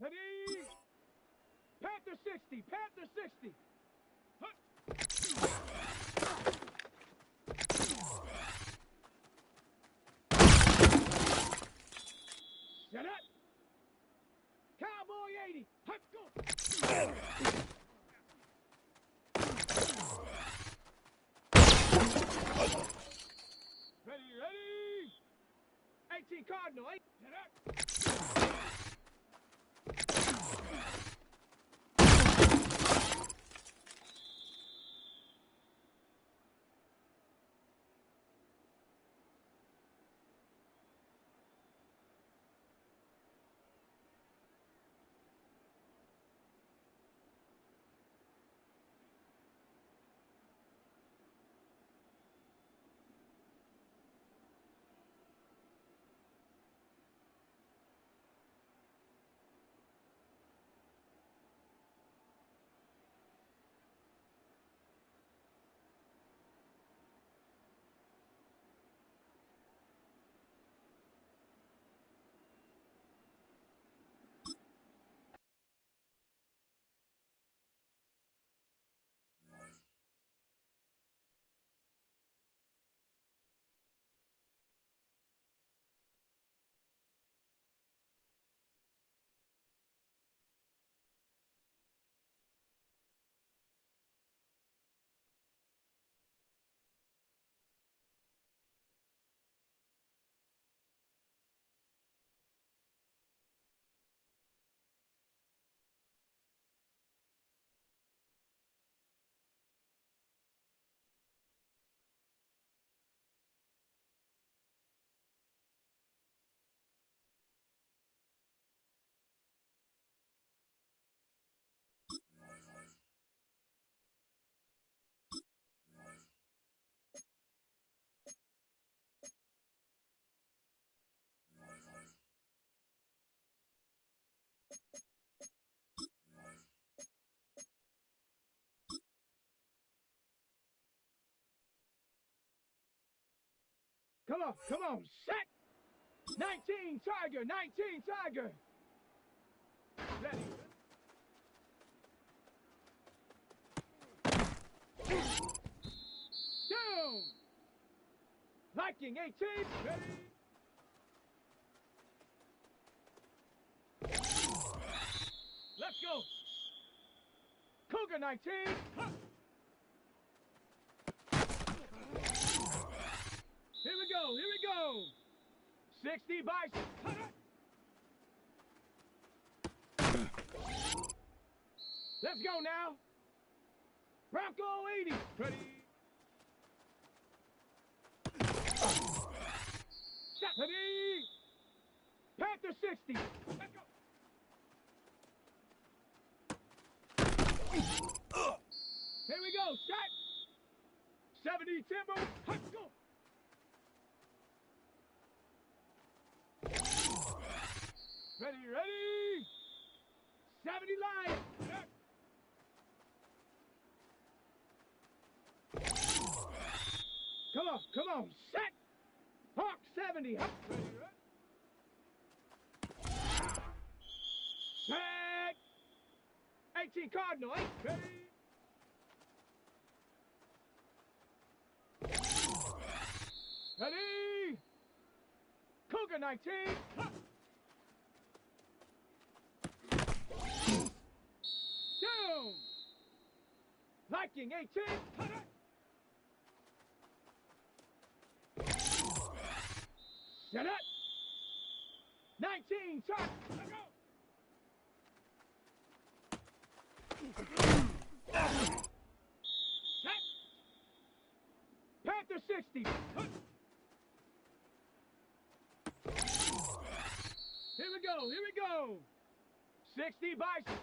Ready? Panther 60, Panther 60. Shut up. Cowboy 80. Let's go. Ready, ready. 18 Cardinal, 8. Shut up. Come on, set! 19 Tiger, 19 Tiger! Ready. Down! Viking 18, ready! Let's go! Cougar 19! Huh. Here we go, here we go! 60 Bison! Let's go now! Bronco 80! Ready? Set! Ready? Panther 60! Let's go! Here we go, set! 70 Timber! Let's go! Ready, ready! 70 Lion! Come on, set! Hawk 70! Ready, ready? Set! 18 Cardinal, 8, ready? Ready? Cougar 19! Down! Viking 18! Shut up! 19 shot! Let's go! Set! Panther 60! Here we go, here we go! 60 Bison!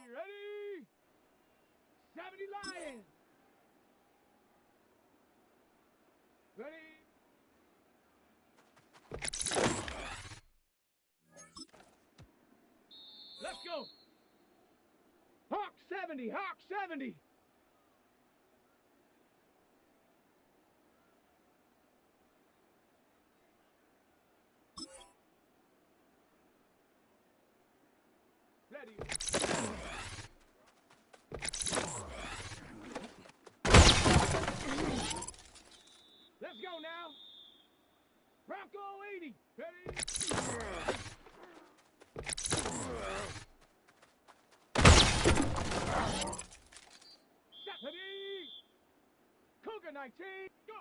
Ready? 70 Lions. Ready? Let's go. Hawk 70, Hawk 70. Ready. Let's go now. Bronco 80. Ready? 70. Cougar 19. Go.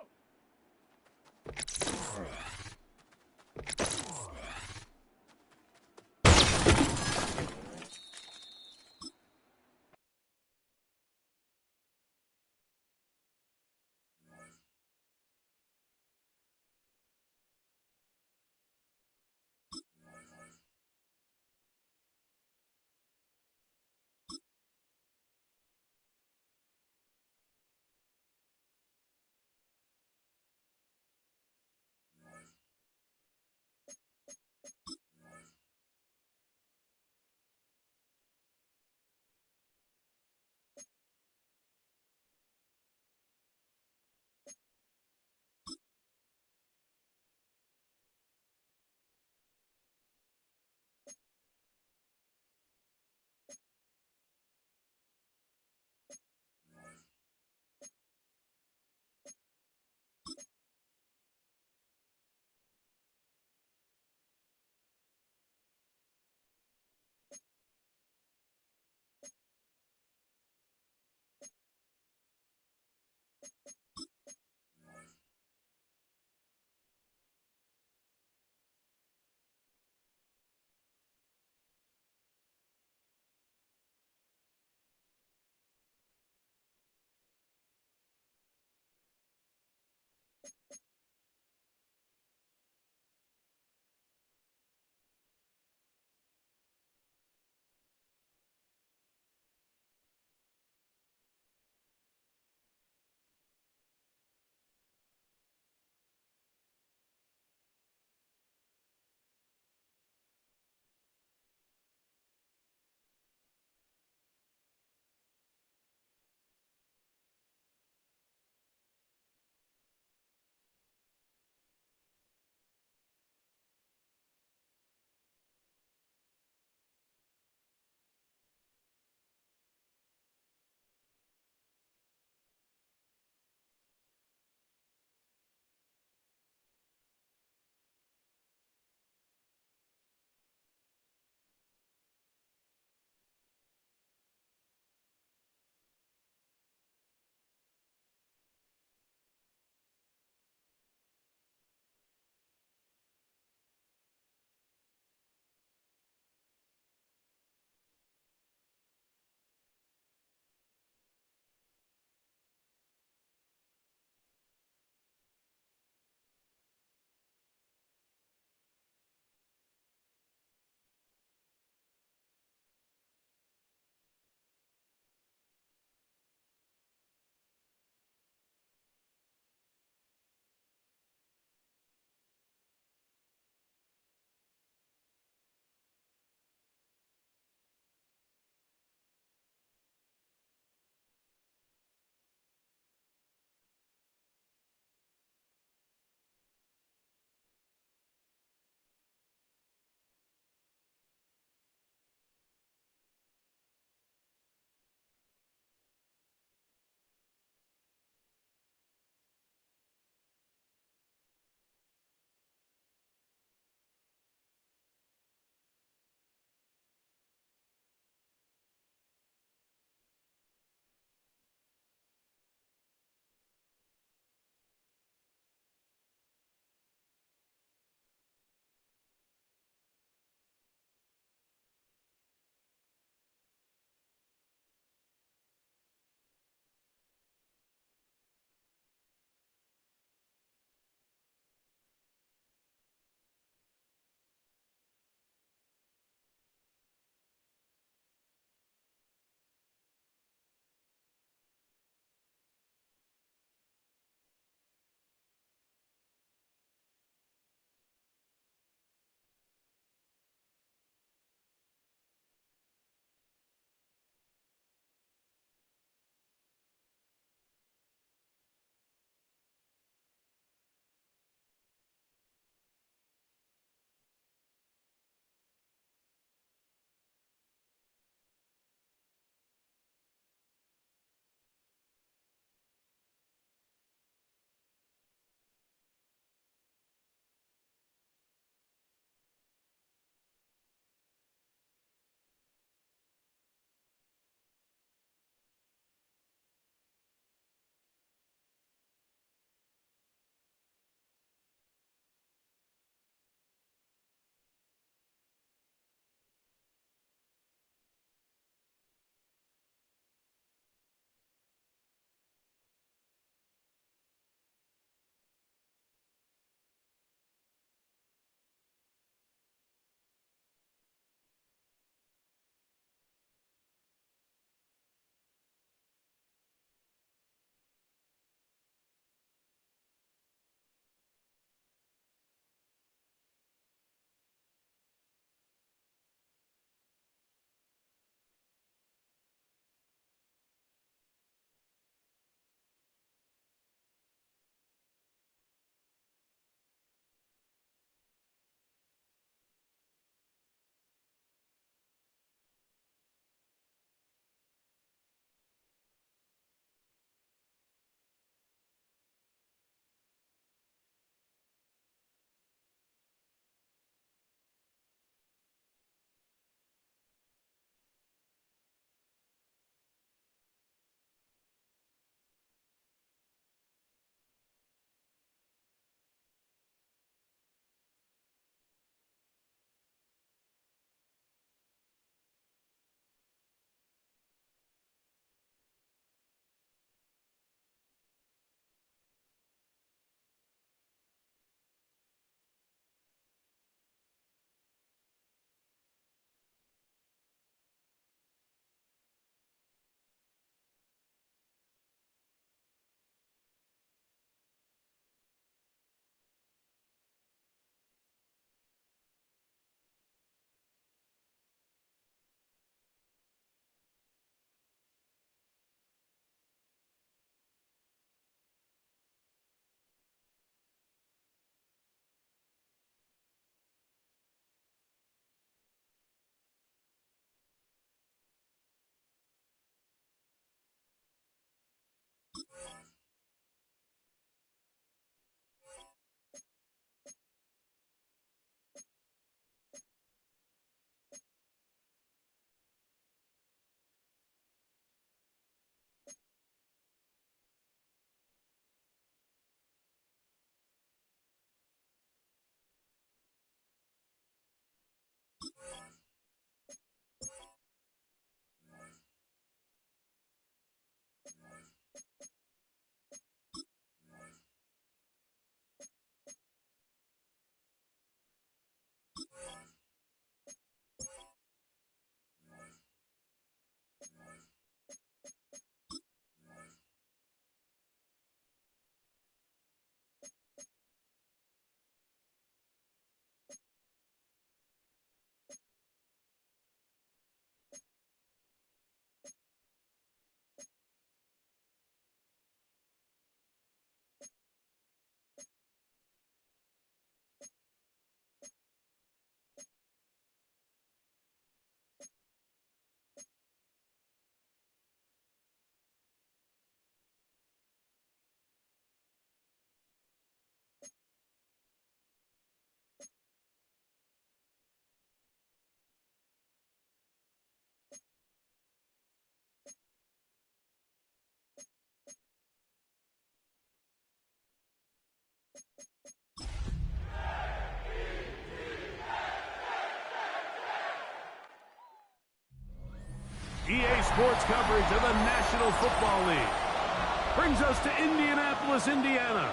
EA Sports coverage of the National Football League brings us to Indianapolis, Indiana,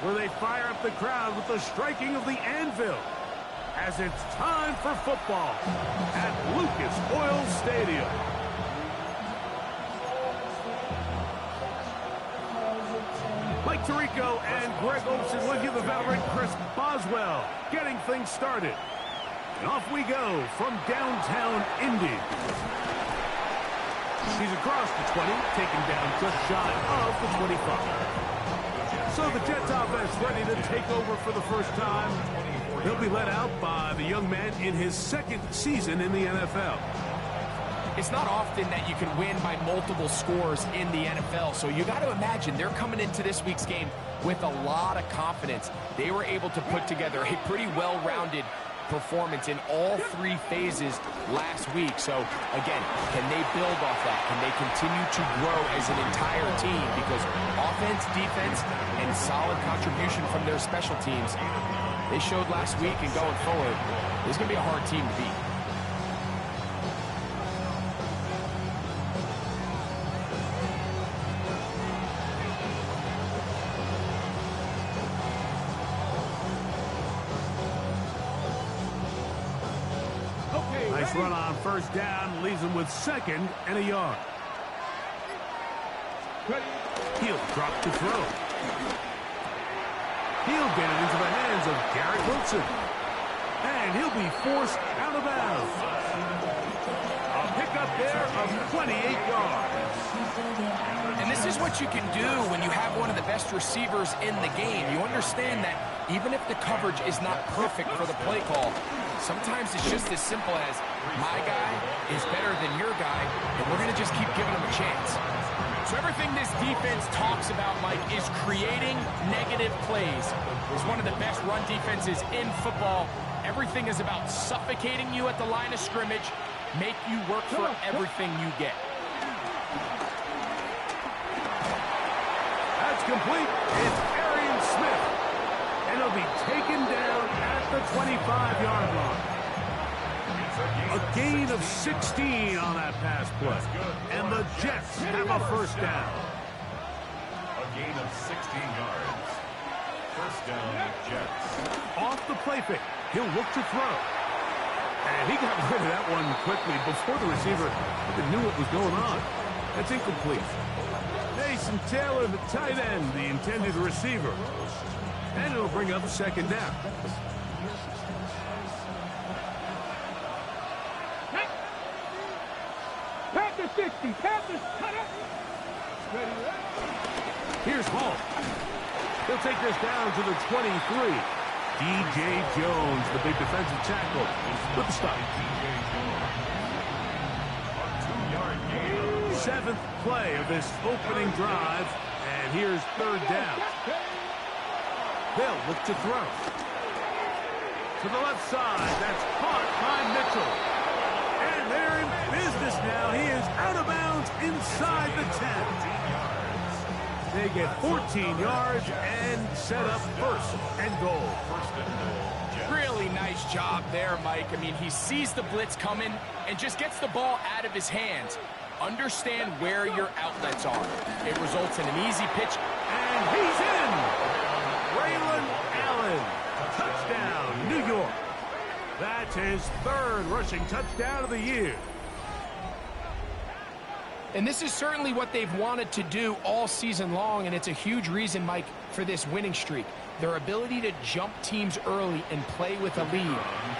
where they fire up the crowd with the striking of the anvil as it's time for football at Lucas Oil Stadium. Mike Tirico and Greg Olsen with you, the veteran Chris Boswell, getting things started. And off we go from downtown Indy. He's across the 20, taken down just shy of the 25. So the Jets offense ready to take over for the first time. He'll be led out by the young man in his second season in the NFL. It's not often that you can win by multiple scores in the NFL, so you got to imagine they're coming into this week's game with a lot of confidence. They were able to put together a pretty well-rounded performance in all three phases last week. So again, can they build off that? Can they continue to grow as an entire team? Because offense, defense, and solid contribution from their special teams, they showed last week, and going forward, this is going to be a hard team to beat. Nice run on first down, leaves him with second and a yard. He'll drop to throw. He'll get it into the hands of Garrett Wilson. And he'll be forced out of bounds. A pickup there of 28 yards. And this is what you can do when you have one of the best receivers in the game. You understand that even if the coverage is not perfect for the play call, sometimes it's just as simple as my guy is better than your guy, and we're going to just keep giving him a chance. So everything this defense talks about, Mike, is creating negative plays. It's one of the best run defenses in football. Everything is about suffocating you at the line of scrimmage, make you work for everything you get. That's complete. It's Arian Smith. And he'll be taken down at the 25-yard line. A gain of 16 on that pass play. And the Jets have a first down. A gain of 16 yards. First down, Jets. Off the play fake, he'll look to throw. And he got rid of that one quickly before the receiver even knew what was going on. That's incomplete. Mason Taylor, the tight end, the intended receiver. And it'll bring up a second down. Panthers 60. Panthers cut it. Here's Hall. He'll take this down to the 23. DJ Jones, the big defensive tackle, with the stop. Seventh play of this opening drive, And here's third down. They'll look to throw. To the left side, that's caught by Mitchell. And they're in business now. He is out of bounds inside the 10. They get 14 yards and set up first and goal. Really nice job there, Mike. I mean, he sees the blitz coming and just gets the ball out of his hands. Understand where your outlets are. It results in an easy pitch. And he's in! Braylon Allen. Touchdown, New York. That's his third rushing touchdown of the year. And this is certainly what they've wanted to do all season long, and it's a huge reason, Mike, for this winning streak. Their ability to jump teams early and play with a lead.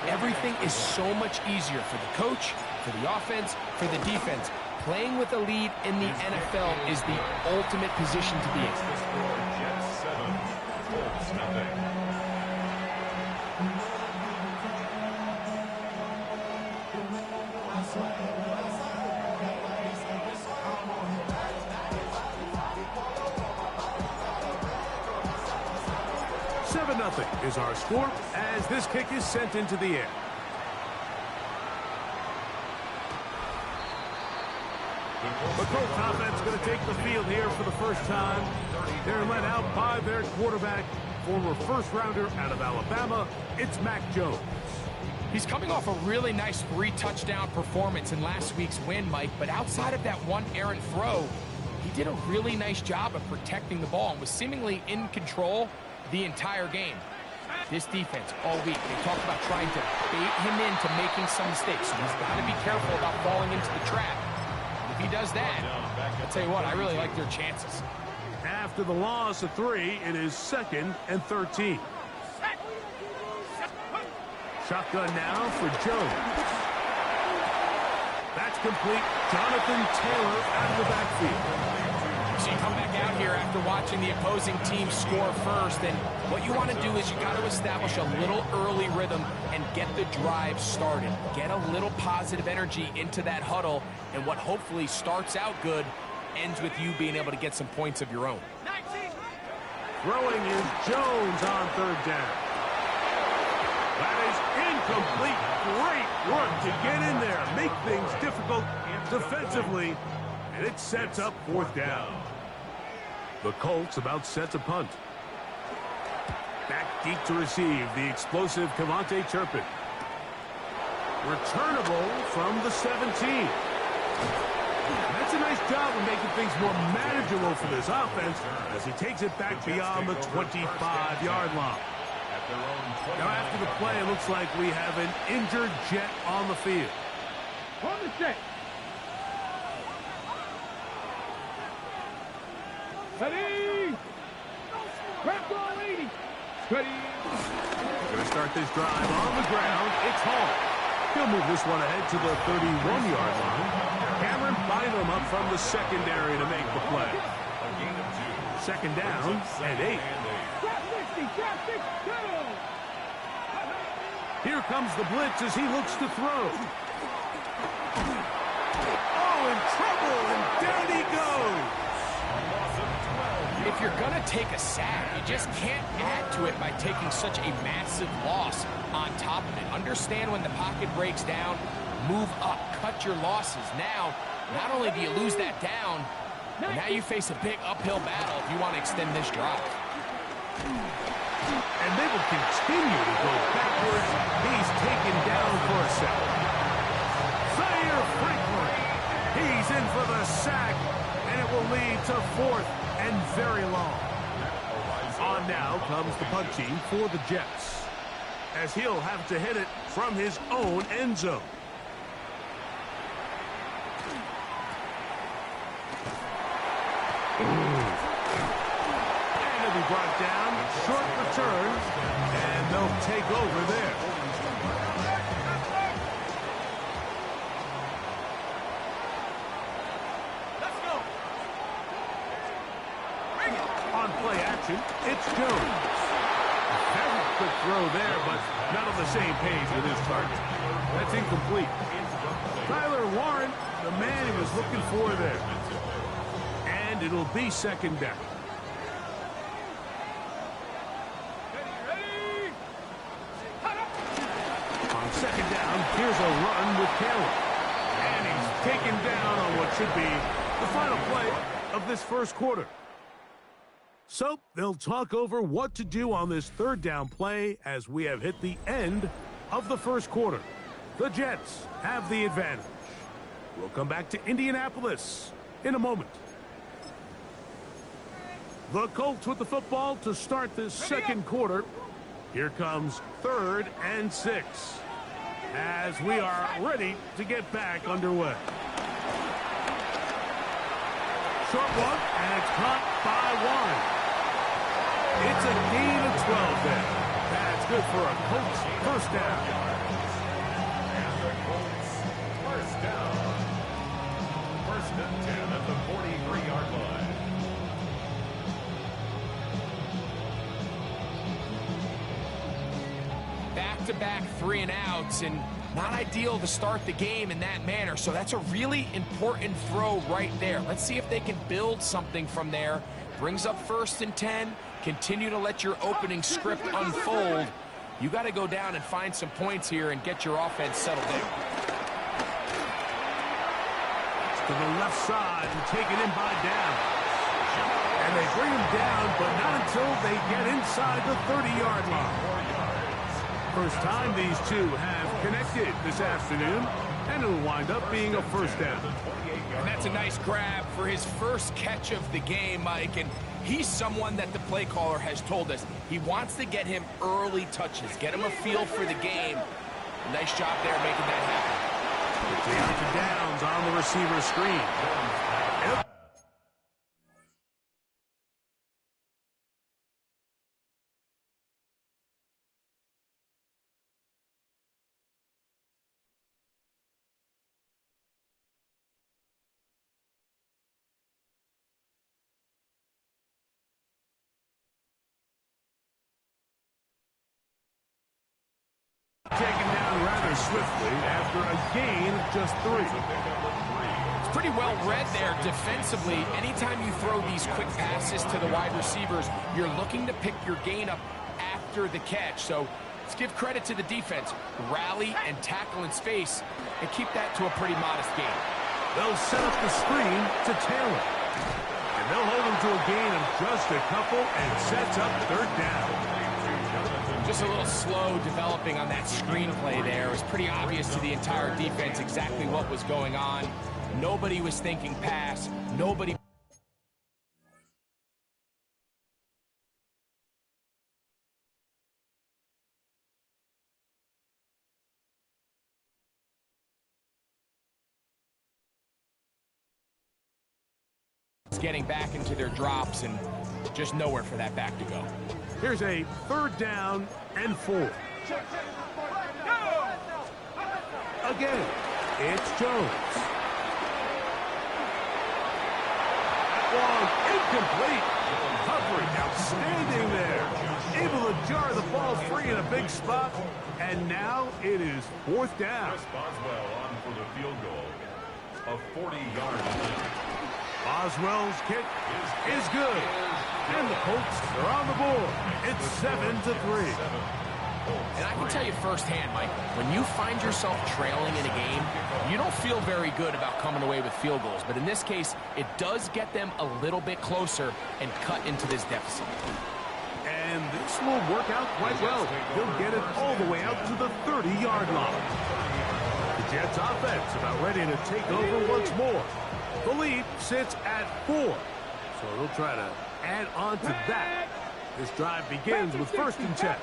Everything is so much easier for the coach, for the offense, for the defense. Playing with a lead in the NFL is the ultimate position to be in. Jets 7, Colts nothing. Nothing is our score as this kick is sent into the air. The Colts offense going to take the field here for the first time. They're led out by their quarterback, former first-rounder out of Alabama. It's Mac Jones. He's coming off a really nice 3-touchdown performance in last week's win, Mike, but outside of that one errant throw, he did a really nice job of protecting the ball and was seemingly in control the entire game. This defense all week, they talked about trying to bait him into making some mistakes. So he's got to be careful about falling into the trap. And if he does that, I'll tell you what, I really like their chances. After the loss of 3, it is 2nd and 13. Shotgun now for Jones. That's complete. Jonathan Taylor out of the backfield. So you come back out here after watching the opposing team score first, and what you want to do is you got to establish a little early rhythm and get the drive started. Get a little positive energy into that huddle, and what hopefully starts out good ends with you being able to get some points of your own. Throwing is Jones on third down. That is incomplete. Great work to get in there, make things difficult defensively, and it sets up fourth down. The Colts about set to punt. Back deep to receive the explosive Kevontae Turpin. Returnable from the 17. That's a nice job of making things more manageable for this offense as he takes it back beyond the 25-yard line. Now after the play, it looks like we have an injured Jet on the field. On the set. Ready! Grab ball 80. Ready! Going to start this drive on the ground. It's Hall. He'll move this one ahead to the 31-yard line. Cameron Bynum up from the secondary to make the play. Second down and 8. Grab 60, grab 60, go! Here comes the blitz as he looks to throw. Oh, in trouble, and down he goes. If you're going to take a sack, you just can't add to it by taking such a massive loss on top of it. Understand when the pocket breaks down, move up, cut your losses. Now, not only do you lose that down, but now you face a big uphill battle if you want to extend this drive. And they will continue to go backwards. He's taken down for a sack. Zaire Franklin. He's in for the sack, and it will lead to fourth and very long. On now comes the punt team for the Jets, as he'll have to hit it from his own end zone. And it'll be brought down, short return, and they'll take over there. Play action, it's Jones. Very quick throw there, but not on the same page with his target. That's incomplete. Tyler Warren, the man he was looking for there. And it'll be second down. On second down, here's a run with Taylor. And he's taken down on what should be the final play of this first quarter. So they'll talk over what to do on this third down play as we have hit the end of the first quarter. The Jets have the advantage. We'll come back to Indianapolis in a moment. The Colts with the football to start this second quarter. Here comes 3rd and 6 as we are ready to get back underway. Short one, and it's caught by 1. It's a gain of 12 there. That's good for a Colts first down. And the Colts first down. 1st and 10 at the 43-yard line. Back-to-back 3-and-outs, and not ideal to start the game in that manner. So that's a really important throw right there. Let's see if they can build something from there. Brings up 1st and 10. Continue to let your opening script unfold. You got to go down and find some points here and get your offense settled in. To the left side and taken in by Downs. And they bring him down, but not until they get inside the 30-yard line. First time these two have connected this afternoon, and it'll wind up being a first down. And that's a nice grab for his first catch of the game, Mike. And he's someone that the play caller has told us he wants to get him early touches, get him a feel for the game. Nice job there making that happen. It's out to Downs on the receiver screen. Yep. Taken down rather swiftly after a gain of just 3. It's pretty well read there defensively. Anytime you throw these quick passes to the wide receivers, you're looking to pick your gain up after the catch. So let's give credit to the defense. Rally and tackle in space and keep that to a pretty modest gain. They'll set up the screen to Taylor. And they'll hold him to a gain of just a couple and sets up 3rd down. Just a little slow developing on that screenplay there. It was pretty obvious to the entire defense exactly what was going on. Nobody was thinking pass. Nobody. Getting back into their drops and just nowhere for that back to go. Here's a 3rd down and 4. Again, it's Jones. Long, incomplete. Coverage outstanding there. Able to jar the ball free in a big spot. And now it is 4th down. Boswell on for the field goal. A 40-yard line. Boswell's kick is good. And the Colts are on the board. It's 7-3. And I can tell you firsthand, Mike, when you find yourself trailing in a game, you don't feel very good about coming away with field goals. But in this case, it does get them a little bit closer and cut into this deficit. And this will work out quite well. They'll get it all the way out to the 30-yard line. The Jets offense about ready to take over once more. The lead sits at 4. So they'll try to add on to that. This drive begins with 1st and 10.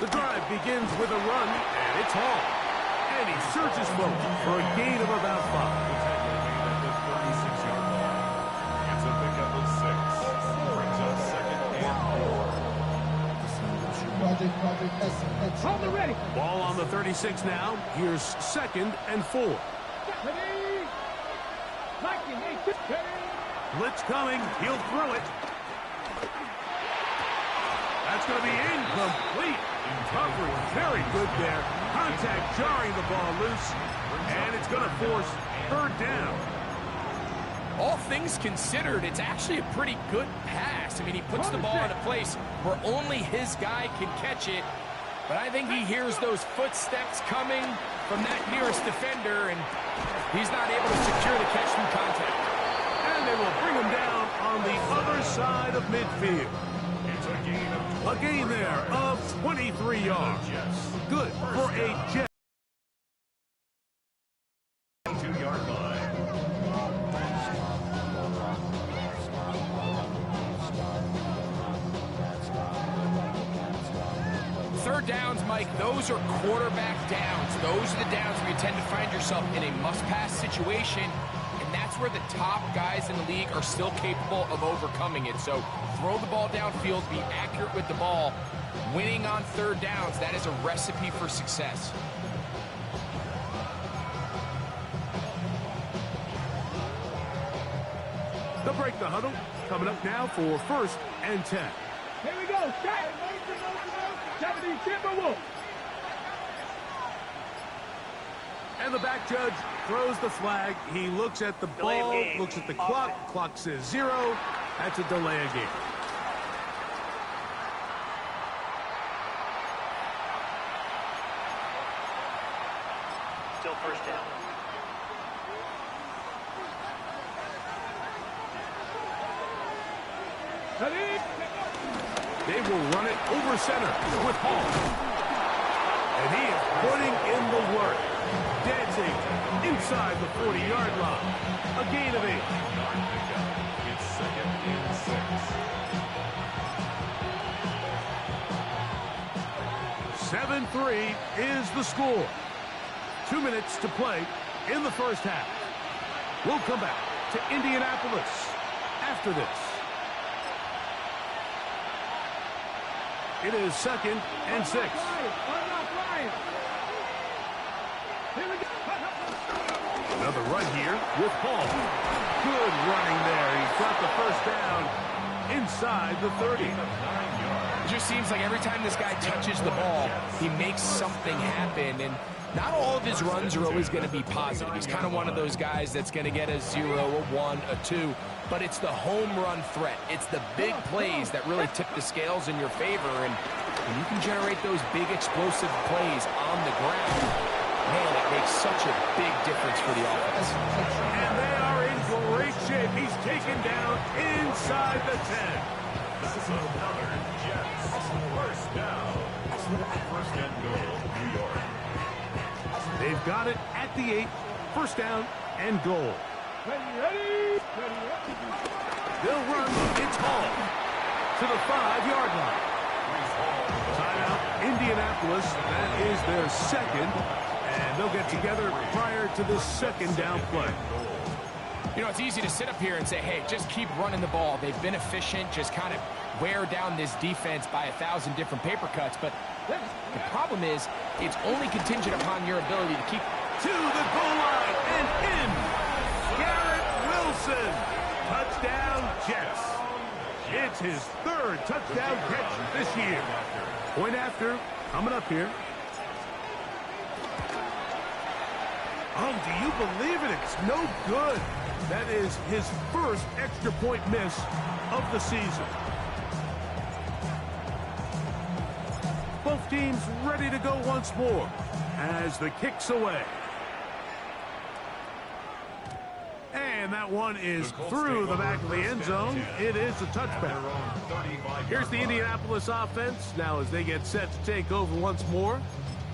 The drive begins with a run, and it's Hall. And he searches forward for a gain of about 5. It's a pickup of 6. Brings up 2nd and 4. Ball on the 36 now. Here's 2nd and 4. Blitz coming. He'll throw it. That's going to be incomplete. Coverage very good there. Contact jarring the ball loose. And it's going to force 3rd down. all things considered, it's actually a pretty good pass. I mean, he puts the ball in a place where only his guy can catch it. But I think he hears those footsteps coming from that nearest defender, and he's not able to secure the catch from contact. And they will bring him down on the other side of midfield. It's a gain there of 23 yards. Good for a Jet. 2-yard line. Third downs, Mike, those are quarterback downs. Those are the downs where you tend to find yourself in a must-pass situation, and that's where the top guys in the league are still capable of overcoming it. So throw the ball downfield, be accurate with the ball. Winning on third downs, that is a recipe for success. They'll break the huddle. Coming up now for 1st and 10. Here we go. Set. 70 Timberwolves. And the back judge throws the flag. He looks at the ball, looks at the clock. Clock says 0. That's a delay of game. Still first down. They will run it over center with Hall. And he is putting in the work. Dancing inside the 40-yard line. A gain of 8. It's 2nd and 6. 7-3 is the score. 2 minutes to play in the first half. We'll come back to Indianapolis after this. It is 2nd and 6. Another run here with Hall. Good running there. He's got the first down inside the 30. It just seems like every time this guy touches the ball, he makes something happen. And not all of his runs are always going to be positive. He's kind of one of those guys that's going to get a 0, a 1, a 2. But it's the home run threat. It's the big plays that really tip the scales in your favor. And when you can generate those big explosive plays on the ground, man, it makes such a big difference for the offense. And they are in great shape. He's taken down inside the 10. This is another Jets. First down. First and goal, New York. They've got it at the 8. First down and goal. Ready. They'll run. It's Hall to the 5-yard line. Timeout, Indianapolis. That is their second. And they'll get together prior to the second down play. You know, it's easy to sit up here and say, hey, just keep running the ball. They've been efficient, just kind of wear down this defense by 1,000 different paper cuts. But the problem is, it's only contingent upon your ability to keep to the goal line and in. Garrett Wilson. Touchdown, Jets. It's his 3rd touchdown catch this year. Point after, coming up here. Oh, do you believe it? It's no good. That is his 1st extra point miss of the season. Both teams ready to go once more as the kick's away. And that one is through the back of the end zone. It is a touchback. Here's the Indianapolis offense. Now as they get set to take over once more,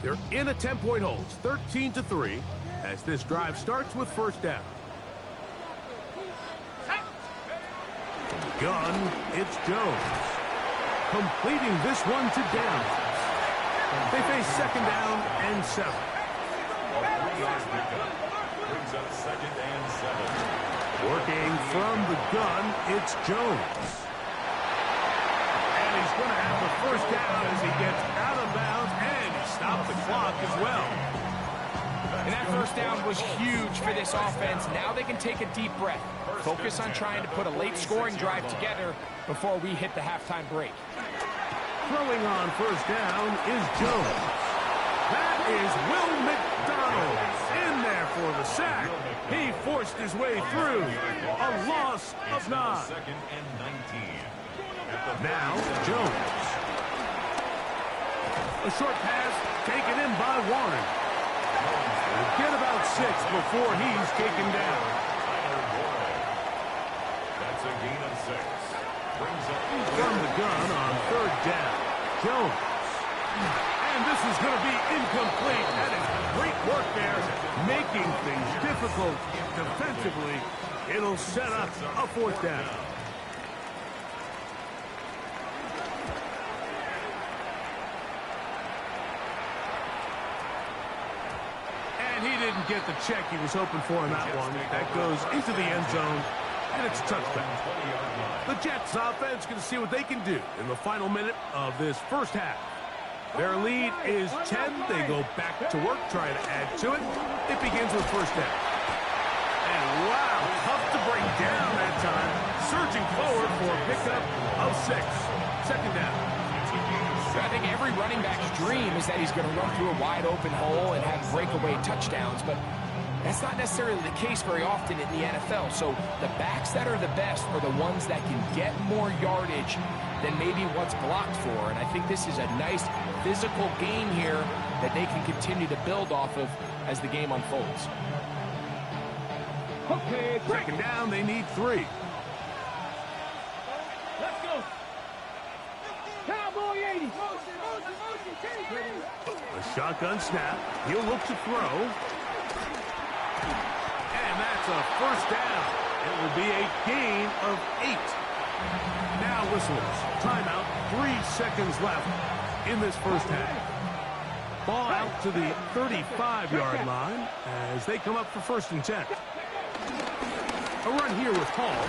they're in a 10-point hold, 13-3, as this drive starts with first down. Gun, it's Jones. Completing this one to Downs. They face second down and 7. Brings up 2nd and 7. Working from the gun, it's Jones. And he's going to have the first down as he gets out of bounds, and he stopped the clock as well. And that first down was huge for this offense. Now they can take a deep breath. Focus on trying to put a late scoring drive together before we hit the halftime break. Throwing on first down is Jones. That is Will McDonald in there for the sack. He forced his way through. A loss of 9. Second and 19. Now, Jones. A short pass taken in by Warren. Get about 6 before he's taken down. That's a gain of 6. Brings up From the gun on 3rd down. Jones. And this is going to be incomplete. That is great work there, making things difficult defensively. It'll set up a 4th down. And he didn't get the check he was hoping for in that one. That goes into the end zone, and it's a touchdown. The Jets offense going to see what they can do in the final minute of this first half. Their lead is 10. They go back to work, trying to add to it. It begins with 1st down. And wow, tough to bring down that time. Surging forward for a pickup of 6. 2nd down. I think every running back's dream is that he's going to run through a wide open hole and have breakaway touchdowns, but that's not necessarily the case very often in the NFL. So the backs that are the best are the ones that can get more yardage than maybe what's blocked for. And I think this is a nice physical game here that they can continue to build off of as the game unfolds. Okay, 2nd down, they need 3. Let's go. Cowboy 80. A shotgun snap. He'll look to throw. And that's a 1st down. It will be a gain of 8. Now whistles. Timeout. 3 seconds left in this first half. Ball out to the 35-yard line as they come up for 1st and 10. A run here with Hall.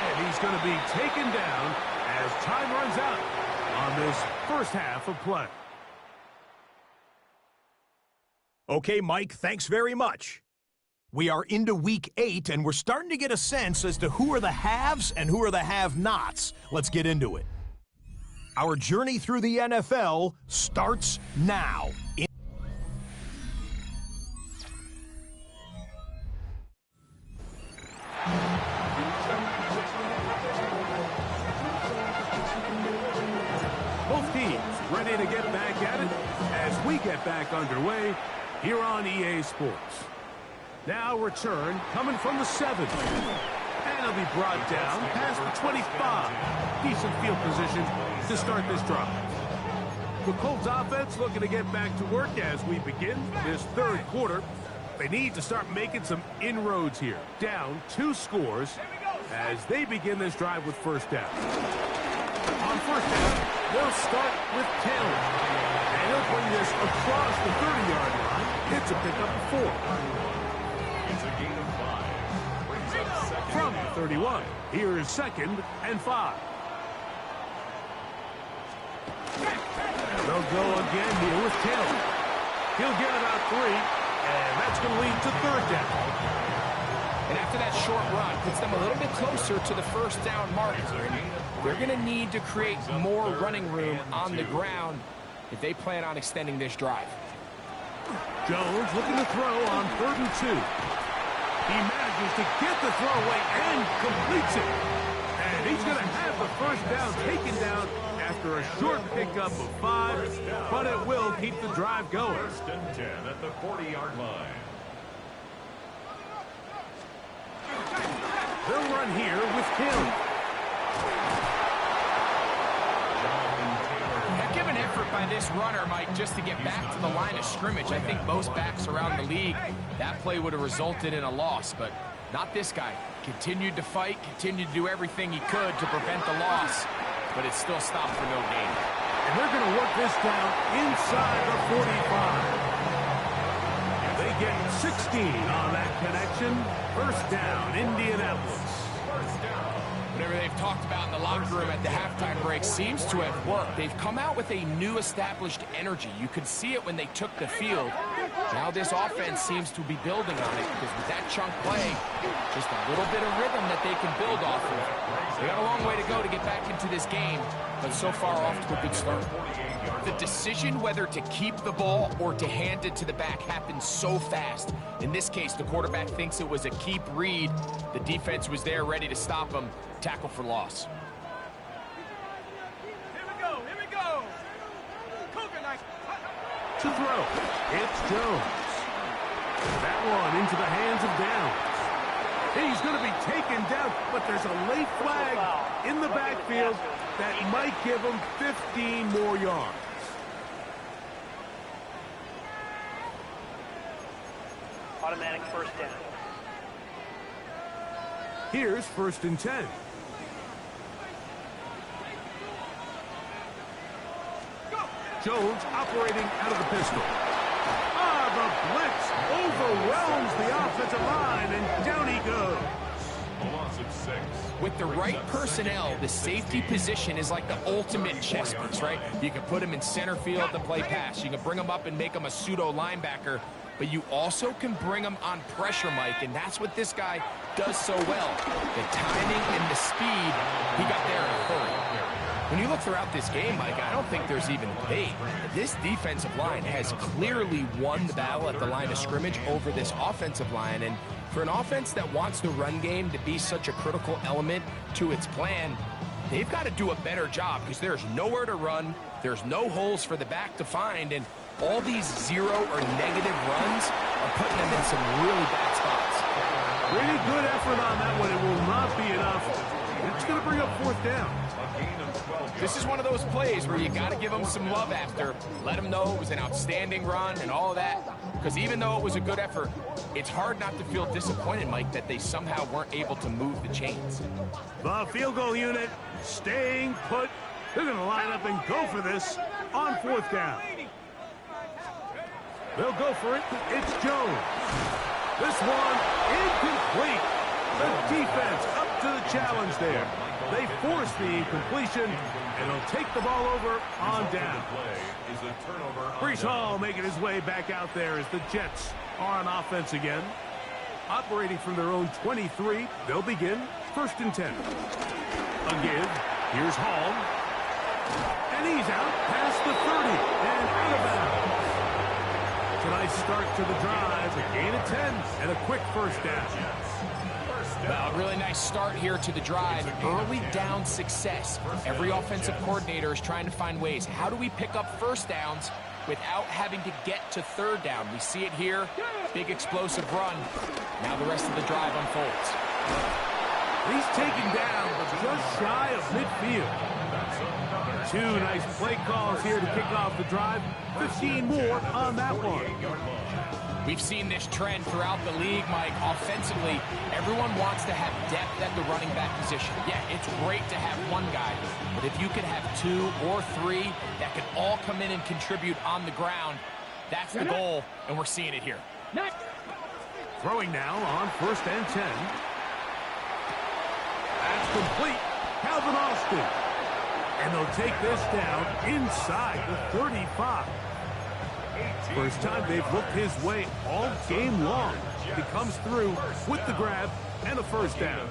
And he's going to be taken down as time runs out on this first half of play. Okay, Mike, thanks very much. We are into week 8, and we're starting to get a sense as to who are the haves and who are the have-nots. Let's get into it. Our journey through the NFL starts now. Both teams ready to get back at it as we get back underway here on EA Sports. Now return coming from the 7. And he'll be brought down past the 25. Decent field position to start this drive. The Colts offense looking to get back to work as we begin this 3rd quarter. They need to start making some inroads here. Down 2 scores as they begin this drive with 1st down. On 1st down, they'll start with Taylor. And he'll bring this across the 30-yard line. It's a pickup of 4. It's a gain of 5. Brings up 2nd From the 31, here is 2nd and 5. They'll go again here with Taylor. He'll get about 3, and that's going to lead to 3rd down. And after that short run, puts them a little bit closer to the 1st down marker. They're going to need to create more running room on the ground if they plan on extending this drive. Jones looking to throw on 3rd and 2. He manages to get the throw away and completes it. And he's going to have the 1st down taken down after a short pickup of 5, but it will keep the drive going. 1st and 10 at the 40-yard line. They'll run here with Hill. Heck of an effort by this runner, Mike, just to get back to the line of scrimmage. I think most backs around the league, that play would have resulted in a loss, but not this guy. Continued to fight, continued to do everything he could to prevent the loss, but it still stopped for no gain. And they're going to work this down inside the 45. They get 16 on that connection. 1st down, Indianapolis. Whatever they've talked about in the locker room at the halftime break seems to have worked. They've come out with a new established energy. You could see it when they took the field. Now this offense seems to be building on it because with that chunk play, just a little bit of rhythm that they can build off of. They got a long way to go to get back into this game, but so far off to a good start. The decision whether to keep the ball or to hand it to the back happens so fast. In this case, the quarterback thinks it was a keep read. The defense was there ready to stop him. Tackle for loss. Here we go. Cougar knife. To throw, it's Jones. That one into the hands of Downs. He's going to be taken down, but there's a late flag in the backfield that might give him 15 more yards. Automatic first down. Here's 1st and 10. Jones operating out of the pistol. The blitz overwhelms the offensive line, and down he goes. A loss of 6. With the right personnel, the safety position is like the ultimate chess piece, right? You can put him in center field to play pass. You can bring him up and make him a pseudo linebacker, but you also can bring him on pressure, Mike, and that's what this guy does so well. The timing and the speed, he got there in a hurry. When you look throughout this game, Mike, I don't think there's even debate. This defensive line has clearly won the battle at the line of scrimmage over this offensive line, and for an offense that wants the run game to be such a critical element to its plan, they've got to do a better job because there's nowhere to run, there's no holes for the back to find, and all these 0 or negative runs are putting them in some really bad spots. Pretty good effort on that one. It will not be enough. It's going to bring up 4th down. This is one of those plays where you got to give them some love after. Let them know it was an outstanding run and all of that. Because even though it was a good effort, it's hard not to feel disappointed, Mike, that they somehow weren't able to move the chains. The field goal unit staying put. They're going to line up and go for this on 4th down. They'll go for it. It's Jones. This one incomplete. The defense up to the challenge there. They force the incompletion, and they'll take the ball over on down. Brees Hall making his way back out there as the Jets are on offense again. Operating from their own 23, they'll begin 1st and 10. A give. Here's Hall. And he's out past the 30 and out of bounds. It's a nice start to the drive. A gain of 10 and a quick 1st down. Well, a really nice start here to the drive. Early down success. Every offensive coordinator is trying to find ways. How do we pick up 1st downs without having to get to 3rd down? We see it here. Big explosive run. Now the rest of the drive unfolds. He's taken down, but just shy of midfield. 2 nice play calls here to kick off the drive. 15 more on that one. We've seen this trend throughout the league, Mike. Offensively, everyone wants to have depth at the running back position. Yeah, it's great to have one guy, but if you could have 2 or 3 that could all come in and contribute on the ground, that's the goal, and we're seeing it here. Throwing now on 1st and 10. That's complete. Calvin Austin. And they'll take this down inside the 35. First time they've looked his way all game long. He comes through with the grab and a 1st down.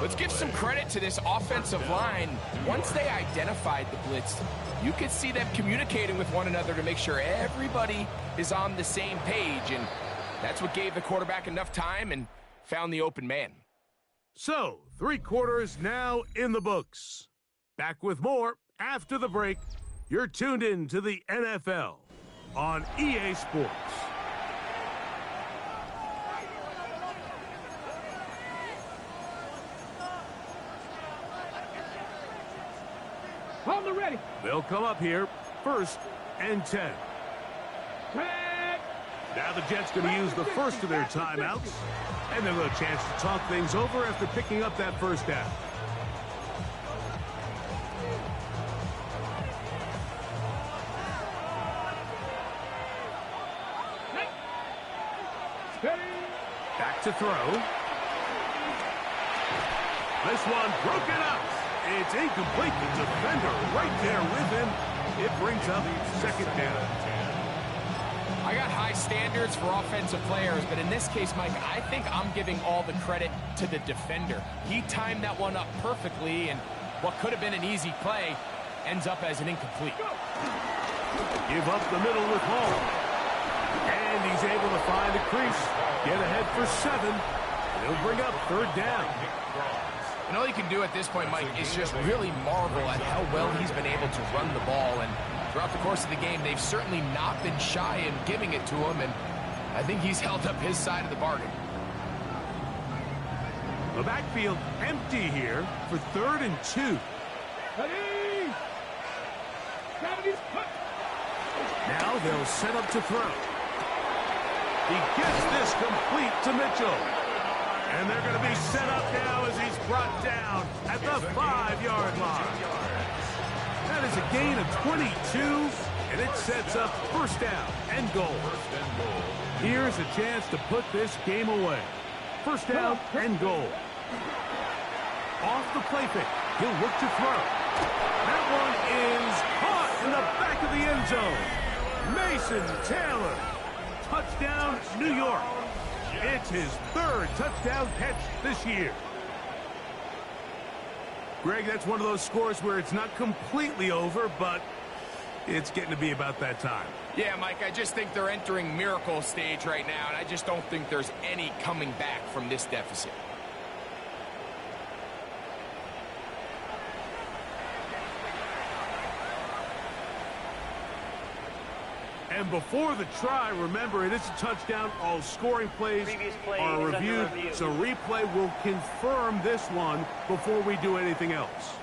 Let's give some credit to this offensive line. Once they identified the blitz, you could see them communicating with one another to make sure everybody is on the same page, and that's what gave the quarterback enough time and found the open man. So, 3 quarters now in the books. Back with more after the break. You're tuned in to the NFL on EA Sports. Hold it ready. They'll come up here 1st and 10. Now the Jets going to use the first of their timeouts, and they'll have a chance to talk things over after picking up that 1st down. Back to throw. This one broken up. It's incomplete. The defender right there with him. It brings up 2nd down. I got high standards for offensive players, but in this case, Mike, I think I'm giving all the credit to the defender. He timed that one up perfectly, and what could have been an easy play ends up as an incomplete. Give up the middle with Hall. And he's able to find the crease. Get ahead for 7. And he'll bring up 3rd down. And all you can do at this point, Mike, is just really marvel at how well he's been able to run the ball. And throughout the course of the game, they've certainly not been shy in giving it to him. And I think he's held up his side of the bargain. The backfield empty here for 3rd and 2. Ready? Gravity's put. Now they'll set up to throw. He gets this complete to Mitchell. And they're going to be set up now as he's brought down at the 5-yard line. That is a gain of 22, and it sets up 1st down and goal. Here's a chance to put this game away. 1st down and goal. Off the play fake. He'll look to throw. That one is caught in the back of the end zone. Mason Taylor. Touchdown, New York. It's his 3rd touchdown catch this year. Greg, that's one of those scores where it's not completely over, but it's getting to be about that time. Yeah, Mike, I just think they're entering miracle stage right now, and I just don't think there's any coming back from this deficit. And before the try, remember, it is a touchdown. All scoring plays Play are is under reviewed, review. so replay will confirm this one before we do anything else.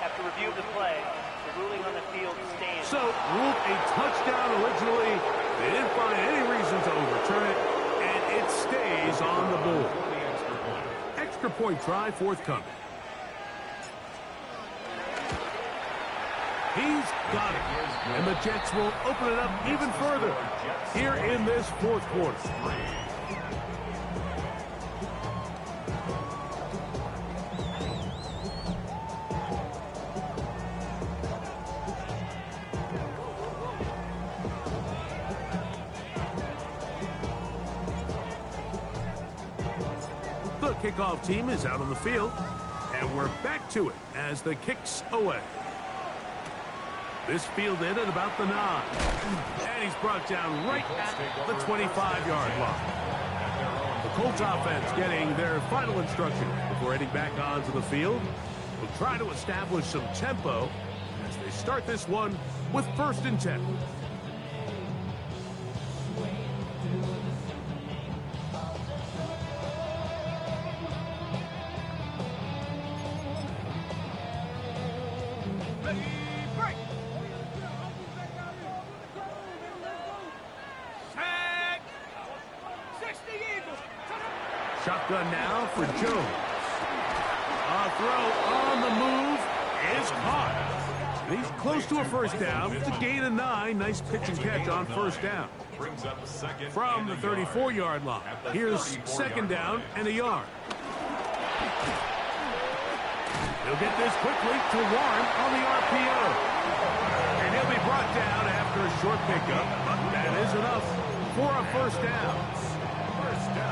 After review of the play, the ruling on the field stands. So, ruled a touchdown originally. They didn't find any reason to overturn it, and it stays on the board. Extra point try forthcoming. He's got it. And the Jets will open it up even further here in this 4th quarter. The kickoff team is out on the field, and we're back to it as the kick's away. This fielded at about the 9. And he's brought down right at the 25-yard line. The Colts offense getting their final instruction before heading back onto the field. Will try to establish some tempo as they start this one with 1st and 10. Shotgun now for Jones. A throw on the move is caught. He's close to a 1st down. It's a gain of 9. Nice pitch and catch on 1st down. From the 34-yard line. Here's 2nd down and a yard. He'll get this quickly to Warren on the RPO. And he'll be brought down after a short pickup. But that is enough for a 1st down.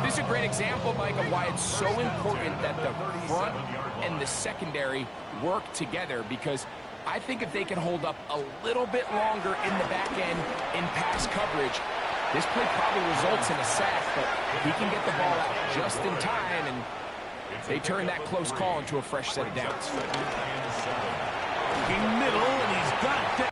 This is a great example, Mike, of why it's so important that the front and the secondary work together, because I think if they can hold up a little bit longer in the back end in pass coverage, this play probably results in a sack, but he can get the ball out just in time, and they turn that close call into a fresh set of downs. In middle, and he's got that.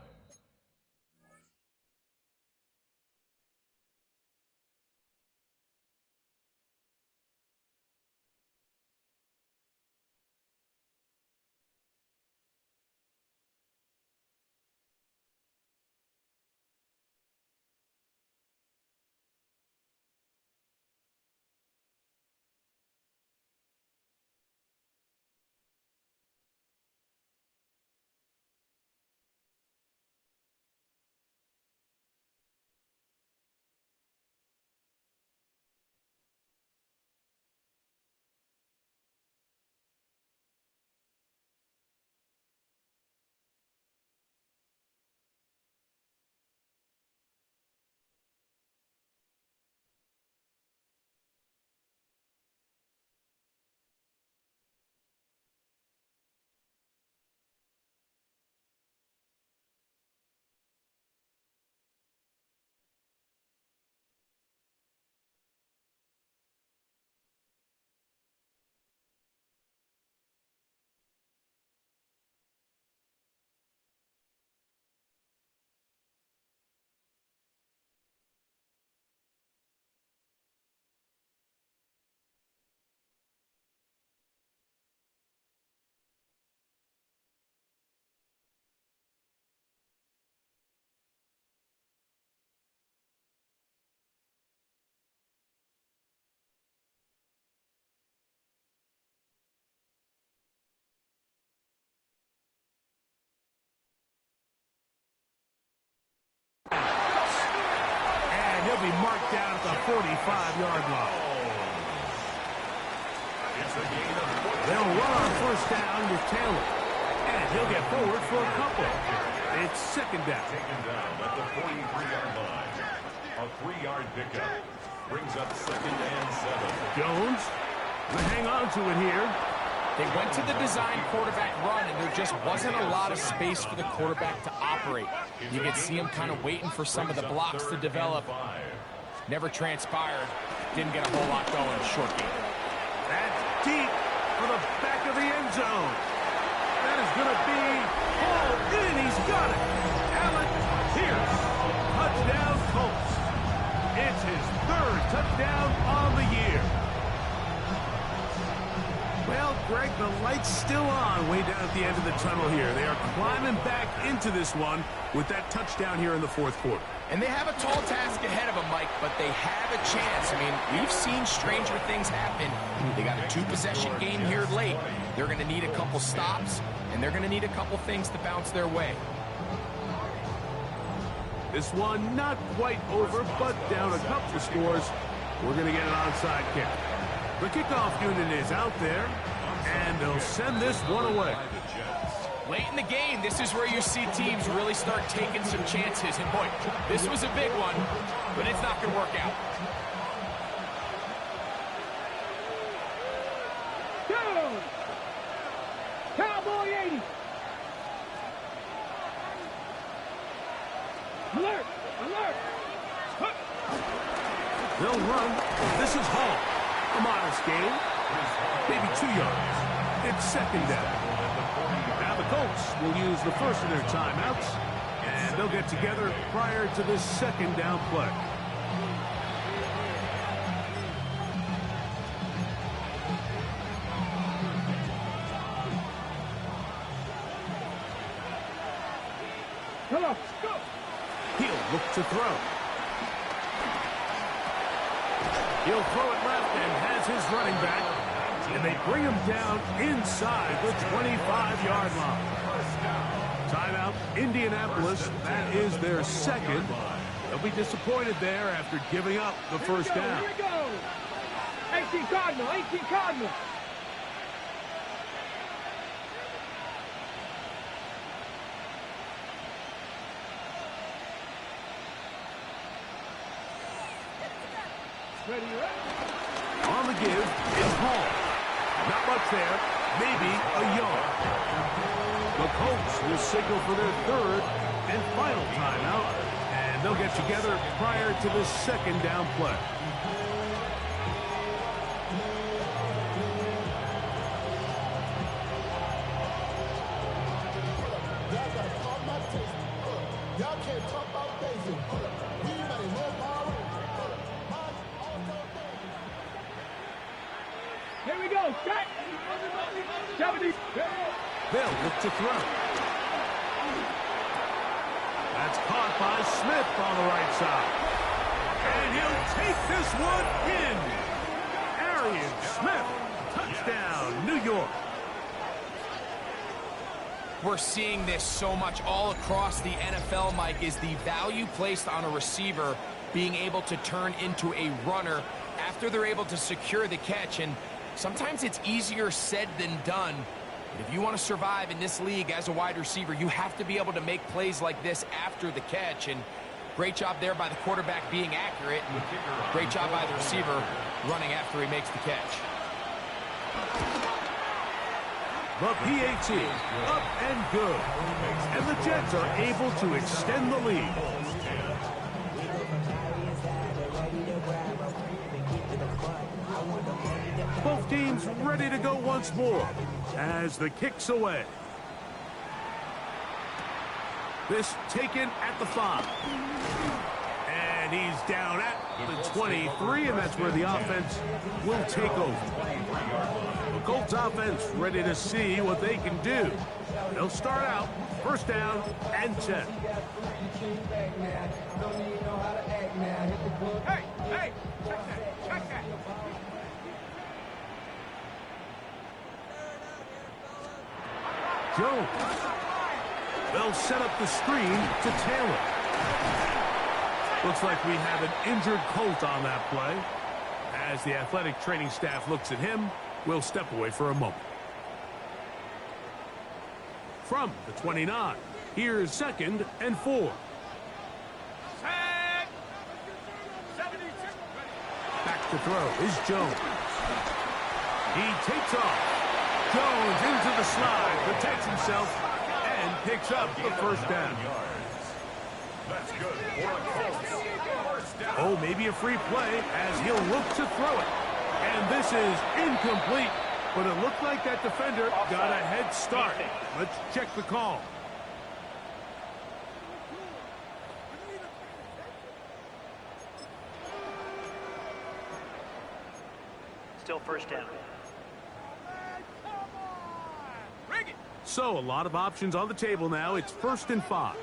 down at the 45-yard line. It's a gain of 14. They'll run on first down with Taylor. And he'll get forward for a couple. It's second down. Taken down at the 43-yard line. A 3-yard pickup brings up second and 7. Jones will hang on to it here. They went to the design quarterback run, and there just wasn't a lot of space for the quarterback to operate. You could see him kind of waiting for some of the blocks to develop. Never transpired. Didn't get a whole lot going. Short game. That's deep for the back of the end zone. That is going to be hauled in. He's got it. Allen Pierce. Touchdown Colts. It's his third touchdown on the year. Well, Greg, the light's still on way down at the end of the tunnel here. They are climbing back into this one with that touchdown here in the fourth quarter. And they have a tall task ahead of them, Mike, but they have a chance. I mean, we've seen stranger things happen. They got a 2-possession game here late. They're going to need a couple stops, and they're going to need a couple things to bounce their way. This one not quite over, but down a couple of scores. We're going to get an onside kick. The kickoff unit is out there, and they'll send this one away. Late in the game, this is where you see teams really start taking some chances. And boy, this was a big one, but it's not going to work out. Go! Cowboy 80! Alert! Alert! They'll run. This is Hall. A modest gain. Maybe 2 yards. It's second down. Now the Colts will use the first of their timeouts, and they'll get together prior to this second down play. Come on, go! He'll look to throw. He'll throw it left and has his running back. And they bring him down inside the 25-yard line. Timeout, Indianapolis. That is their second. They'll be disappointed there after giving up the first down. Here we go! 18 Cardinal, 18 Cardinal! Ready, ready? On the give is Hall. Not much there. Maybe a yard. The Colts will signal for their third and final timeout, and they'll get together prior to the second down play. Y'all can't talk about basic. We might as well power. Here we go, set! 70. They'll look to throw. That's caught by Smith on the right side. And he'll take this one in. Arian Smith, touchdown, New York. We're seeing this so much all across the NFL, Mike, is the value placed on a receiver being able to turn into a runner after they're able to secure the catch. And sometimes it's easier said than done. But if you want to survive in this league as a wide receiver, you have to be able to make plays like this after the catch. And great job there by the quarterback being accurate. And great job by the receiver running after he makes the catch. The PAT, up and good. And the Jets are able to extend the lead. Both teams ready to go once more as the kick's away. This taken at the 5. And he's down at the 23, and that's where the offense will take over. The Colts offense ready to see what they can do. They'll start out first down and 10. Hey, hey, check that, check that. Jones. They'll set up the screen to Taylor. Looks like we have an injured Colt on that play. As the athletic training staff looks at him, we'll step away for a moment. From the 29, here's 2nd and 4. Set. 72. Back to throw is Jones. He takes off. Jones into the slide, protects himself, and picks up the first down. That's good for a Colts. First down. Oh, maybe a free play as he'll look to throw it. And this is incomplete, but it looked like that defender got a head start. Let's check the call. Still first down. So a lot of options on the table now. It's 1st and 5.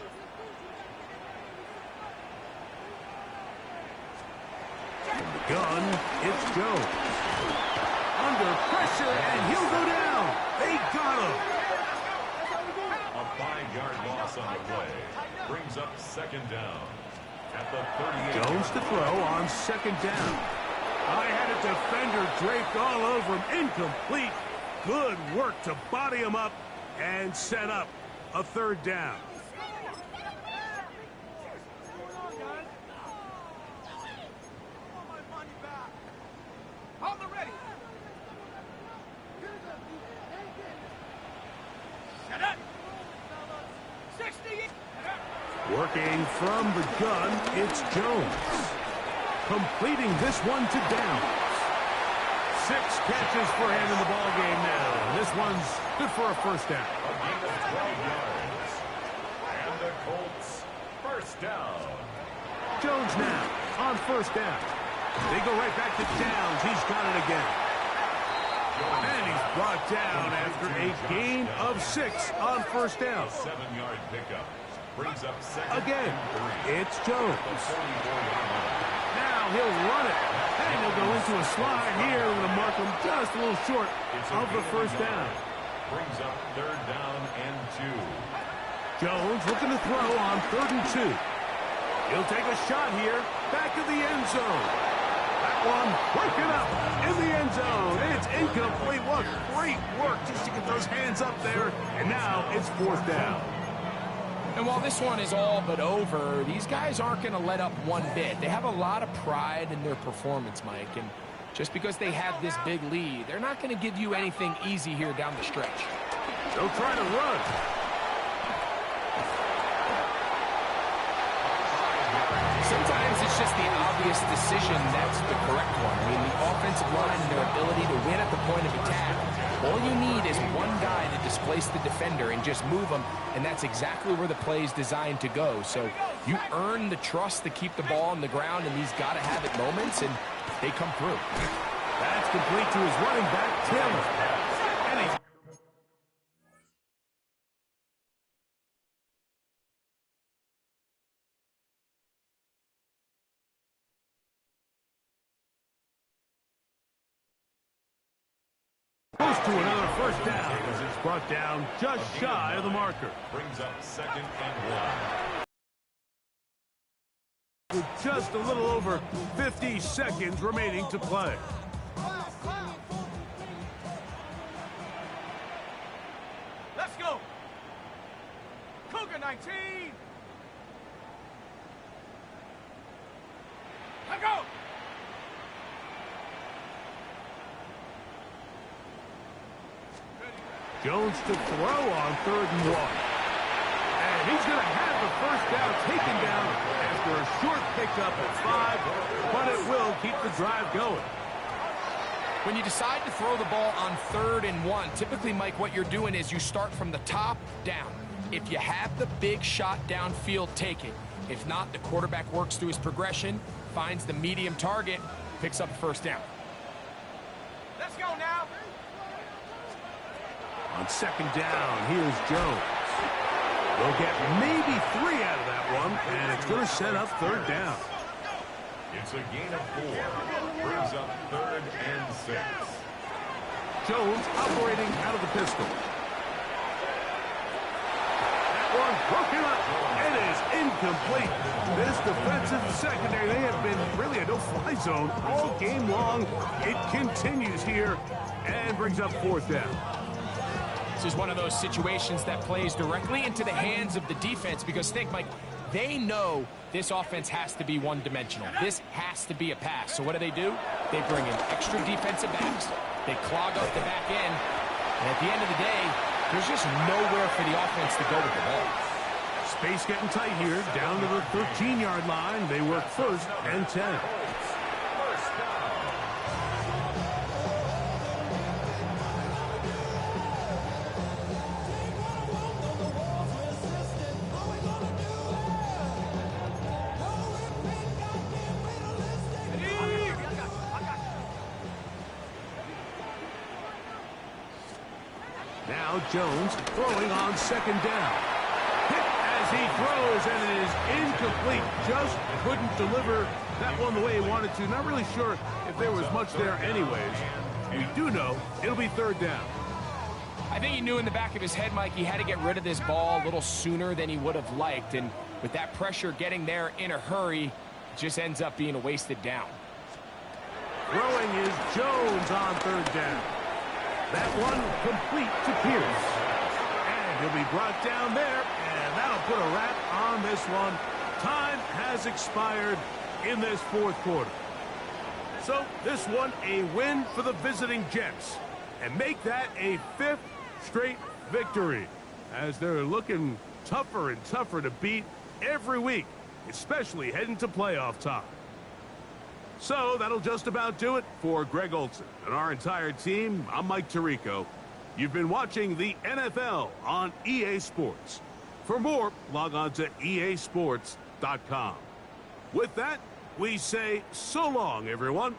From the gun, it's Jones. Under pressure, and he'll go down. They got him. A 5-yard loss on the play. Brings up 2nd down. At the 38. Jones to throw on 2nd down. I had a defender draped all over him. Incomplete. Good work to body him up and set up a 3rd down. On the ready. Shut up. 60. Working from the gun, it's Jones. Completing this one to Downs. 6 catches for him in the ball game now. This one's good for a first down. A gain of 12 yards. And the Colts first down. Jones now on first down. They go right back to Downs. He's got it again. And he's brought down after a gain of 6 on first down. 7-yard pickup. Brings up 2nd Again, and 3. it's Jones. The 44-yard line. Now he'll run it. And he'll go into a slide here. We're going to mark him just a little short of the first down. Brings up 3rd down and 2. Jones looking to throw on 3rd and 2. He'll take a shot here. Back of the end zone. That one working up in the end zone. It's incomplete. What great work just to get those hands up there. And now it's 4th down. And while this one is all but over, these guys aren't going to let up one bit. They have a lot of pride in their performance, Mike. And just because they have this big lead, they're not going to give you anything easy here down the stretch. They'll try to run. Sometimes it's just the obvious decision that's the correct one. I mean, the offensive line and their ability to win at the point of attack, all you need is one guy to displace the defender and just move them, and that's exactly where the play is designed to go. So you earn the trust to keep the ball on the ground in these gotta-have-it moments, and they come through. That's complete to his running back, Taylor. And he's close to another first down as it's brought down just shy of the marker. Brings up 2nd and 1. With just a little over 50 seconds remaining to play. Let's go. Cougar 19. Let go. Jones to throw on 3rd and 1. And he's going to have the first down taken down after a short pickup at 5, but it will keep the drive going. When you decide to throw the ball on 3rd and 1, typically, Mike, what you're doing is you start from the top down. If you have the big shot downfield, take it. If not, the quarterback works through his progression, finds the medium target, picks up first down. Let's go now. On 2nd down, here's Jones. They'll get maybe 3 out of that one, and it's going to set up 3rd down. It's a gain of 4. Brings up 3rd and 6. Jones operating out of the pistol. That one broken up. It is is incomplete. This defensive secondary, they have been really a no-fly zone all game long. It continues here and brings up fourth down. This is one of those situations that plays directly into the hands of the defense because think, Mike, they know this offense has to be one-dimensional. This has to be a pass. So what do? They bring in extra defensive backs. They clog up the back end. And at the end of the day, there's just nowhere for the offense to go with the ball. Space getting tight here. Down to the 13-yard line. They work first and 10. Now Jones throwing on second down. Hit as he throws, and it is incomplete. Just couldn't deliver that one the way he wanted to. Not really sure if there was much there anyways. We do know it'll be third down. I think he knew in the back of his head, Mike, he had to get rid of this ball a little sooner than he would have liked. And with that pressure getting there in a hurry, it just ends up being a wasted down. Throwing is Jones on third down. That one complete to Pierce. And he'll be brought down there, and that'll put a wrap on this one. Time has expired in this fourth quarter. So this one a win for the visiting Jets, and make that a fifth straight victory, as they're looking tougher and tougher to beat every week, especially heading to playoff time. So that'll just about do it for Greg Olson and our entire team. I'm Mike Tirico. You've been watching the NFL on EA Sports. For more, log on to easports.com. With that, we say so long, everyone.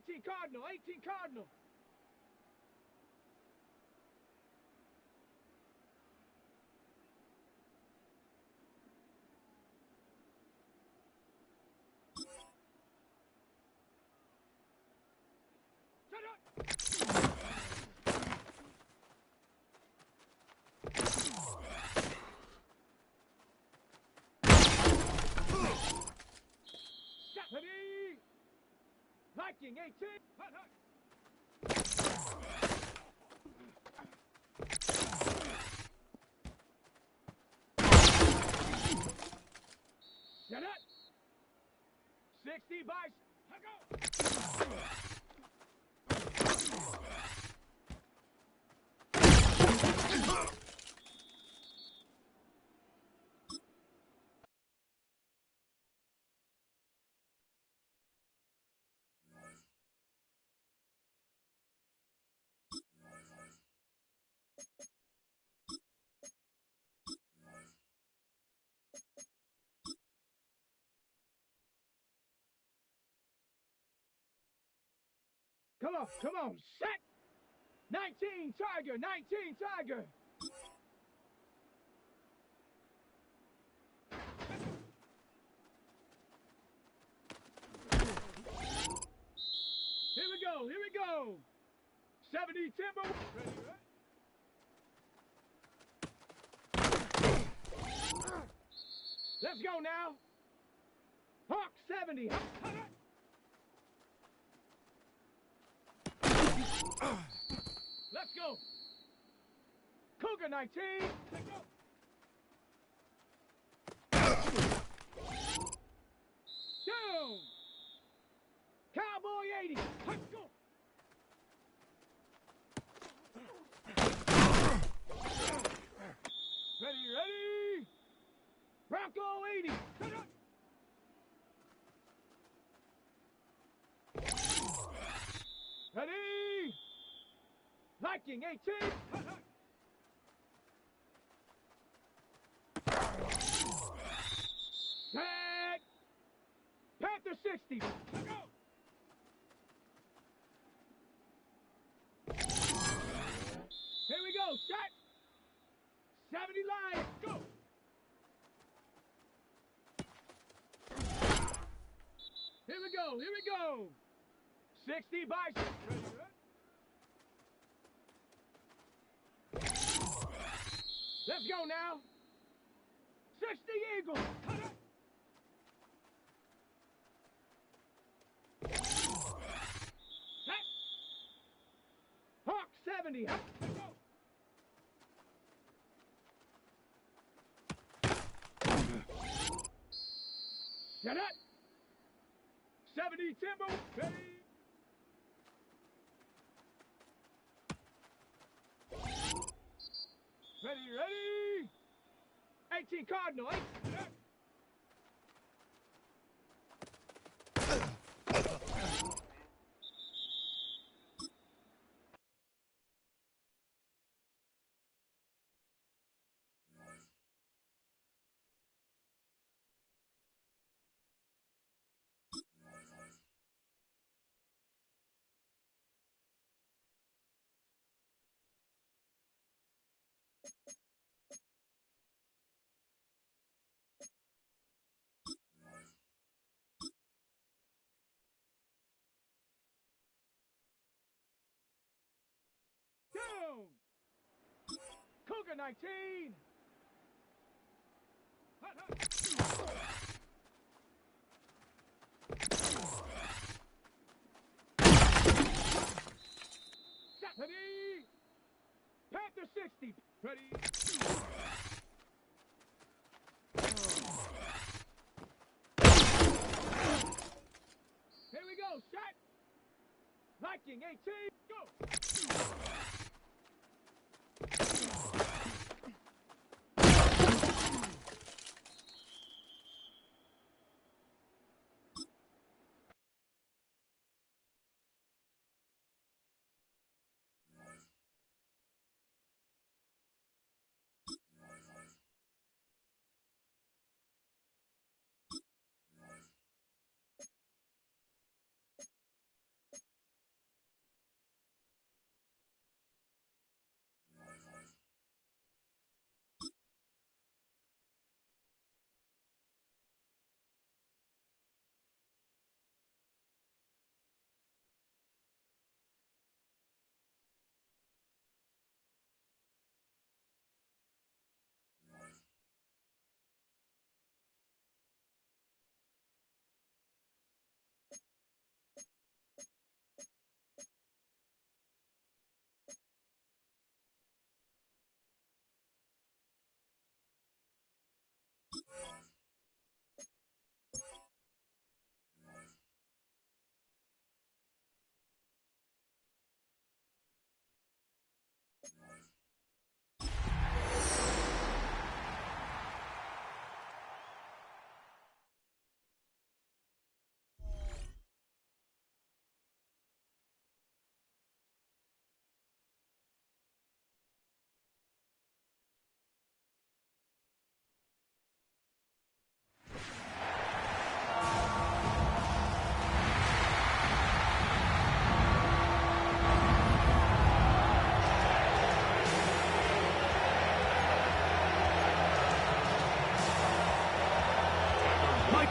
18 Cardinal, 18 Cardinal. Shut up. Ready. Viking 18. Hut, hut. Shut up. 60 by. Let go. Come on, set! 19 Tiger, 19 Tiger! Here we go! 70 Timber! Let's go now! Hawk 70! Let's go! Cougar 19! Let's go! Down! Cowboy 80! Let's go! Ready! Bronco 80! Let's go! Ready! Viking 18! Set! Panther 60! Let's go! Here we go! Set! 70 Lions! Go! Here we go! 60 Bison! Let's go now! 60 Eagle! Set! Hawk 70! Let's go! Shut up! 70 Timber! Ready! Ready! 18 Cardinal! 8. Down! Cougar 19! Hut, hut. Ready! Panther 60! Ready? Here we go, shot! Viking 18, go!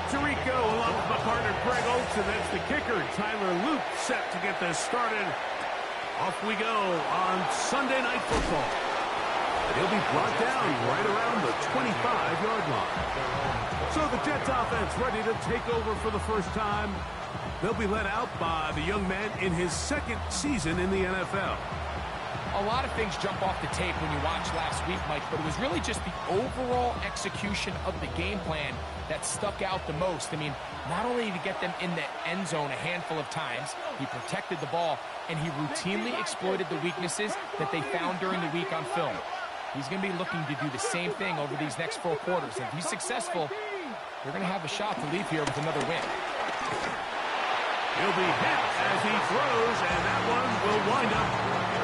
Tirico along with my partner Greg Olson. That's the kicker. Tyler Luke set to get this started. Off we go on Sunday Night Football. He'll be brought down right around the 25-yard line. So the Jets offense ready to take over for the first time. They'll be led out by the young man in his second season in the NFL. A lot of things jump off the tape when you watch last week, Mike, but it was really just the overall execution of the game plan that stuck out the most. I mean, not only did he get them in the end zone a handful of times, he protected the ball, and he routinely exploited the weaknesses that they found during the week on film. He's going to be looking to do the same thing over these next 4 quarters. If he's successful, they're going to have a shot to leave here with another win. He'll be hit as he throws, and that one will wind up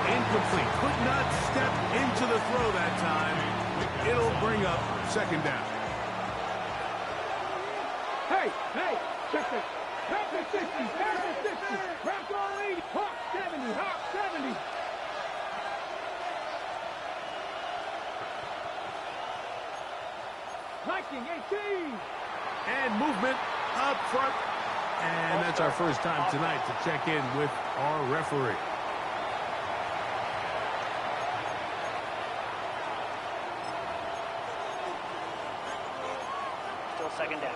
incomplete. Could not step into the throw that time. It'll bring up second down. Hey, check it. Pass the 60, pass the 60. Rock all 80, hop 70, hop 70. Viking 18. And movement up front. And that's our first time tonight to check in with our referee. Still second down.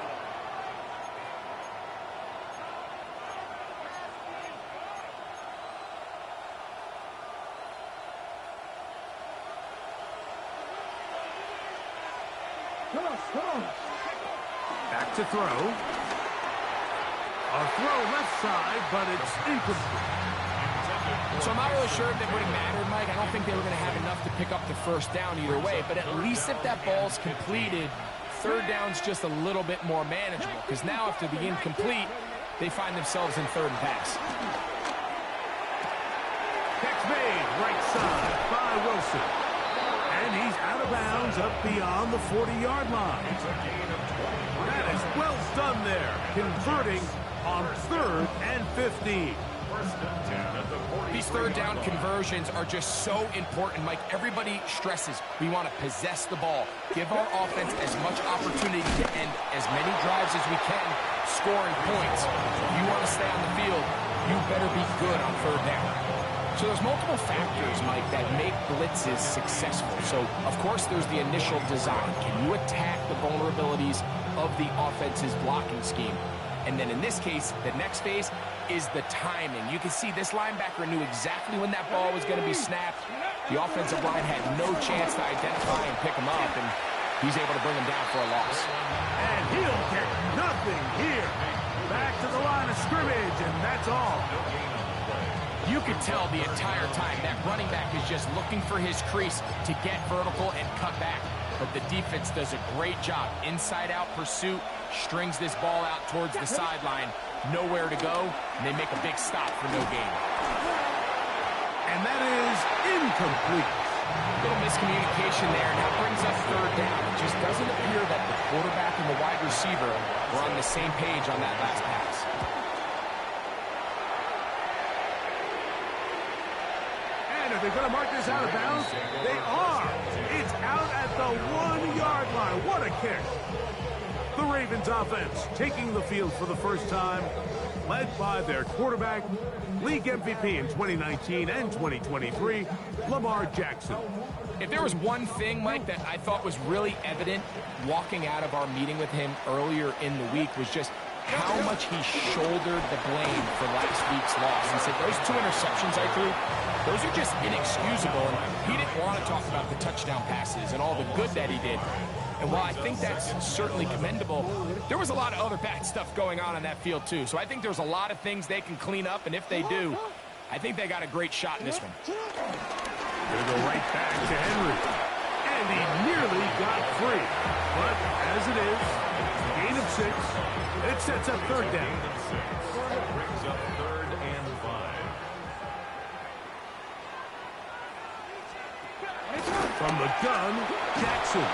Come on. Back to throw. A throw left side, but it's incomplete. So I'm not really sure if it would have mattered, Mike. I don't think they were going to have enough to pick up the first down either way, but at least if that ball's completed, third down's just a little bit more manageable, because now after the incomplete, they find themselves in third and pass. Catch made, right side by Wilson. And he's out of bounds up beyond the 40-yard line. That is well done there, converting on 3rd and 15. These third down conversions are just so important, Mike. Everybody stresses we want to possess the ball, give our offense as much opportunity to end as many drives as we can, scoring points. If you want to stay on the field, you better be good on third down. So there's multiple factors, Mike, that make blitzes successful. So, of course, there's the initial design. Can you attack the vulnerabilities of the offense's blocking scheme? And then in this case, the next phase is the timing. You can see this linebacker knew exactly when that ball was going to be snapped. The offensive line had no chance to identify and pick him up, and he's able to bring him down for a loss. And he'll get nothing here. Back to the line of scrimmage, and that's all. You could tell the entire time that running back is just looking for his crease to get vertical and cut back. But the defense does a great job. Inside-out pursuit, strings this ball out towards the sideline. Nowhere to go, and they make a big stop for no gain. And that is incomplete. A little miscommunication there, and that brings up third down. It just doesn't appear that the quarterback and the wide receiver were on the same page on that last pass. Are they going to mark this out of bounds? They are. It's out at the 1-yard line. What a kick. The Ravens offense taking the field for the first time, led by their quarterback, league MVP in 2019 and 2023, Lamar Jackson. If there was one thing, Mike, that I thought was really evident walking out of our meeting with him earlier in the week was just how much he shouldered the blame for last week's loss. He said, those 2 interceptions I threw, those are just inexcusable. And he didn't want to talk about the touchdown passes and all the good that he did. And while I think that's certainly commendable, there was a lot of other bad stuff going on that field, too. So I think there's a lot of things they can clean up, and if they do, I think they got a great shot in this one. Gonna go right back to Henry. And he nearly got free. But as it is, gain of 6. It sets up third down. Brings up 3rd and 5. From the gun, Jackson.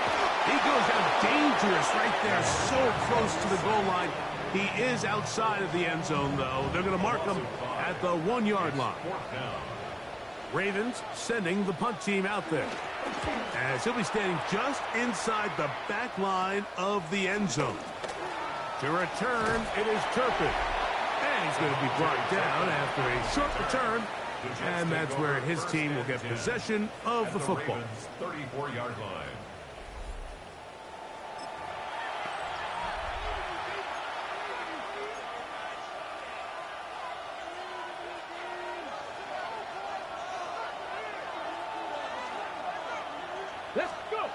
He goes out dangerous right there, so close to the goal line. He is outside of the end zone, though. They're going to mark him at the 1-yard line. Ravens sending the punt team out there, as he'll be standing just inside the back line of the end zone. To return, it is Turpin. And he's going to be brought down after a short return. And that's where his team will get possession of the football. 34-yard line. Let's go.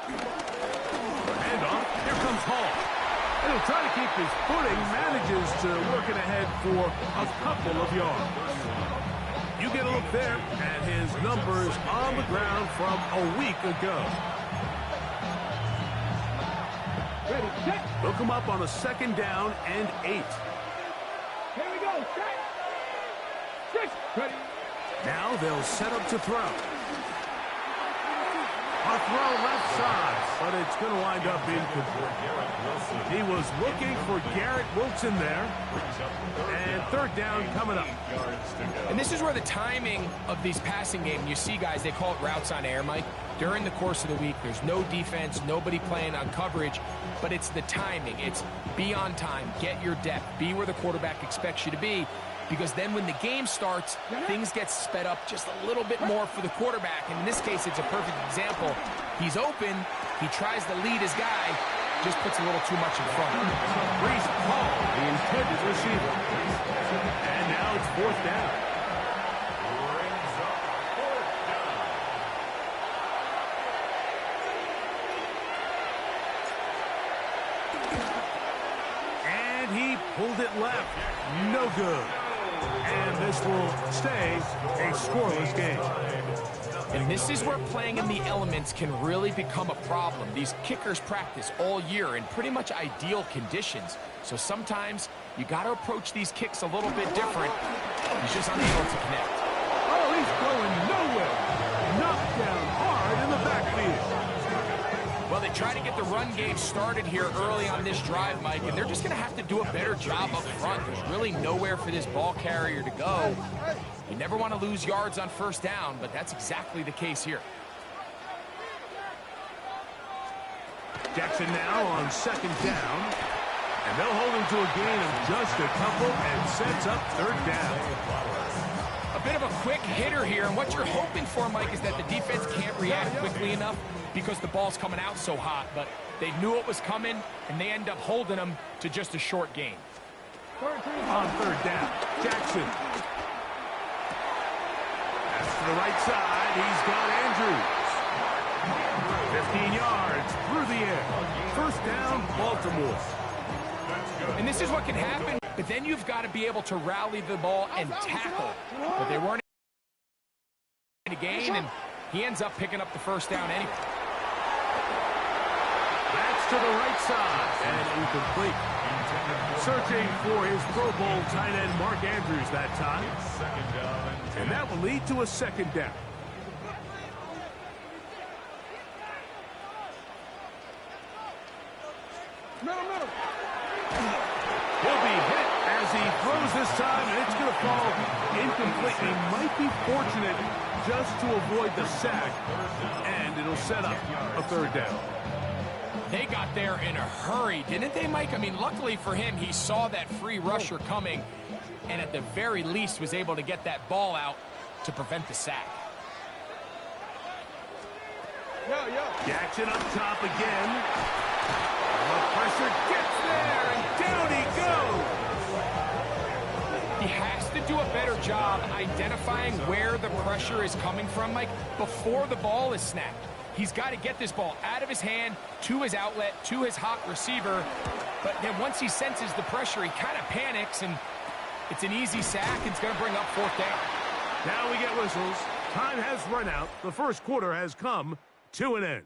Handoff. Here comes Hall. And he'll try to keep his footing. Manages to work it ahead for a couple of yards. You get a look there at his numbers on the ground from a week ago. Ready, set. They'll come up on a 2nd down and 8. Here we go. Set. Six. Ready. Now they'll set up to throw. A throw left side, but it's going to wind up incomplete. He was looking for Garrett Wilson there. And 3rd down coming up. And this is where the timing of these passing games, you see guys, they call it routes on air, Mike. During the course of the week, there's no defense, nobody playing on coverage, but it's the timing. It's be on time, get your depth, be where the quarterback expects you to be. Because then when the game starts, things get sped up just a little bit more for the quarterback. And in this case, it's a perfect example. He's open. He tries to lead his guy. Just puts a little too much in front. Brees Hall, the intended receiver. And now it's 4th down. Brings up 4th down. And he pulled it left. No good. And this will stay a scoreless game. And this is where playing in the elements can really become a problem. These kickers practice all year in pretty much ideal conditions. So sometimes you got to approach these kicks a little bit different. He's just unable to connect. Oh, he's going nowhere. Knocked down hard in the backfield. Well, they try to get the run game started here early on this drive, Mike, and they're just going to have to do a better job up front. There's really nowhere for this ball carrier to go. You never want to lose yards on 1st down, but that's exactly the case here. Jackson now on 2nd down. And they'll hold him to a gain of just a couple and sets up 3rd down. A bit of a quick hitter here, and what you're hoping for, Mike, is that the defense can't react quickly enough because the ball's coming out so hot, but they knew it was coming, and they end up holding them to just a short gain. On 3rd down, Jackson. Pass to the right side, he's got Andrews. 15 yards through the air. 1st down, Baltimore. And this is what can happen, but then you've got to be able to rally the ball and tackle. But they weren't able to gain, and he ends up picking up the 1st down anyway. That's to the right side, and incomplete. Searching for his Pro Bowl tight end, Mark Andrews, that time. 2nd down and 10. And that will lead to a 2nd down. Middle. He'll be hit as he throws this time, and it's going to fall incomplete. He might be fortunate just to avoid the sack, and it'll set up a 3rd down. They got there in a hurry, didn't they, Mike? I mean, luckily for him, he saw that free rusher coming, and at the very least was able to get that ball out to prevent the sack. Jackson up top again. The pressure gets there, and down he goes. He has to do a better job identifying where the pressure is coming from, Mike, before the ball is snapped. He's got to get this ball out of his hand, to his outlet, to his hot receiver. But then once he senses the pressure, he kind of panics, and it's an easy sack. It's going to bring up 4th down. Now we get whistles. Time has run out. The 1st quarter has come to an end.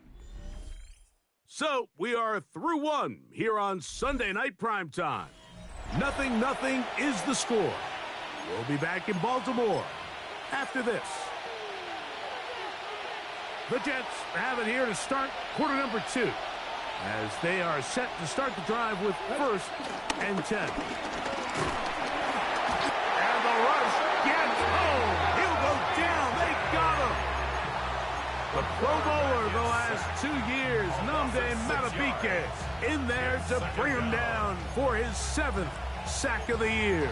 So we are through 1 here on Sunday Night Primetime. 0-0 is the score. We'll be back in Baltimore after this. The Jets have it here to start quarter number 2 as they are set to start the drive with 1st and 10. And the rush gets home. He'll go down. They got him. The Pro Bowler the last 2 years, Nnamdi Madubuike, in there to bring him down for his 7th sack of the year.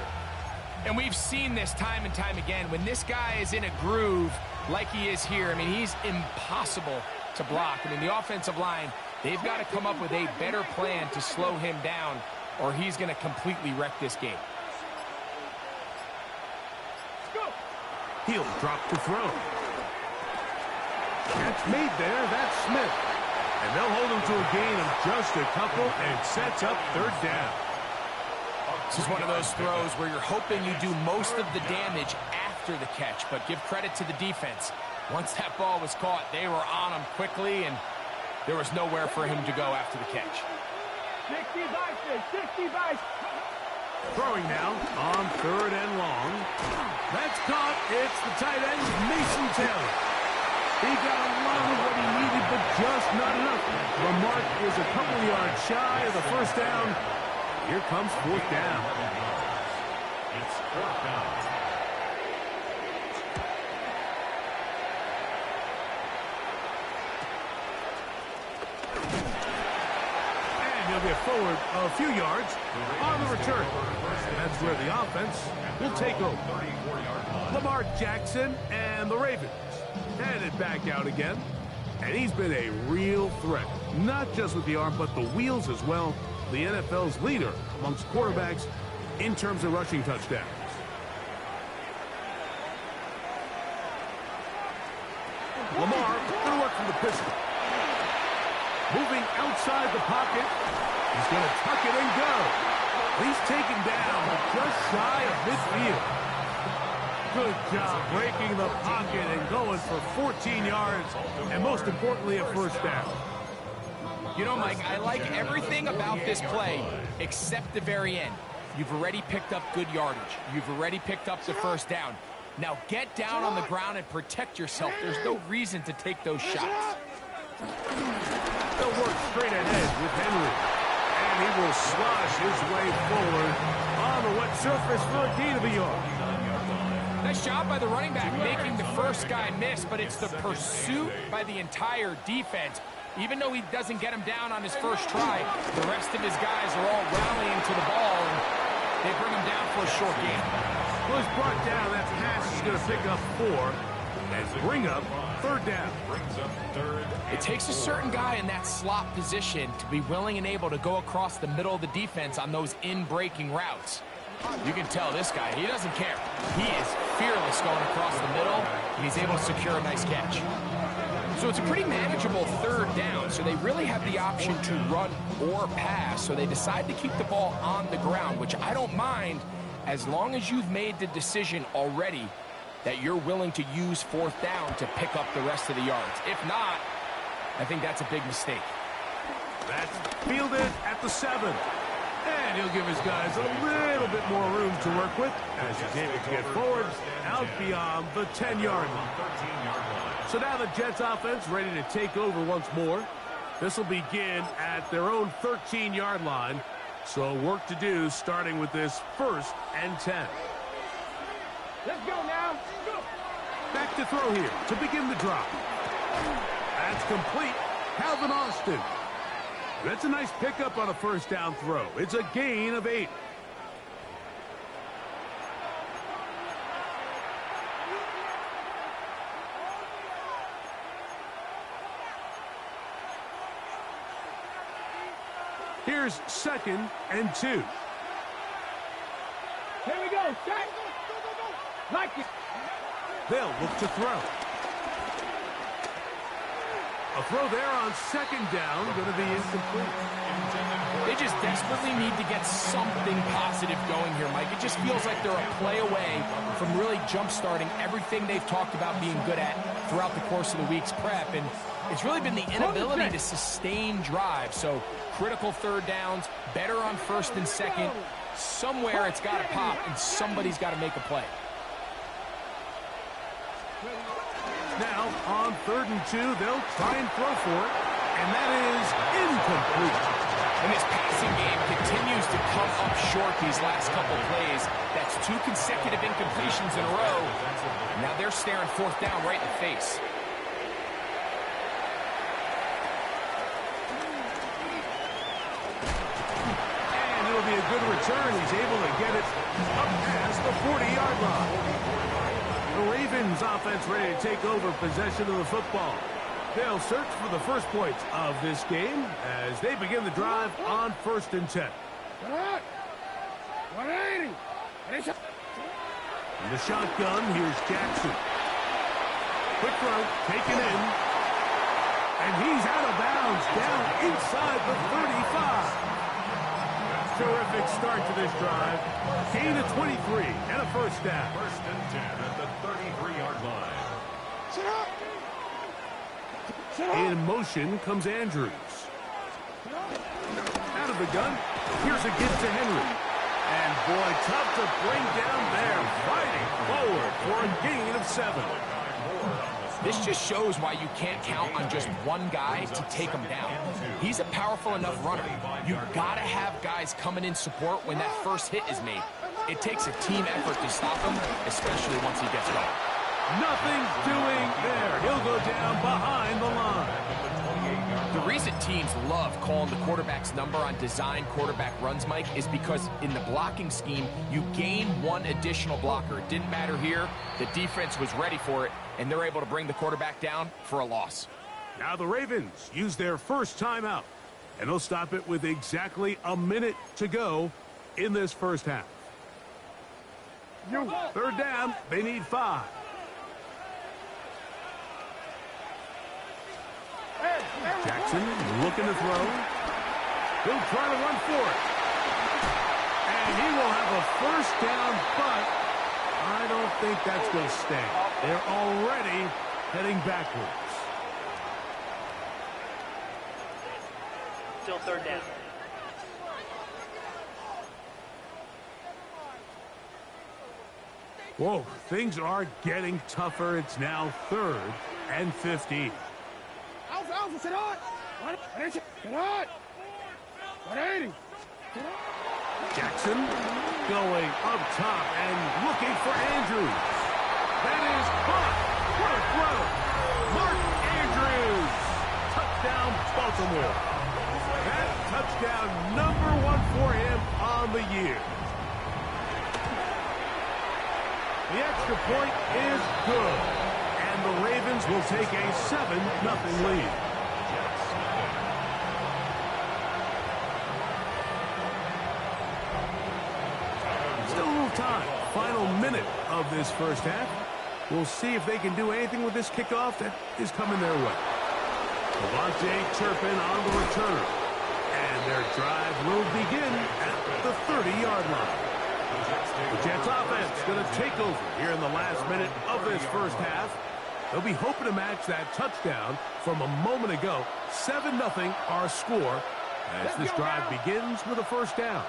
And we've seen this time and time again. When this guy is in a groove like he is here, I mean, he's impossible to block. I mean, the offensive line, they've got to come up with a better plan to slow him down, or he's going to completely wreck this game. He'll drop to throw. Catch made there. That's Smith. And they'll hold him to a gain of just a couple and sets up 3rd down. This is one of those throws where you're hoping you do most of the damage after the catch, but give credit to the defense. Once that ball was caught, they were on him quickly, and there was nowhere for him to go after the catch. 65. Throwing now on 3rd and long. That's caught. It's the tight end, Mason Taylor. He got a lot of what he needed, but just not enough. The mark is a couple of yards shy of the 1st down. Here comes 4th down. It's 4th down. And he'll get forward a few yards on the return. That's where the offense will take over. Lamar Jackson and the Ravens headed back out again. And he's been a real threat, not just with the arm, but the wheels as well. The NFL's leader amongst quarterbacks in terms of rushing touchdowns. Lamar going to work from the pistol. Moving outside the pocket. He's going to tuck it and go. He's taken down just shy of midfield. Good job breaking the pocket and going for 14 yards, and most importantly, a 1st down. You know, Mike, I like everything about this play except the very end. You've already picked up good yardage. You've already picked up the 1st down. Now get down on the ground and protect yourself. There's no reason to take those shots. They'll work straight ahead with Henry. And he will slosh his way forward on the wet surface for a gain of a yard. Nice job by the running back making the first guy miss, but it's the pursuit by the entire defense. Even though he doesn't get him down on his first try, the rest of his guys are all rallying to the ball, and they bring him down for a short gain. Well, he's brought down. That pass is going to pick up 4 and bring up 3rd down. It takes a certain guy in that slot position to be willing and able to go across the middle of the defense on those in-breaking routes. You can tell this guy, he doesn't care. He is fearless going across the middle, and he's able to secure a nice catch. So it's a pretty manageable 3rd down, so they really have the option to run or pass, so they decide to keep the ball on the ground, which I don't mind as long as you've made the decision already that you're willing to use 4th down to pick up the rest of the yards. If not, I think that's a big mistake. That's fielded at the 7. And he'll give his guys a little bit more room to work with as he's able to get forward out beyond the 10-yard line. So now the Jets offense ready to take over once more. This will begin at their own 13-yard line. So work to do starting with this 1st and 10. Let's go now. Go. Back to throw here to begin the drop. That's complete. Calvin Austin. That's a nice pickup on a 1st down throw. It's a gain of 8. Here's 2nd and 2. Here we go. Shot. Like it. They'll look to throw. A throw there on 2nd down, going to be incomplete. They just desperately need to get something positive going here, Mike. It just feels like they're a play away from really jump-starting everything they've talked about being good at throughout the course of the week's prep. And it's really been the inability to sustain drive. So critical 3rd downs, better on 1st and 2nd. Somewhere it's got to pop, and somebody's got to make a play. Now, on 3rd and 2, they'll try and throw for it, and that is incomplete. And this passing game continues to come up short these last couple plays. That's 2 consecutive incompletions in a row. Now they're staring 4th down right in the face. good return. He's able to get it up past the 40-yard line. The Ravens offense ready to take over possession of the football. They'll search for the first points of this game as they begin the drive on 1st and 10. In the shotgun, here's Jackson. Quick throw, taken in. And he's out of bounds, down inside the 35. Terrific start to this drive. Gain of 23 and a first down. 1st and 10 at the 33-yard line. In motion comes Andrews. Out of the gun, here's a give to Henry. And boy, tough to bring down there, fighting forward for a gain of 7. This just shows why you can't count on just one guy to take him down. He's a powerful enough runner. You've got to have guys coming in support when that first hit is made. It takes a team effort to stop him, especially once he gets going. Nothing doing there. He'll go down behind the line. The reason teams love calling the quarterback's number on design quarterback runs, Mike, is because in the blocking scheme, you gain one additional blocker. It didn't matter here. The defense was ready for it, and they're able to bring the quarterback down for a loss. Now the Ravens use their first timeout, and they'll stop it with exactly a minute to go in this first half. 3rd down, they need 5. Jackson looking to throw. He'll try to run for it. And he will have a first down, but I don't think that's going to stay. They're already heading backwards. Still 3rd down. Whoa, things are getting tougher. It's now 3rd and 15. Jackson going up top and looking for Andrews. That is caught. What a throw. Mark Andrews. Touchdown, Baltimore. That touchdown #1 for him on the year. The extra point is good. And the Ravens will take a 7-0 lead. Still a little time. Final minute of this first half. We'll see if they can do anything with this kickoff that is coming their way. Devontae Turpin on the return. And their drive will begin at the 30-yard line. The Jets offense going to take over here in the last minute of this first half. They'll be hoping to match that touchdown from a moment ago. 7-0 our score as this drive begins with a first down.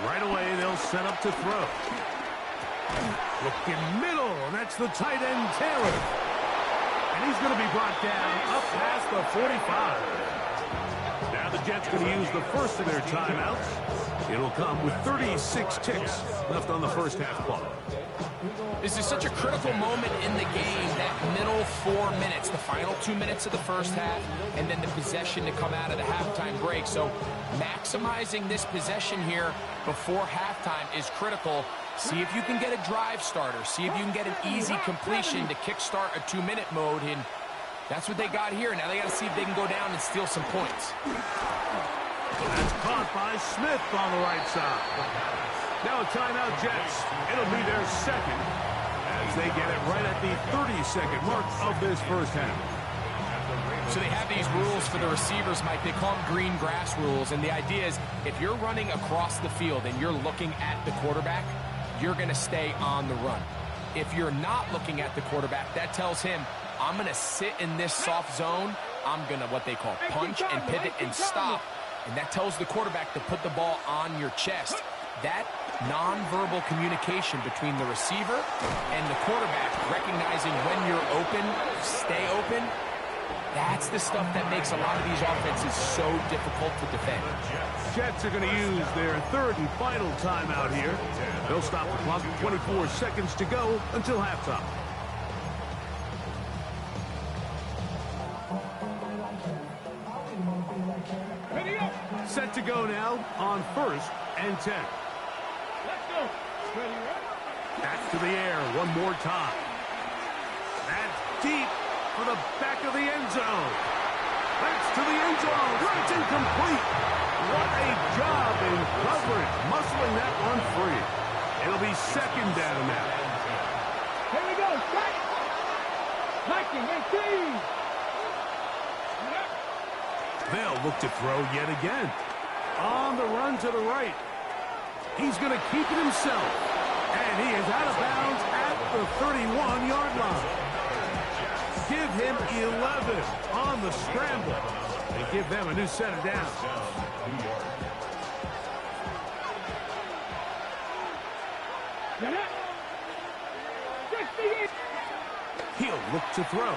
Right away, they'll set up to throw. Looking middle, and that's the tight end, Taylor. And he's going to be brought down up past the 45. Now the Jets going to use the first of their timeouts. It'll come with 36 ticks left on the first half clock. This is such a critical moment in the game, that middle 4 minutes, the final 2 minutes of the first half, and then the possession to come out of the halftime break. So maximizing this possession here before halftime is critical. See if you can get a drive starter. See if you can get an easy completion to kickstart a 2-minute mode, and that's what they got here. Now they got to see if they can go down and steal some points. That's caught by Smith on the right side. Now a timeout, Jets. It'll be their second as they get it right at the 30-second mark of this first half. So they have these rules for the receivers, Mike. They call them green grass rules, and the idea is if you're running across the field and you're looking at the quarterback, you're going to stay on the run. If you're not looking at the quarterback, that tells him, I'm going to sit in this soft zone. I'm going to what they call punch and pivot and stop. And that tells the quarterback to put the ball on your chest. That nonverbal communication between the receiver and the quarterback, recognizing when you're open, stay open, that's the stuff that makes a lot of these offenses so difficult to defend. Jets are going to use their third and final timeout here. They'll stop the clock with 24 seconds to go until halftime. set to go now on 1st and 10. Let's go. Ready, right? Back to the air one more time. That's deep for the back of the end zone. That's to the end zone. It's incomplete. What a job in coverage, muscling that one free. It'll be 2nd down now. Here we go. Strike. 19, 18. They'll look to throw yet again. On the run to the right. He's going to keep it himself. And he is out of bounds at the 31-yard line. Give him 11 on the scramble. And give them a new set of downs. He'll look to throw.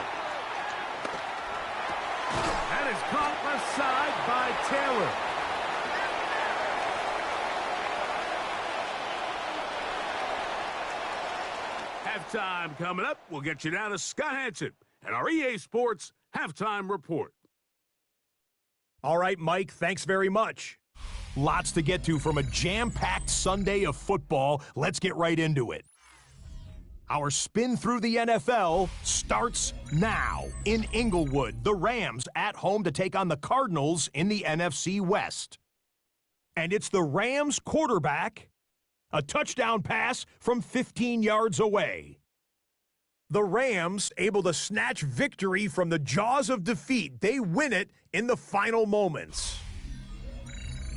That is caught left side by Taylor. Halftime coming up. We'll get you down to Scott Hansen and our EA Sports Halftime Report. All right, Mike, thanks very much. Lots to get to from a jam-packed Sunday of football. Let's get right into it. Our spin through the NFL starts now. In Inglewood, the Rams at home to take on the Cardinals in the NFC West. And it's the Rams quarterback, a touchdown pass from 15 yards away. The Rams able to snatch victory from the jaws of defeat. They win it in the final moments.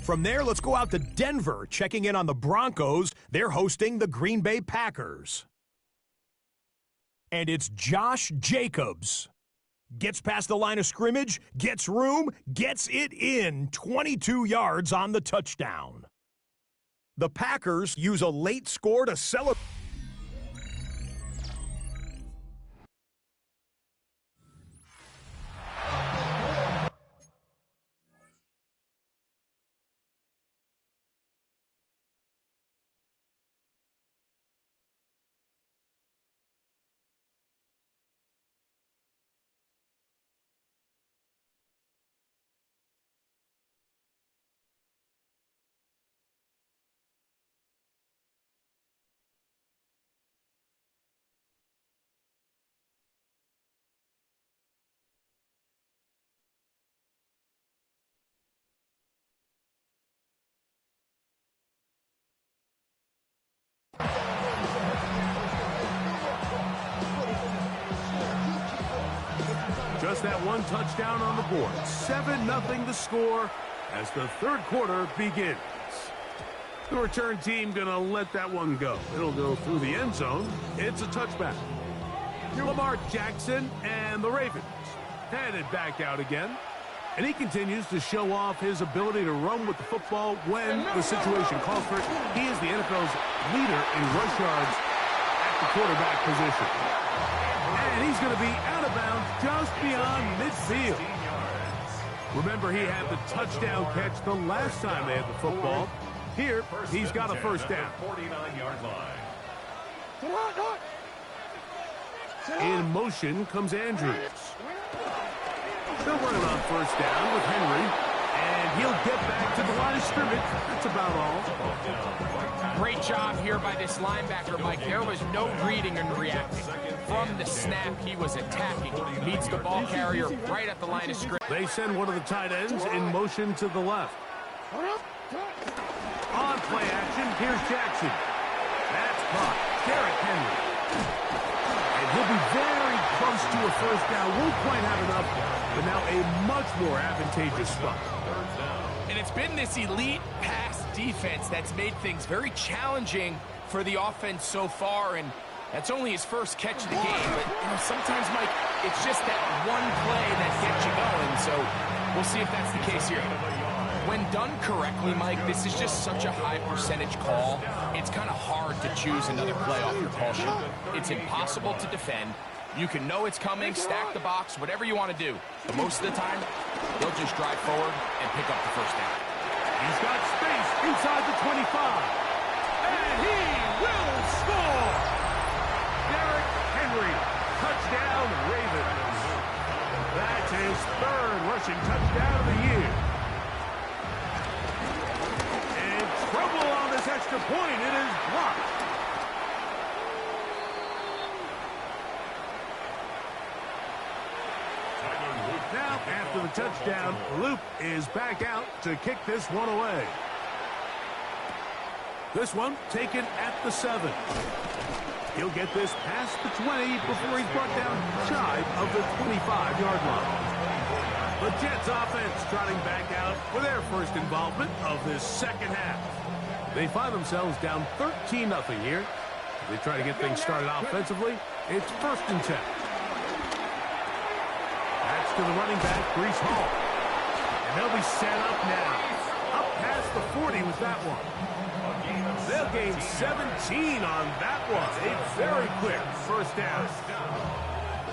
From there, let's go out to Denver, checking in on the Broncos. They're hosting the Green Bay Packers. And it's Josh Jacobs. Gets past the line of scrimmage, gets room, gets it in. 22 yards on the touchdown. The Packers use a late score to celebrate. Just that one touchdown on the board. 7-0 the score as the third quarter begins. The return team going to let that one go. It'll go through the end zone. It's a touchback. Lamar Jackson and the Ravens headed back out again. And he continues to show off his ability to run with the football when the situation calls for it. He is the NFL's leader in rush yards at the quarterback position. And he's going to be out of bounds just beyond midfield. Remember, he had the touchdown catch the last time they had the football. Here, he's got a first down. 49-yard line. In motion comes Andrews. They'll run it on first down with Henry. And he'll get back to the line of scrimmage. That's about all. Great job here by this linebacker, Mike. There was no reading and reacting. From the snap, he was attacking. Meets the ball carrier right at the line of scrimmage. They send one of the tight ends in motion to the left. On play action, here's Jackson. That's caught. Derrick Henry. And he'll be very close to a first down. Won't quite have enough, but now a much more advantageous spot. And it's been this elite pass defense that's made things very challenging for the offense so far, and that's only his first catch of the game. But you know, sometimes, Mike, it's just that one play that gets you going, so we'll see if that's the case here. When done correctly, Mike, this is just such a high percentage call. It's kind of hard to choose another play off your call sheet. It's impossible to defend. You can know it's coming, stack the box, whatever you want to do. But most of the time, they'll just drive forward and pick up the first down. He's got space inside the 25. And he will score! Derrick Henry, touchdown Ravens. That's his third rushing touchdown of the year. trouble on this extra point. It is blocked. Now, after the touchdown, Loop is back out to kick this one away. This one taken at the 7. He'll get this past the 20 before he's brought down shy of the 25-yard line. The Jets offense trotting back out for their first involvement of this second half. They find themselves down 13-0 here. As they try to get things started offensively, it's 1st and 10. That's to the running back, Breece Hall. And they'll be set up now. Up past the 40 with that one. They'll gain 17 on that one. A very quick first down.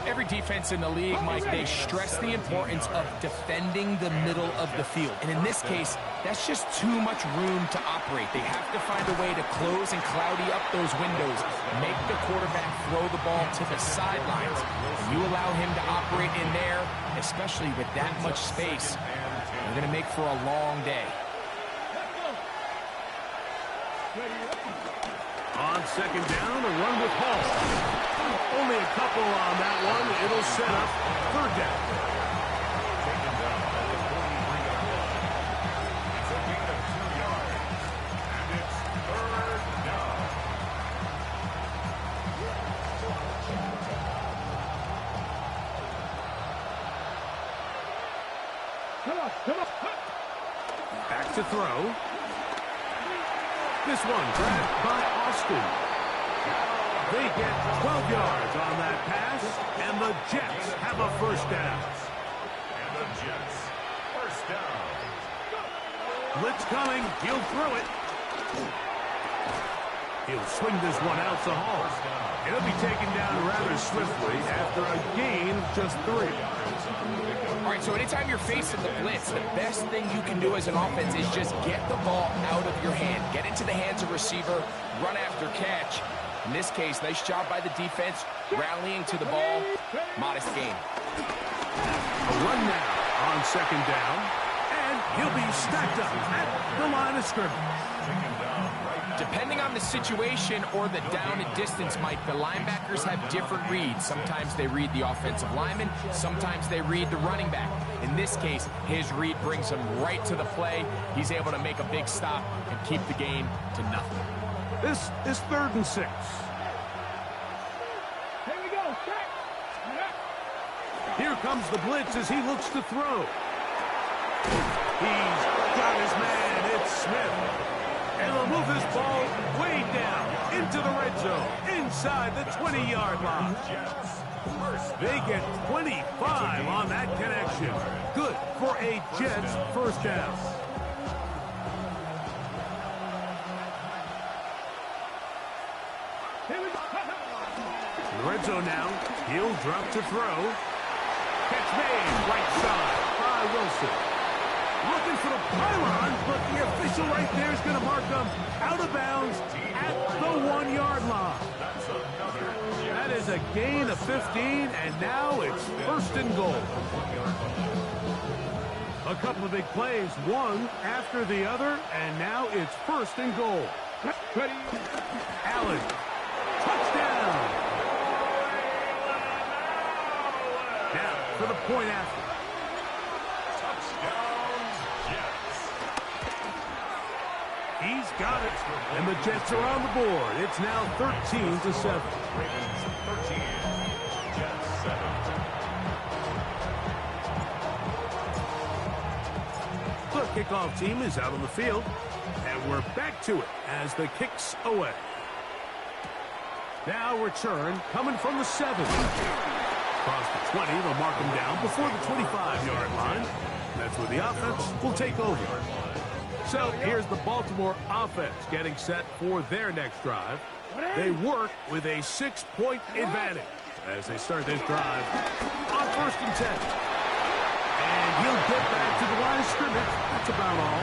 Every defense in the league, Mike, they stress the importance of defending the middle of the field. And in this case, that's just too much room to operate. They have to find a way to close and cloudy up those windows, make the quarterback throw the ball to the sidelines. You allow him to operate in there, especially with that much space, you're going to make for a long day. On second down, a run with Hall. Only a couple on that one. It'll set up 3rd down. Taken down at the 43-yard line. It's a gain of 2 yards. And it's 3rd down. Come on. Back to throw. This one grabbed by Austin. They get 12 yards on that pass, and the Jets have a first down. And the Jets, first down. Blitz coming. He'll throw it. He'll swing this one out to Hall. It'll be taken down rather swiftly after a gain of just 3. All right, so anytime you're facing the blitz, the best thing you can do as an offense is just get the ball out of your hand. Get into the hands of receiver, run after catch. In this case, nice job by the defense, rallying to the ball. Modest gain. A run now on second down, and he'll be stacked up at the line of scrimmage. Depending on the situation or the down and distance, Mike, the linebackers have different reads. Sometimes they read the offensive lineman, sometimes they read the running back. In this case, his read brings him right to the play. He's able to make a big stop and keep the game to nothing. This is 3rd and 6. Here we go. Here comes the blitz as he looks to throw. He's got his man. It's Smith. And they'll move this ball way down into the red zone, inside the 20-yard line. They get 25 on that connection. Good for a Jets first down. In the red zone now, he'll drop to throw. Catch made, right side by Wilson. Looking for the pylon, but the official right there is going to mark them out of bounds at the 1-yard line. That is a gain of 15, and now it's 1st and goal. A couple of big plays, one after the other, and now it's 1st and goal. Allen, touchdown. Now for the point after. He's got it, and the Jets are on the board. It's now 13-7. Ravens 13, Jets 7. The kickoff team is out on the field, and we're back to it as the kick's away. Now return coming from the 7. Across the 20, they'll mark him down before the 25-yard line. That's where the offense will take over. So here's the Baltimore offense getting set for their next drive. They work with a 6-point advantage as they start this drive on 1st and 10. And he'll get back to the line of scrimmage. That's about all.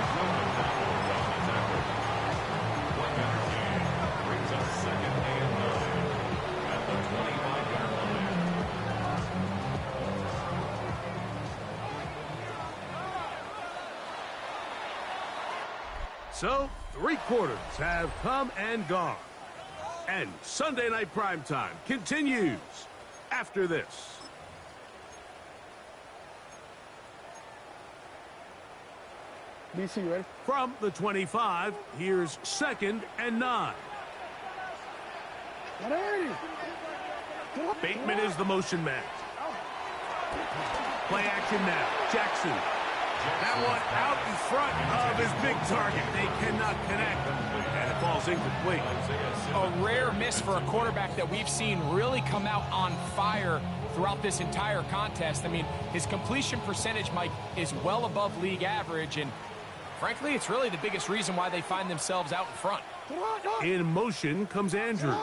Brings us 2nd and 9 at the 25-yard line. So Three quarters have come and gone. And Sunday Night Primetime continues after this. BC, you ready? From the 25, here's 2nd and 9. Bateman is the motion man. Play action now. Jackson. That one out in front of his big target. They cannot connect. And it falls incomplete. A rare miss for a quarterback that we've seen really come out on fire throughout this entire contest. I mean, his completion percentage, Mike, is well above league average, and frankly, it's really the biggest reason why they find themselves out in front. In motion comes Andrews.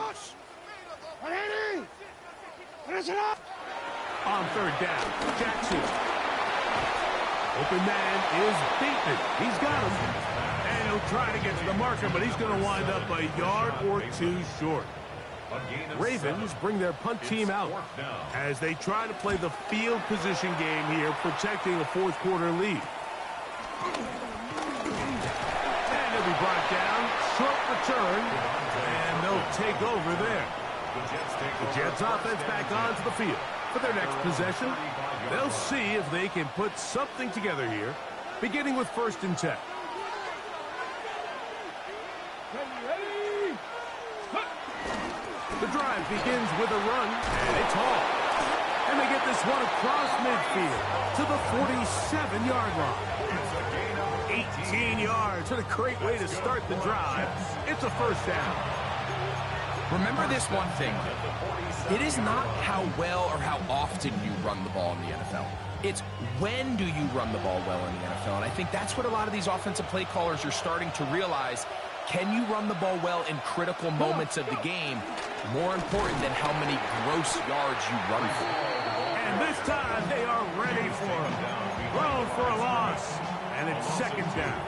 On 3rd down, Jackson. Open man is Bateman. He's got him. And he'll try to get to the marker, but he's going to wind up a yard or two short. Ravens bring their punt team out as they try to play the field position game here, protecting a 4th quarter lead. And he'll be brought down. Short return. And they'll take over there. The Jets offense back onto the field. For their next possession, they'll see if they can put something together here, beginning with 1st and 10. The drive begins with a run, and it's hauled. And they get this one across midfield to the 47-yard line. 18 yards. What a great way to start the drive. It's a 1st down. Remember this one thing. It is not how well or how often you run the ball in the NFL. It's when do you run the ball well in the NFL. And I think that's what a lot of these offensive play callers are starting to realize. Can you run the ball well in critical moments of the game? More important than how many gross yards you run for. And this time they are ready for him. Thrown for a loss. And it's 2nd down.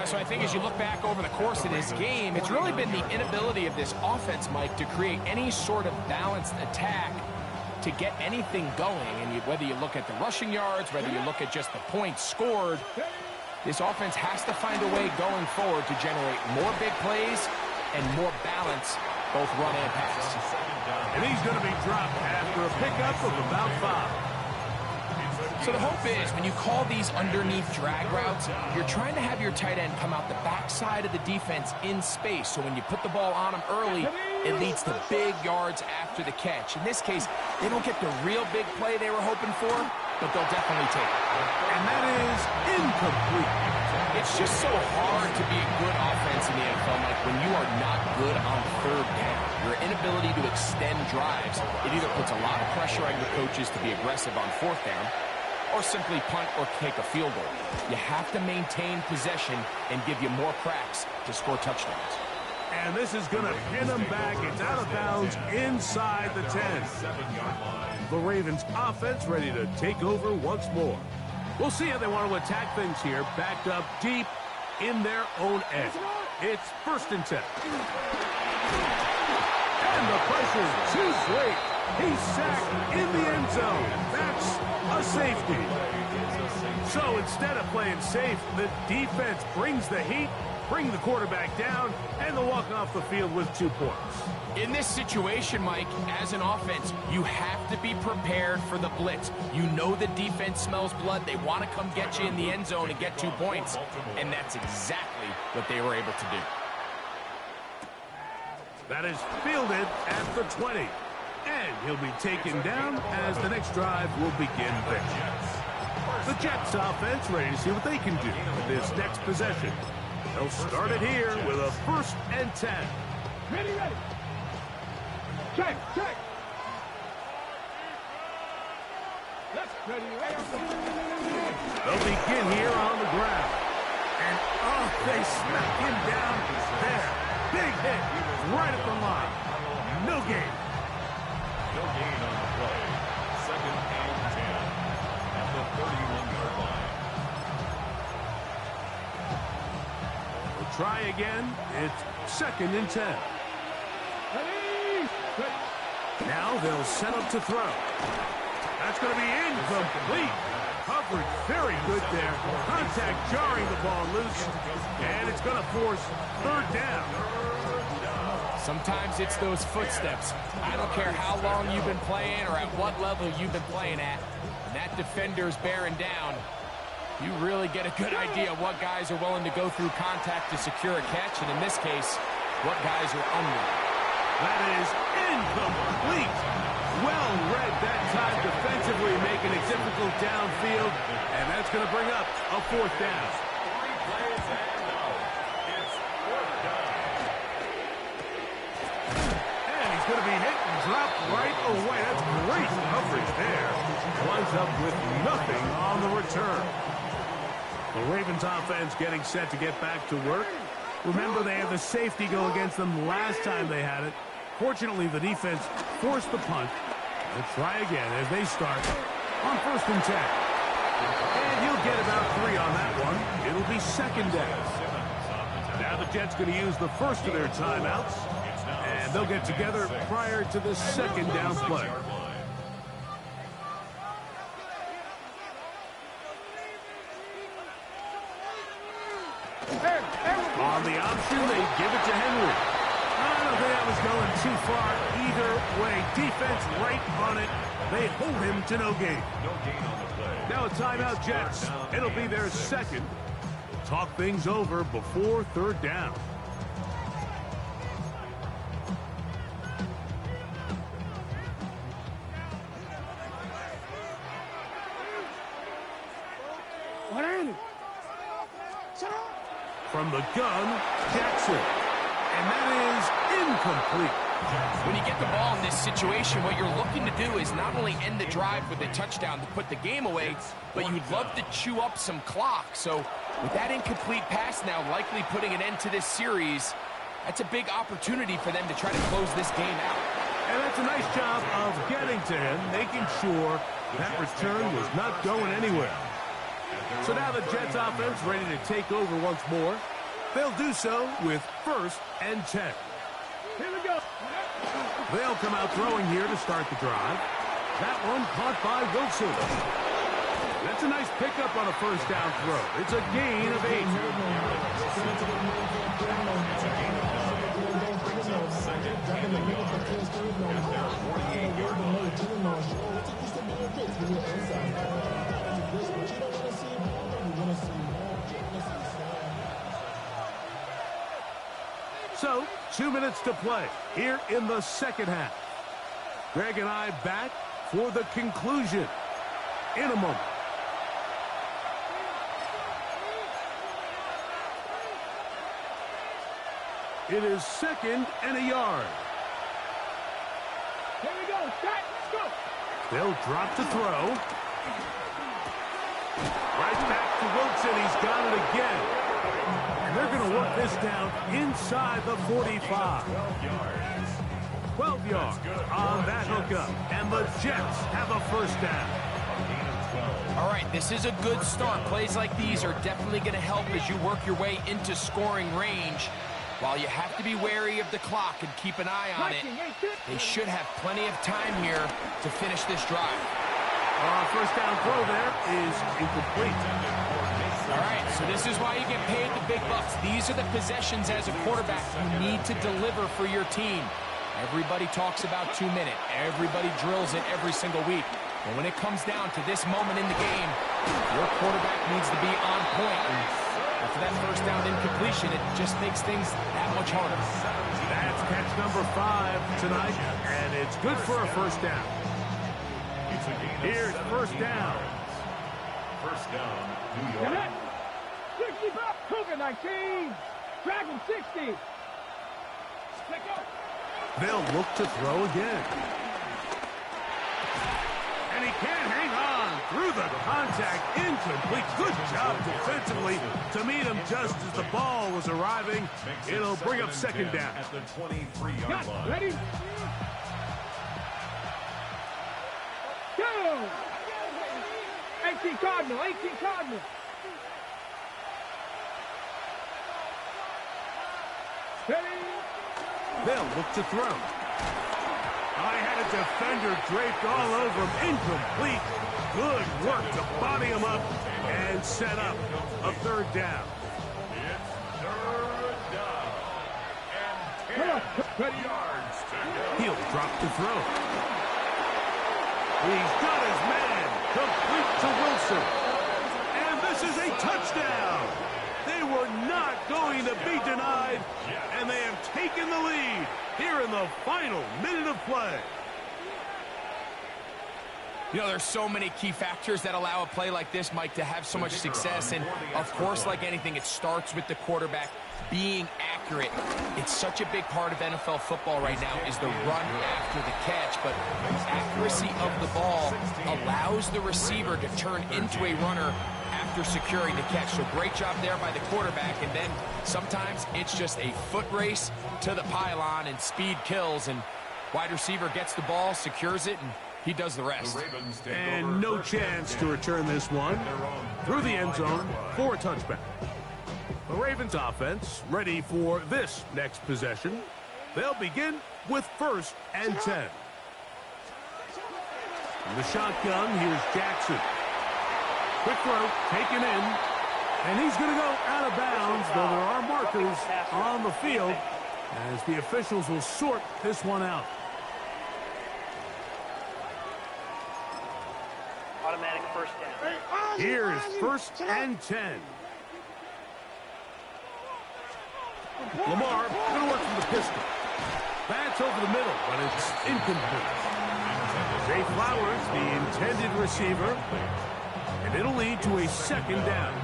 So I think as you look back over the course of this game, it's really been the inability of this offense, Mike, to create any sort of balanced attack to get anything going. And whether you look at the rushing yards, whether you look at just the points scored, this offense has to find a way going forward to generate more big plays and more balance, both run and pass. And he's going to be dropped after a pickup of about 5. So the hope is when you call these underneath drag routes, you're trying to have your tight end come out the backside of the defense in space. So when you put the ball on him early, it leads to big yards after the catch. In this case, they don't get the real big play they were hoping for, but they'll definitely take it. And that is incomplete. It's just so hard to be a good offense in the NFL, Mike, when you are not good on 3rd down. Your inability to extend drives, it either puts a lot of pressure on your coaches to be aggressive on 4th down, or simply punt or kick a field goal. You have to maintain possession and give you more cracks to score touchdowns. And this is going to pin them back. It's out of bounds inside the 10. The Ravens offense ready to take over once more. We'll see how they want to attack things here, backed up deep in their own end. It's 1st and 10. And the pressure too great. He's sacked in the end zone. That's a safety. So instead of playing safe, the defense brings the heat, bring the quarterback down, and they'll walk off the field with 2 points. In this situation, Mike, as an offense, you have to be prepared for the blitz. You know the defense smells blood. They want to come get you in the end zone and get 2 points, and that's exactly what they were able to do. That is fielded at the 20. And he'll be taken down as the next drive will begin there. The Jets offense ready to see what they can do with this next possession. They'll start it here with a 1st and 10. Ready. Check. Let's ready. They'll begin here on the ground. And, they smack him down there. Big hit right at the line. No gain. No gain on the play. 2nd and 10 at the 31-yard line. We'll try again. It's 2nd and 10. Now they'll set up to throw. That's going to be incomplete. Coverage very good there. Contact jarring the ball loose. And it's going to force third down. Sometimes it's those footsteps. I don't care how long you've been playing or at what level you've been playing at. When that defender's bearing down, you really get a good idea of what guys are willing to go through contact to secure a catch, and in this case, what guys are under. That is incomplete. Well read that time defensively, making it difficult downfield, and that's going to bring up a fourth down. 3 plays and out. It's fourth down. And he's going to be hit and dropped right away. That's great coverage there. Winds up with nothing on the return. The Ravens offense getting set to get back to work. Remember, they had the safety go against them last time they had it. Fortunately, the defense forced the punt. They'll try again as they start on 1st and 10. And he'll get about 3 on that one. It'll be 2nd down. Now the Jets going to use the first of their timeouts, and they'll get together prior to the 2nd down play. On the option, they give it to Henry. I don't think that was going too far either way. Defense right on it. They hold him to no gain. No gain on the play. Now a timeout, Jets. It'll be their second. Talk things over before 3rd down. From the gun, Jackson. And that is incomplete. When you get the ball in this situation, what you're looking to do is not only end the drive with a touchdown to put the game away, but you'd love to chew up some clock. So with that incomplete pass now likely putting an end to this series, that's a big opportunity for them to try to close this game out. And that's a nice job of getting to him, making sure that return was not going anywhere. So now the Jets offense ready to take over once more. They'll do so with 1st and 10. Here we go. They'll come out throwing here to start the drive. That one caught by Wilson. That's a nice pickup on a 1st down throw. It's a gain of 8. So, 2 minutes to play here in the 2nd half. Greg and I back for the conclusion in a moment. It is 2nd and a yard. Here we go. Start. Go. They'll drop to throw. Right back to Wilson. He's got it again. And they're going to work this down inside the 45. 12 yards on that hookup. And the Jets have a 1st down. All right, this is a good start. Plays like these are definitely going to help as you work your way into scoring range. While you have to be wary of the clock and keep an eye on it, they should have plenty of time here to finish this drive. 1st down throw there is incomplete. All right, so this is why you get paid the big bucks. These are the possessions as a quarterback you need to deliver for your team. Everybody talks about 2 minutes. Everybody drills it every single week. But when it comes down to this moment in the game, your quarterback needs to be on point. And after that 1st down incompletion, it just makes things that much harder. That's catch number 5 tonight, and it's good for a 1st down. Here's 1st down. 1st down, New York. 65, Cougar 19, Dragon 60. They'll look to throw again. And he can't hang on through the contact. Incomplete. Good job defensively to meet him just as the ball was arriving. It'll bring up 2nd down. At the 23-yard line. Ready? Go! 18 Cardinal, 18 Cardinal. They'll look to throw. I had a defender draped all over him. Incomplete. Good work to body him up and set up a third down. It's third down. And 10 yards to go. He'll drop to throw. He's got his man. Complete to Wilson. And this is a touchdown. They were not going to be denied, and they have taken the lead here in the final minute of play. You know, there's so many key factors that allow a play like this, Mike, to have so much success. And, of course, like anything, it starts with the quarterback being accurate. It's such a big part of NFL football right now is the run after the catch. But accuracy of the ball allows the receiver to turn into a runner after securing the catch. So great job there by the quarterback. And then sometimes it's just a foot race to the pylon and speed kills. And wide receiver gets the ball, secures it, and he does the rest. And no chance to return this one through the end zone for a touchback. The Ravens offense ready for this next possession. They'll begin with 1st and 10. In the shotgun, here's Jackson. Quick throw, taken in. And he's going to go out of bounds, though there are markers on the field as the officials will sort this one out. Automatic first down. Here is 1st and 10. Lamar going to work from the pistol. That's over the middle, but it's incomplete. Zay Flowers, the intended receiver, and it'll lead to a 2nd down.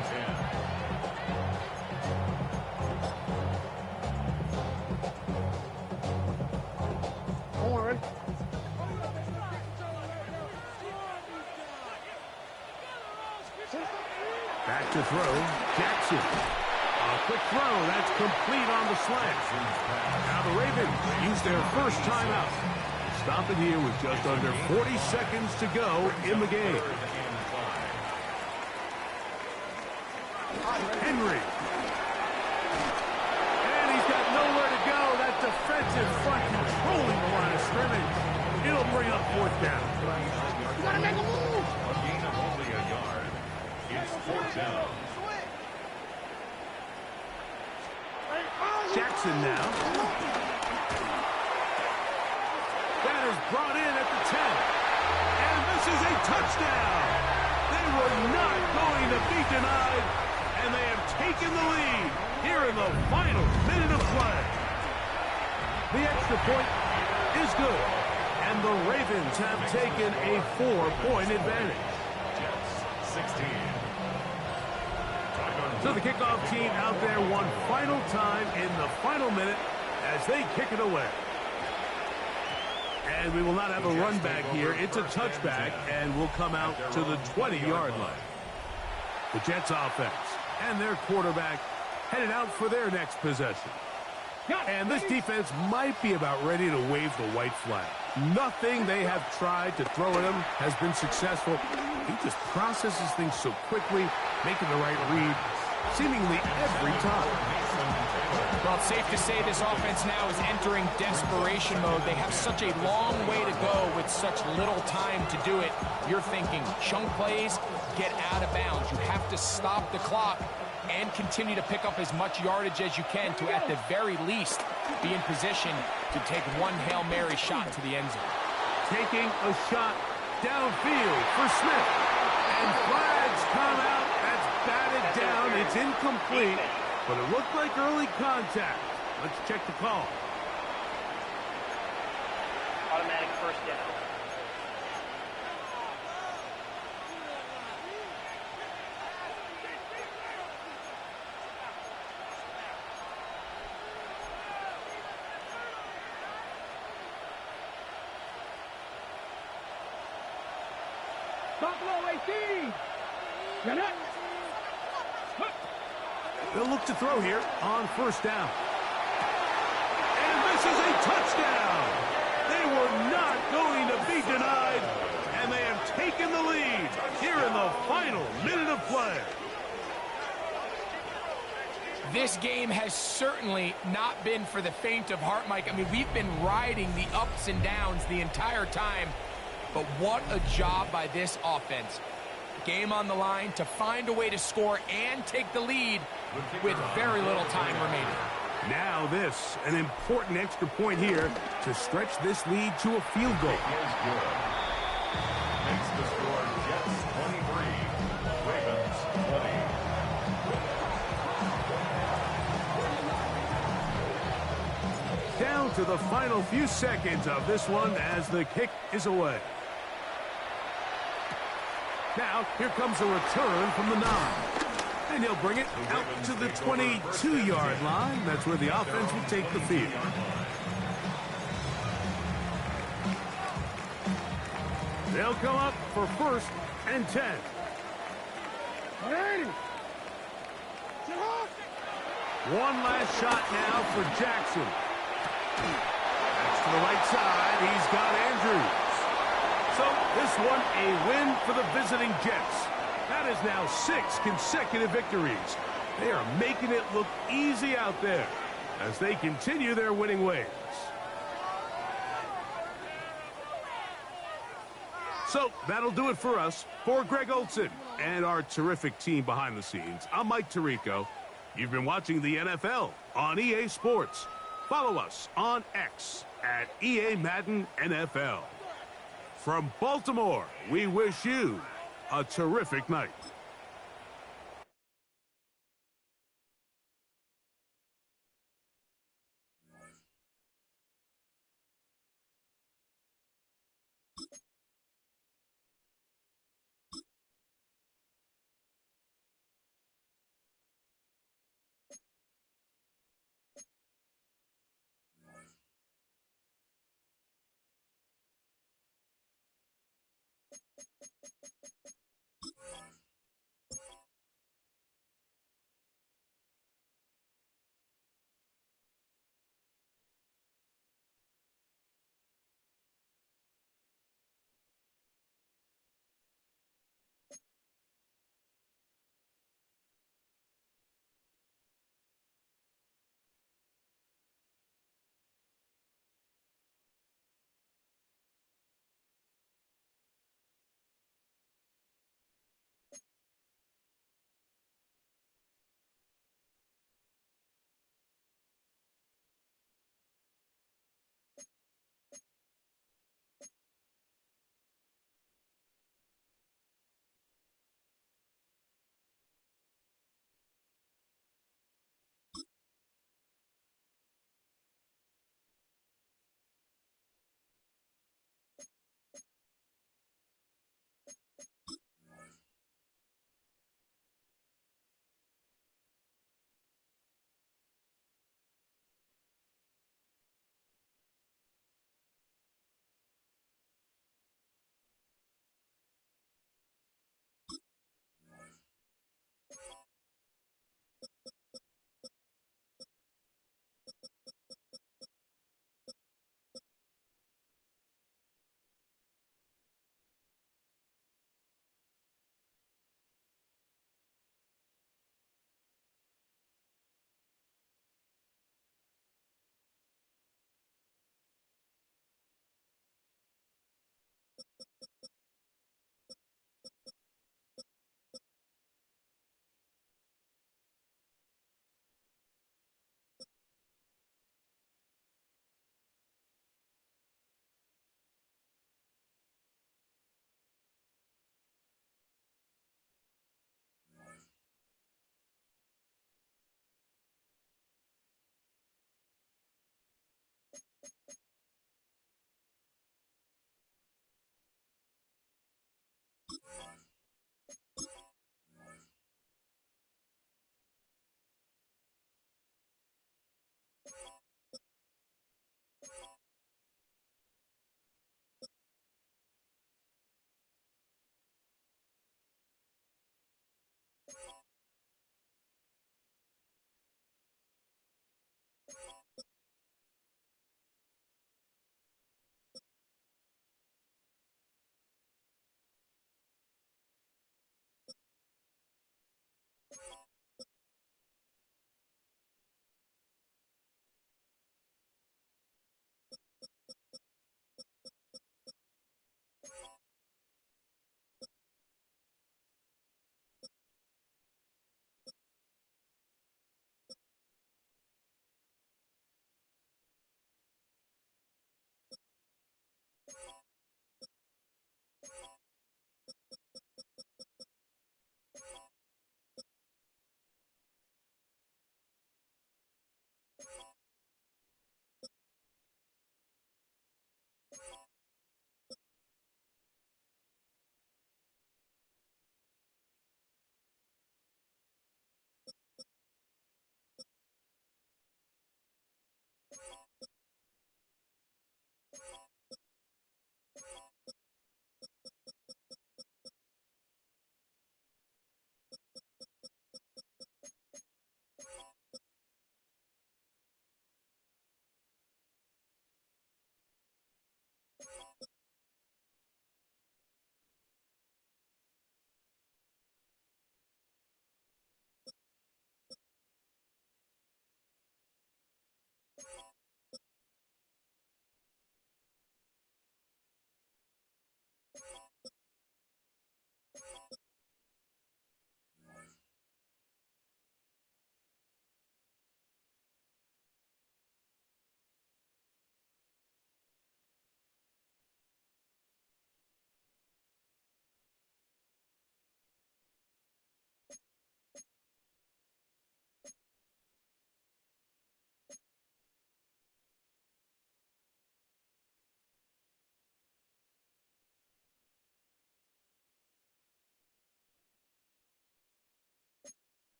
Back to throw, Jackson. A quick throw, that's complete on the slant. Now the Ravens use their first timeout. Stop it here with just under 40 seconds to go in the game. Henry. And he's got nowhere to go. That defensive front controlling the line of scrimmage. It'll bring up 4th down. You gotta make a move. A gain of only a yard. It's 4th down. Jackson now. That is brought in at the 10. And this is a touchdown. They were not going to be denied, and they have taken the lead here in the final minute of play. The extra point is good, and the Ravens have taken a 4-point advantage. Jets 16. So the kickoff team out there one final time in the final minute as they kick it away. And we will not have a run back here. It's a touchback, and will come out to the 20-yard line. The Jets offense and their quarterback headed out for their next possession. And this defense might be about ready to wave the white flag. Nothing they have tried to throw at him has been successful. He just processes things so quickly, making the right read seemingly every time. Well, it's safe to say this offense now is entering desperation mode. They have such a long way to go with such little time to do it. You're thinking chunk plays, get out of bounds. You have to stop the clock and continue to pick up as much yardage as you can to, at the very least, be in position to take one Hail Mary shot to the end zone. Taking a shot downfield for Smith. And flags come out. That's batted down. It's incomplete. But it looked like early contact. Let's check the call. Automatic first down. Buffalo 18. Get it. They'll look to throw here on 1st down. And this is a touchdown. They were not going to be denied, and they have taken the lead here in the final minute of play. This game has certainly not been for the faint of heart, Mike. I mean, we've been riding the ups and downs the entire time, but what a job by this offense. Game on the line to find a way to score and take the lead with very little time remaining. Now this, an important extra point here to stretch this lead to a field goal. Is good. Makes the score Jets 23, Ravens 20. Down to the final few seconds of this one as the kick is away. Now, here comes a return from the 9. And he'll bring it out to the 22-yard line. That's where the offense will take the field. They'll come up for 1st and 10. One last shot now for Jackson. That's to the right side. He's got Andrews. So this one a win for the visiting Jets. That is now 6 consecutive victories. They are making it look easy out there as they continue their winning ways. So that'll do it for us. For Greg Olson and our terrific team behind the scenes, I'm Mike Tirico. You've been watching the NFL on EA Sports. Follow us on X at EA Madden NFL. From Baltimore, we wish you a terrific night.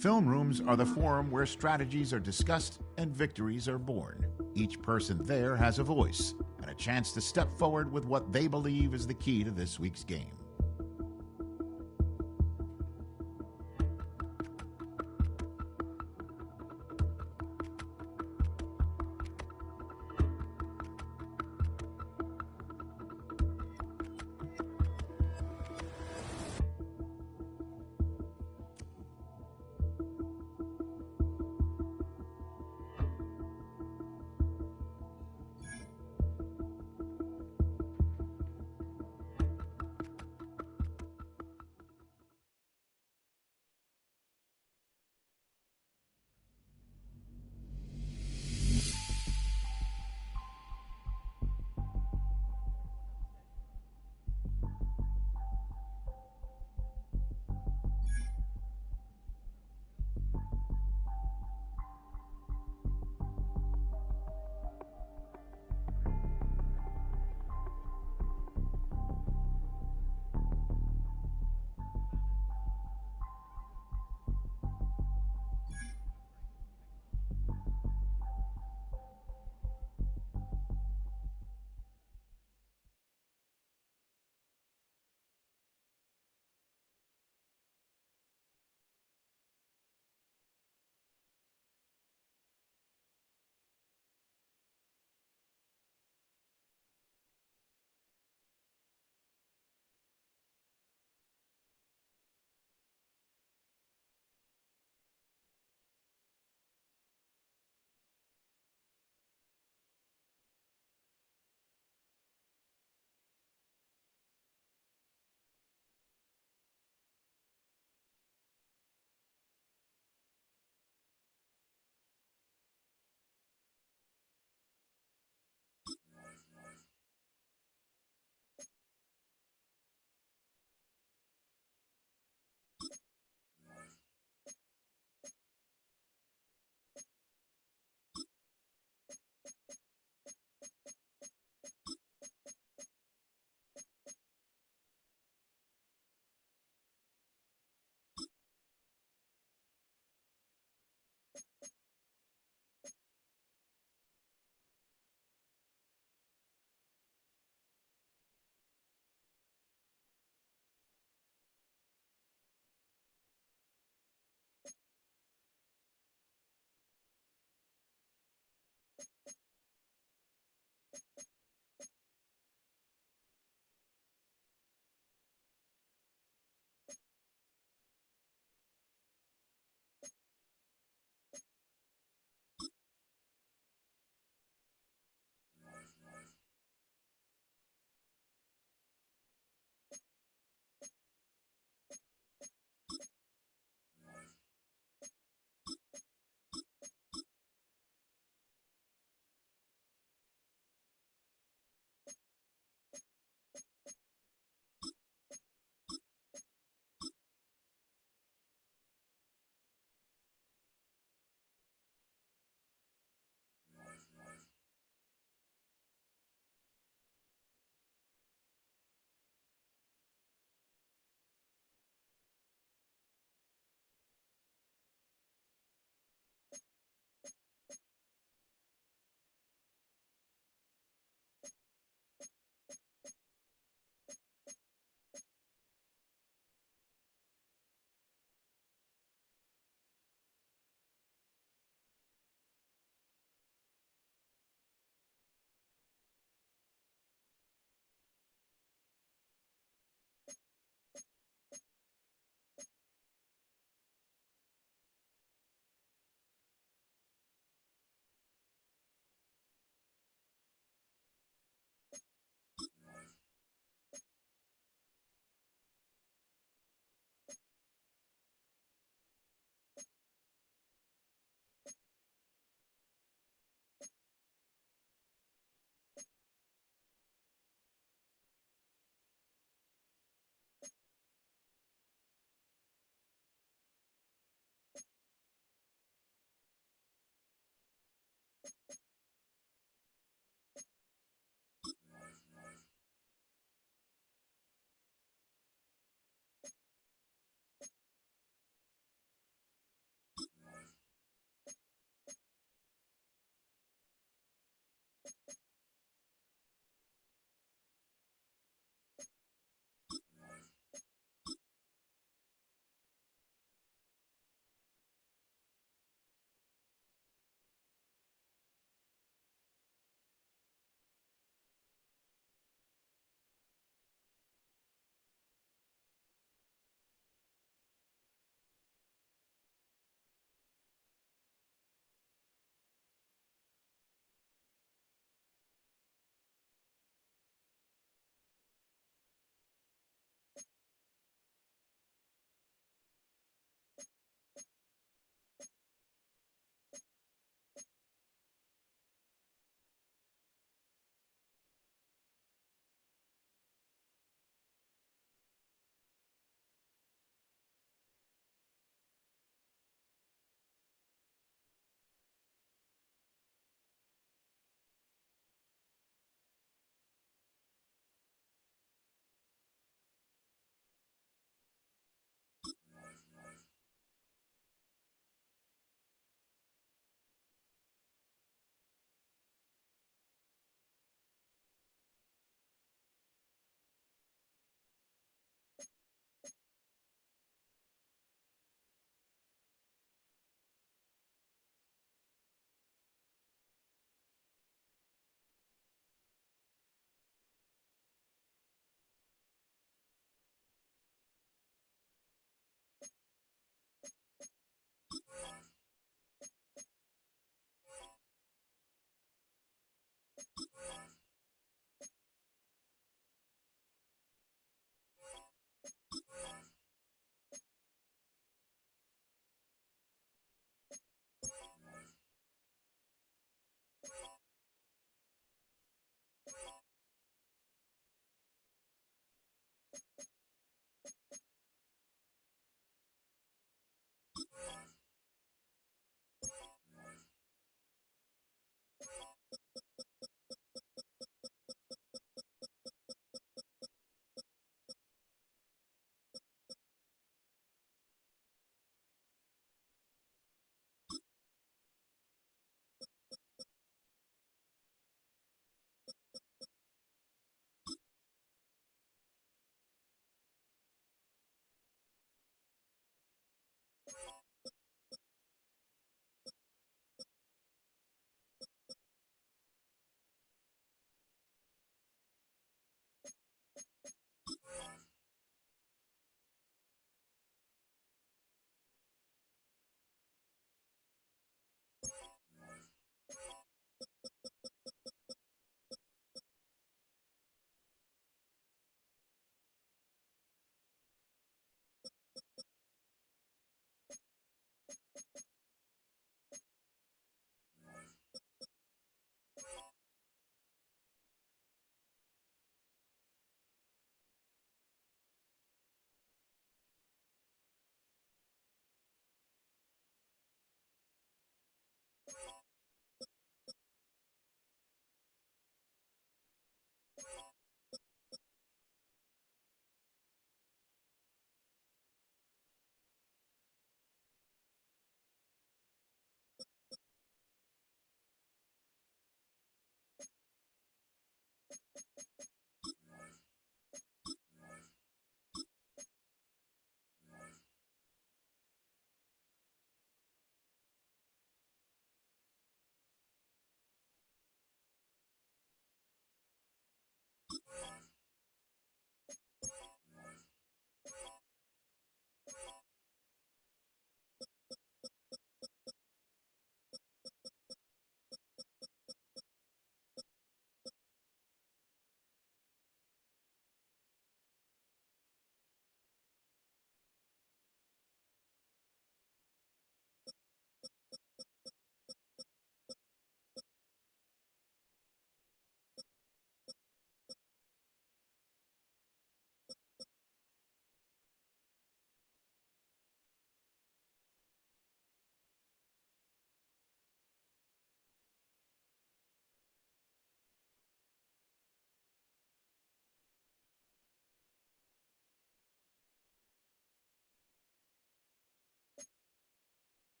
Film rooms are the forum where strategies are discussed and victories are born. Each person there has a voice and a chance to step forward with what they believe is the key to this week's game.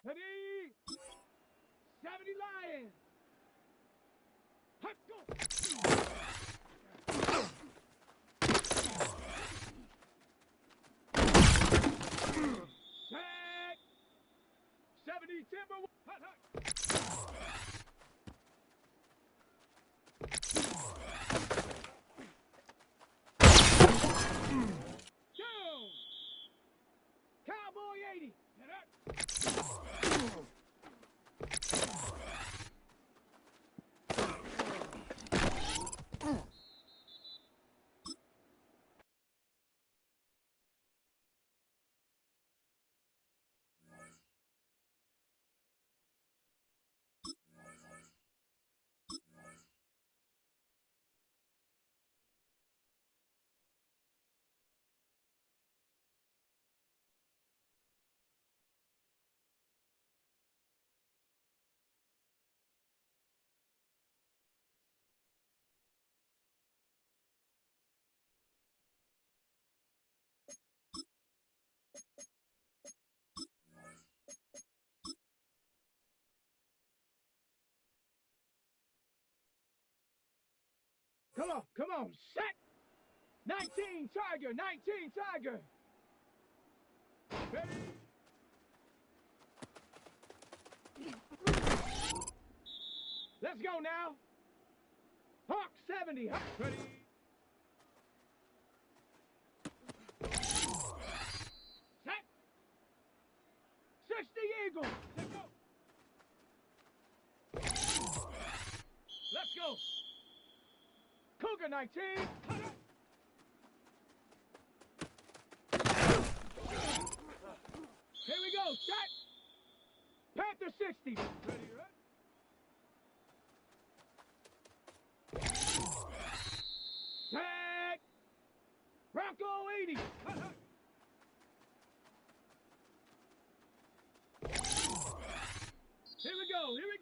Ready? 70 Lions. Let's go. Set. 70 Timber. Down. Cowboy 80. Get up. Come on, set! 19 Tiger, 19 Tiger! Ready? Let's go now! Hawk 70, ready? Set! 60 Eagle! Let's go! Let's go! Cougar 19. Here we go, set. Panther 60. Ready, right? Set. Bronco 80. Here we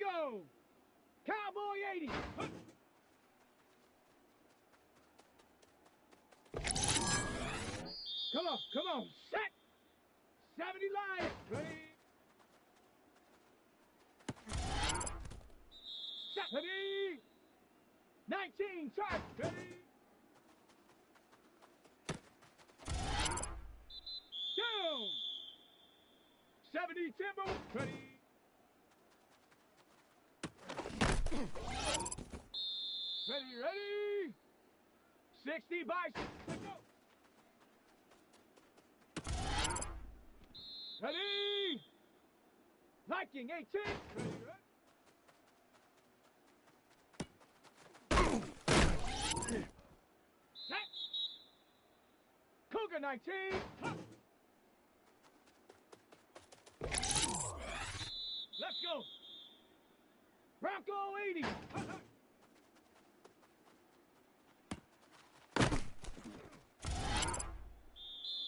go. Cowboy 80. Come on, set! 70 Lions, ready? Set, ready? 19, charge, ready? Down! 70 Timber, ready? Ready? 60 Bison, let's go! Ready? Viking 18. Ready, set. Cougar 19. Let's go. Bronco 80.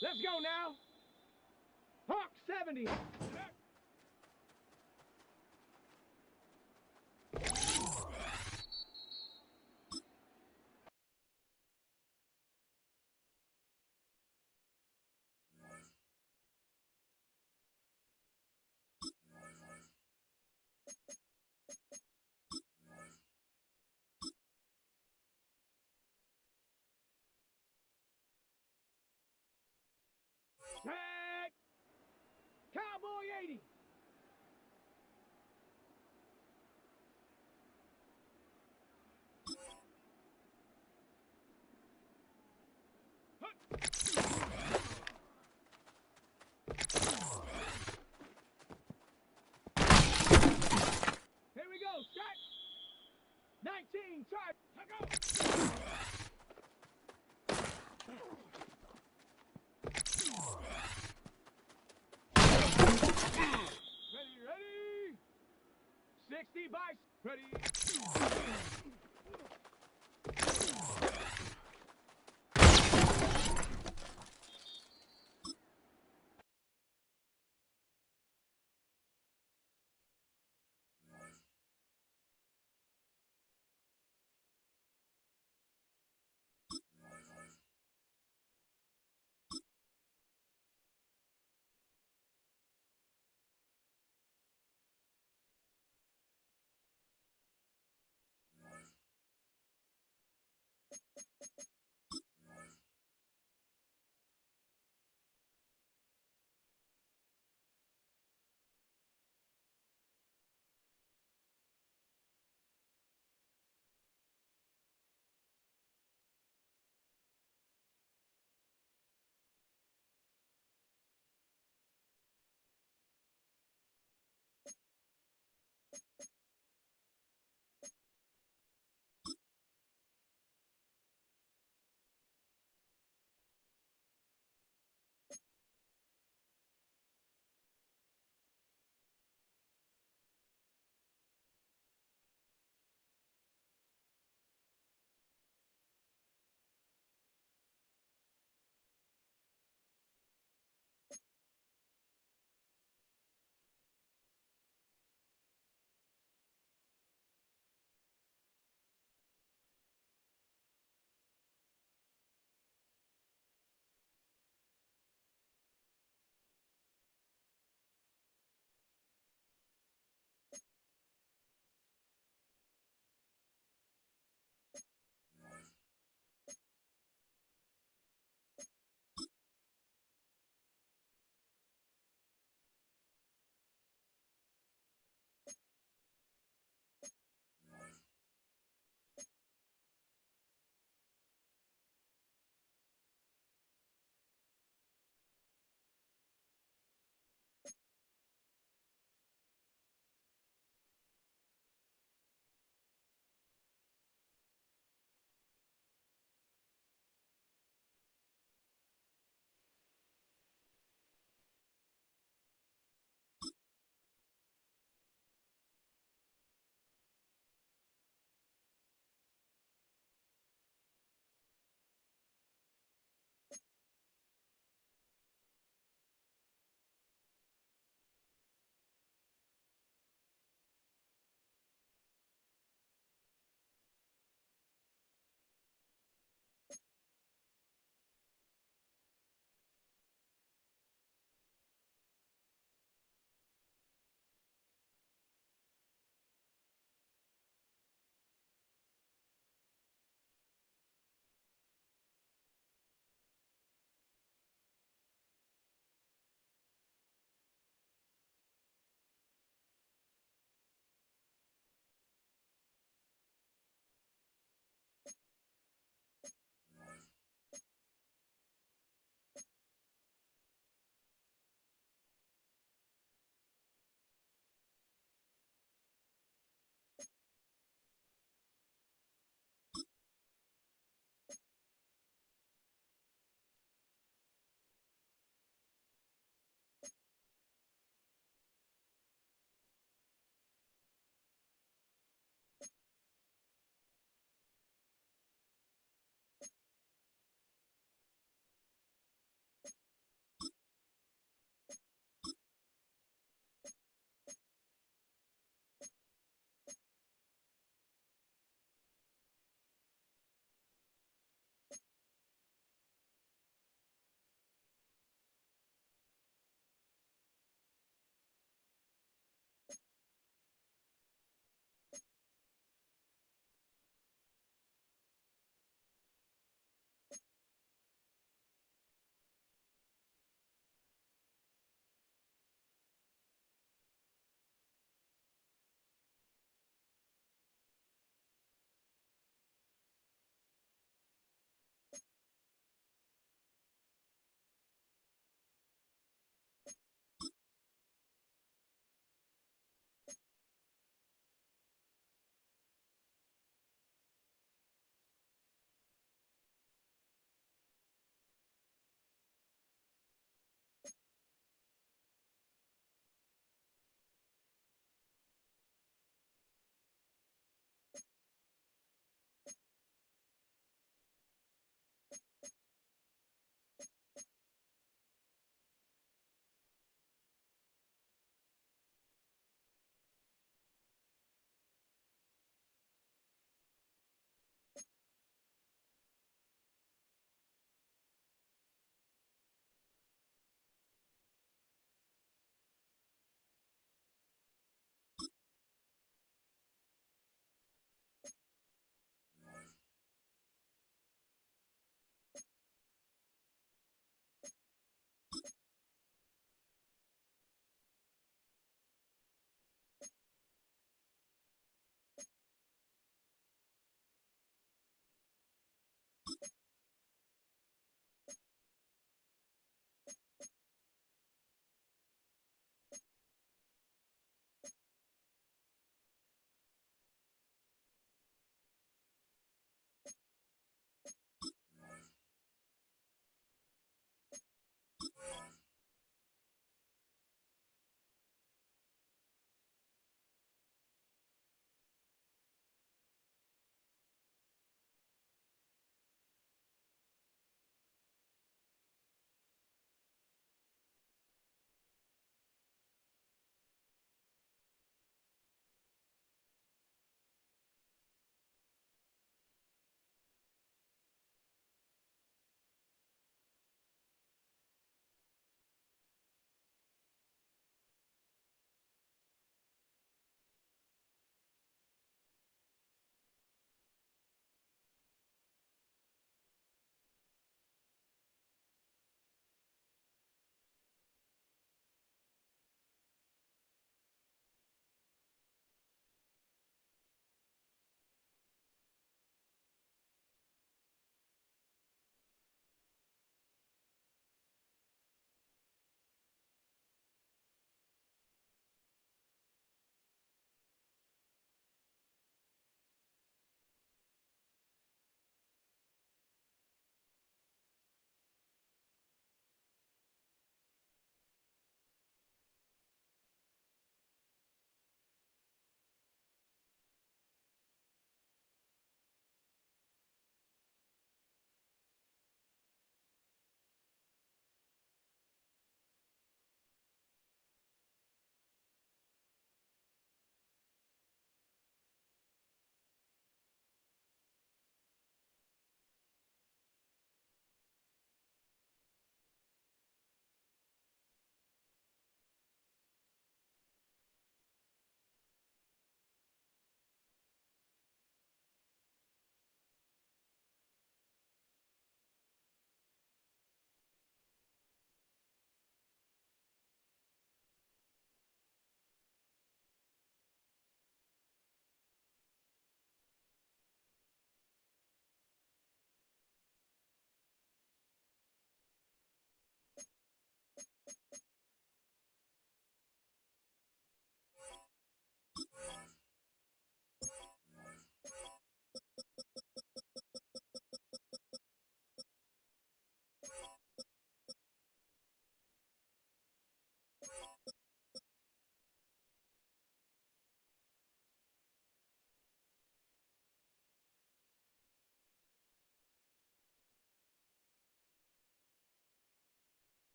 Let's go now. Hawk 70. Set. Cowboy 80. Here we go, set. 19, charge, go. Ready? 60 Bison, ready?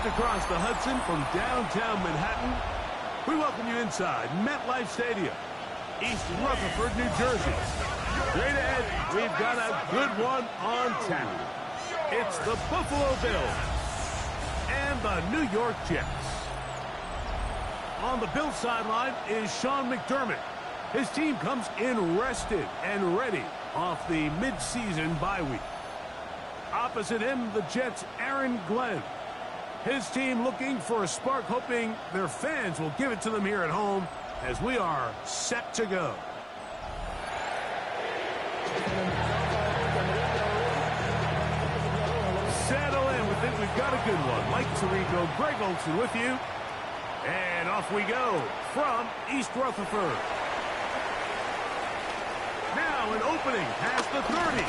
Just across the Hudson from downtown Manhattan, we welcome you inside MetLife Stadium, East Rutherford, New Jersey. Straight ahead, we've got a good one on tap. It's the Buffalo Bills and the New York Jets. On the Bills sideline is Sean McDermott. His team comes in rested and ready off the mid-season bye week. Opposite him, the Jets' Aaron Glenn. His team looking for a spark, hoping their fans will give it to them here at home as we are set to go. Settle in. We think we've got a good one. Mike Tirico, Greg Olson with you. And off we go from East Rutherford. Now an opening past the 30.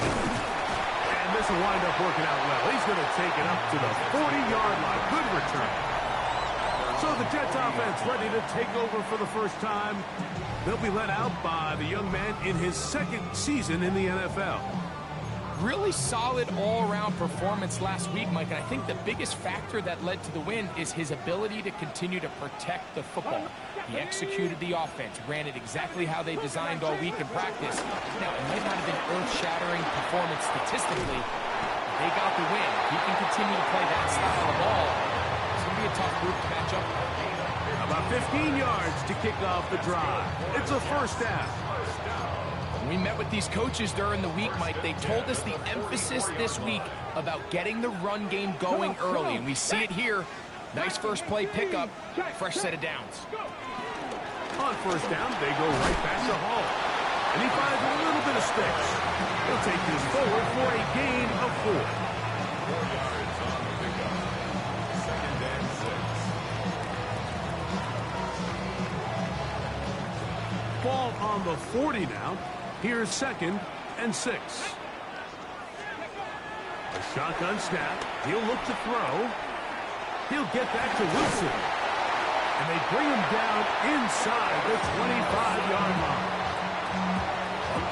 And this will wind up working out well. He's going to take it up to the 40-yard line. Good return. So the Jets offense ready to take over for the first time. They'll be led out by the young man in his second season in the NFL. Really solid all-around performance last week, Mike, and I think the biggest factor that led to the win is his ability to continue to protect the football. He executed the offense, ran it exactly how they designed all week in practice. Now, it might not have been earth-shattering performance statistically, but they got the win. He can continue to play that style of ball. It's going to be a tough group to match up with. About 15 yards to kick off the drive. It's a first down. When we met with these coaches during the week, Mike, they told us the emphasis this week about getting the run game going early, and we see it here. Nice first play pickup, fresh set of downs. On first down, they go right back to Hall. And he finds a little bit of space. He'll take this forward for a gain of 4. 4 yards on the pickup. Second and 6. Ball on the 40 now. Here's second and 6. A shotgun snap. He'll look to throw. He'll get that to Wilson. And they bring him down inside the 25-yard line.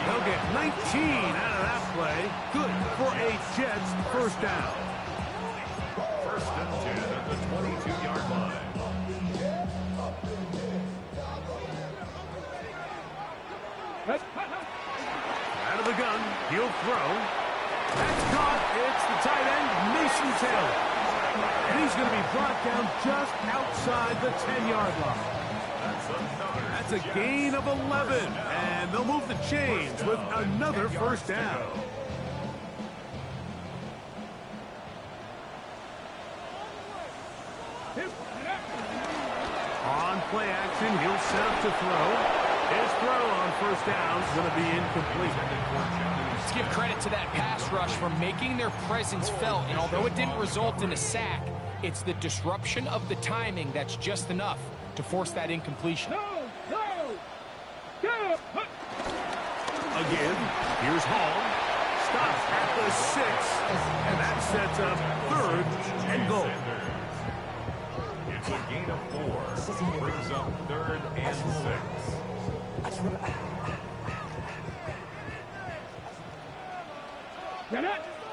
They'll get 19 out of that play. Good for a Jets first down. First and 10 at the 22-yard line. Out of the gun, he'll throw. That's caught. It's the tight end, Mason Taylor. And he's going to be brought down just outside the 10-yard line. That's a gain of 11. And they'll move the chains with another first down. On play action, he'll set up to throw. His throw on first down is going to be incomplete. Let's give credit to that pass rush for making their presence felt, and although it didn't result in a sack, it's the disruption of the timing that's just enough to force that incompletion. Again, here's Hall. Stops at the 6, and that sets up 3rd and goal. It's a gain of 4. Brings up 3rd and 6.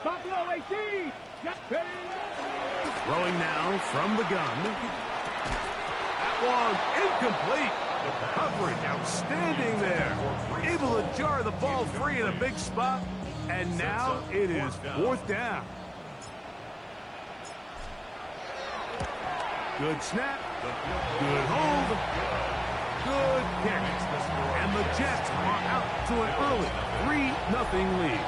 Buffalo 18. Throwing now from the gun. That one incomplete. Coverage outstanding there. Able to jar the ball free in a big spot. And now it is 4th down. Good snap. Good hold. Good kick. And the Jets are out to an early 3-0 lead.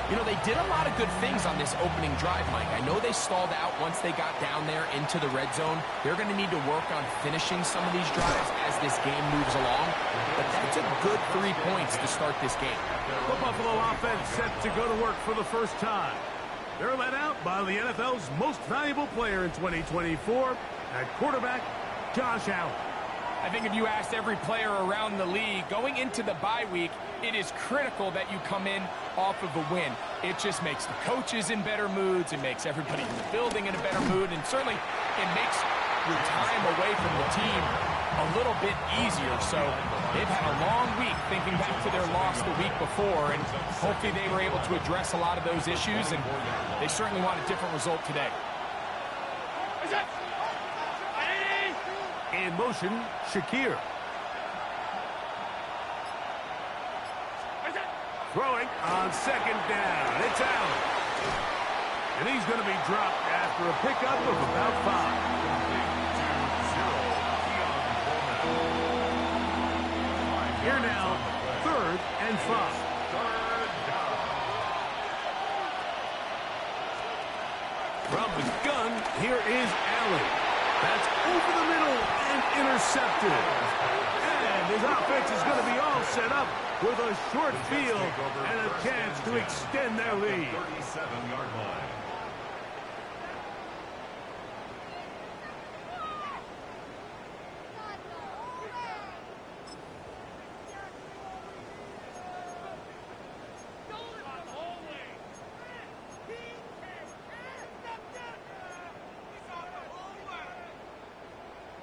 You know, they did a lot of good things on this opening drive, Mike. I know they stalled out once they got down there into the red zone. They're going to need to work on finishing some of these drives as this game moves along. But that's a good 3 points to start this game. The Buffalo offense set to go to work for the first time. They're led out by the NFL's most valuable player in 2024 at quarterback, Josh Allen. I think if you asked every player around the league going into the bye week, it is critical that you come in off of a win. It just makes the coaches in better moods. It makes everybody in the building in a better mood. And certainly it makes your time away from the team a little bit easier. So they've had a long week thinking back to their loss the week before. And hopefully they were able to address a lot of those issues. And they certainly want a different result today. In motion, Shakir. Throwing on second down. It's out. And he's going to be dropped after a pickup of about 5. Here now, 3rd and 5. From the gun, here is Allen. That's over the middle and intercepted. And his offense is going to be all set up with a short field and a chance to extend their lead. 37-yard line.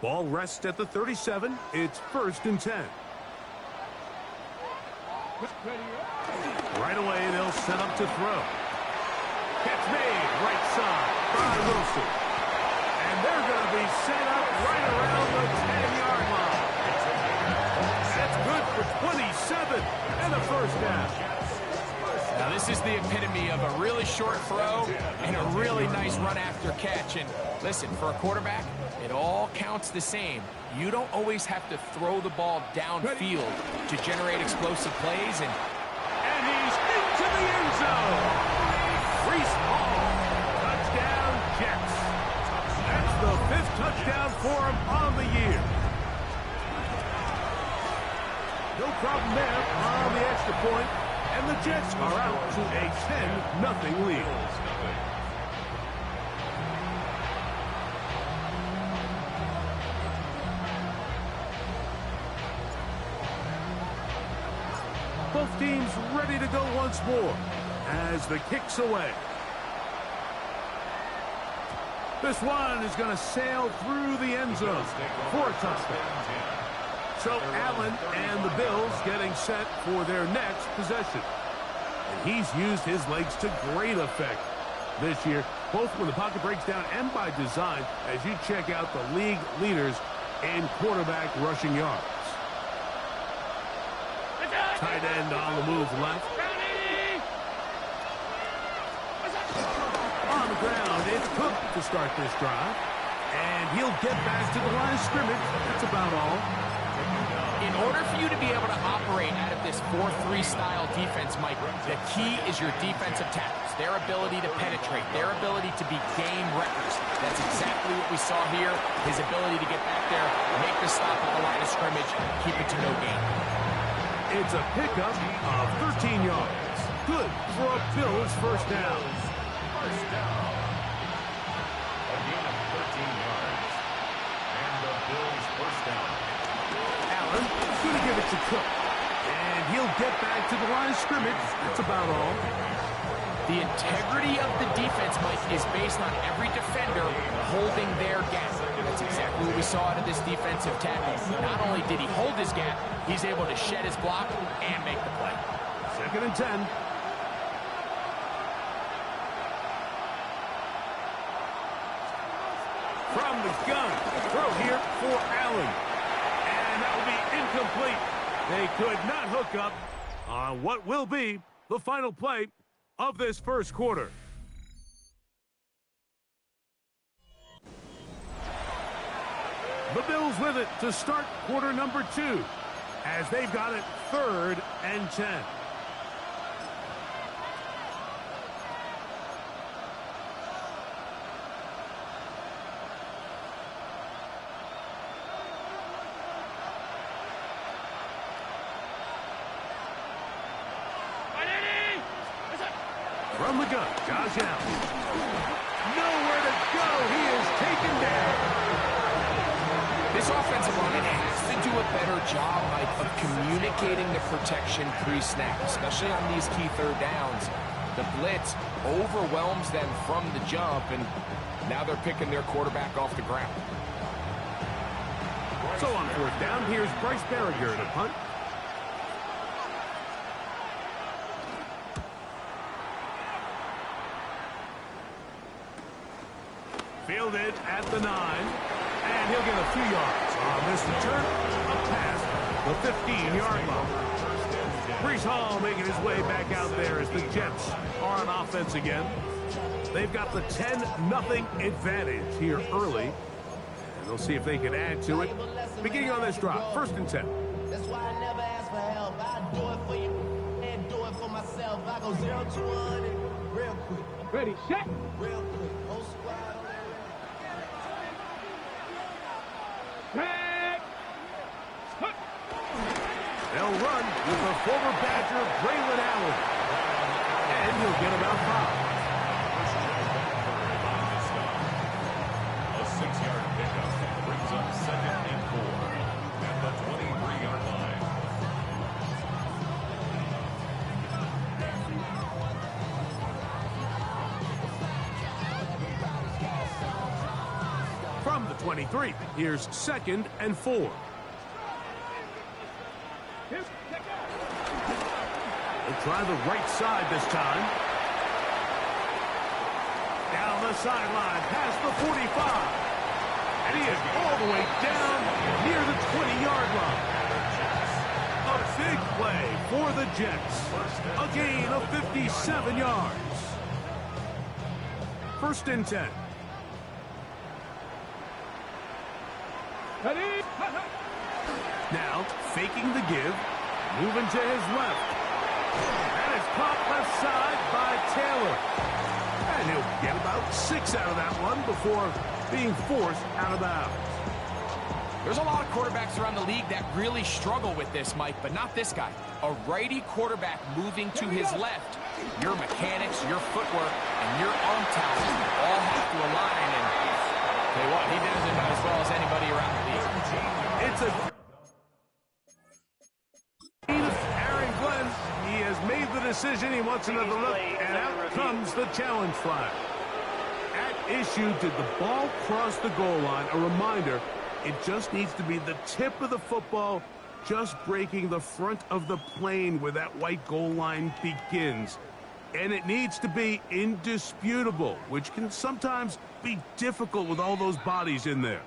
Ball rests at the 37. It's 1st and 10. Right away, they'll set up to throw. Catch made, right side by Wilson. And they're going to be set up right around the 10-yard line. That's good for 27 and a 1st down. Now, this is the epitome of a really short throw and a really nice run after catch. And listen, for a quarterback, it all counts the same. You don't always have to throw the ball downfield to generate explosive plays. And he's into the end zone. Reese Hall, touchdown Jets. That's the 5th touchdown for him on the year. No problem there on the extra point. And the Jets are out to a 10-0 lead. Both teams ready to go once more as the kick's away. This one is going to sail through the end zone for a touchdown. So Allen and the Bills getting set for their next possession. And he's used his legs to great effect this year, both when the pocket breaks down and by design, as you check out the league leaders in quarterback rushing yards. Tight end on the move left. On the ground, it's Cook to start this drive. And he'll get back to the line of scrimmage. That's about all. In order for you to be able to operate out of this 4-3 style defense, Mike, the key is your defensive tackles, their ability to penetrate, their ability to be game wreckers. That's exactly what we saw here, his ability to get back there, make the stop at the line of scrimmage, keep it to no gain. It's a pickup of 13 yards. Good for a Bills 1st down. First down. A gain of 13 yards. And the Bills 1st down. Allen going to give it to Cook. And he'll get back to the line of scrimmage. That's about all. The integrity of the defense, Mike, is based on every defender holding their gap. That's exactly what we saw out of this defensive tackle. Not only did he hold his gap, he's able to shed his block and make the play. 2nd and 10. From the gun, throw here for Allen. And that will be incomplete. They could not hook up on what will be the final play of this 1st quarter. The Bills with it to start quarter number 2 as they've got it 3rd and 10. From the gun, Josh Allen. Nowhere to go. He is taken down. This offensive line has to do a better job, Mike, of communicating the protection pre-snap, especially on these key 3rd downs. The blitz overwhelms them from the jump, and now they're picking their quarterback off the ground. So on 4th down, here's Bryce Berriger to punt. Fielded at the 9. And he'll get a few yards on this return up past the 15-yard line. Breece Hall making his way back out there as the Jets are on offense again. They've got the 10-0 advantage here early. And they'll see if they can add to it. Beginning on this drive, 1st and 10. That's why I never ask for help. I do it for you and do it for myself. I go 0 to 100 real quick. Ready, set. Real quick. Whole squad on that. They'll run with the former Badger, Braylon Allen. And he'll get about 5. A 6-yard pickup brings up 2nd and 4 at the 23-yard line. From the 23, here's 2nd and 4. They'll try the right side this time. Down the sideline, past the 45. And he is all the way down near the 20-yard line. A big play for the Jets. A gain of 57 yards. 1st and 10. Now, faking the give, moving to his left. And it's caught left side by Taylor. And he'll get about 6 out of that one before being forced out of bounds. There's a lot of quarterbacks around the league that really struggle with this, Mike, but not this guy. A righty quarterback moving to his left. Your mechanics, your footwork, and your arm talent all have to align. And tell you what, he does it about as well as anybody around the league. It's a Aaron Glenn. He has made the decision. He wants another look, and out comes the challenge flag. At issue, did the ball cross the goal line? A reminder, it just needs to be the tip of the football, just breaking the front of the plane where that white goal line begins. And it needs to be indisputable, which can sometimes be difficult with all those bodies in there.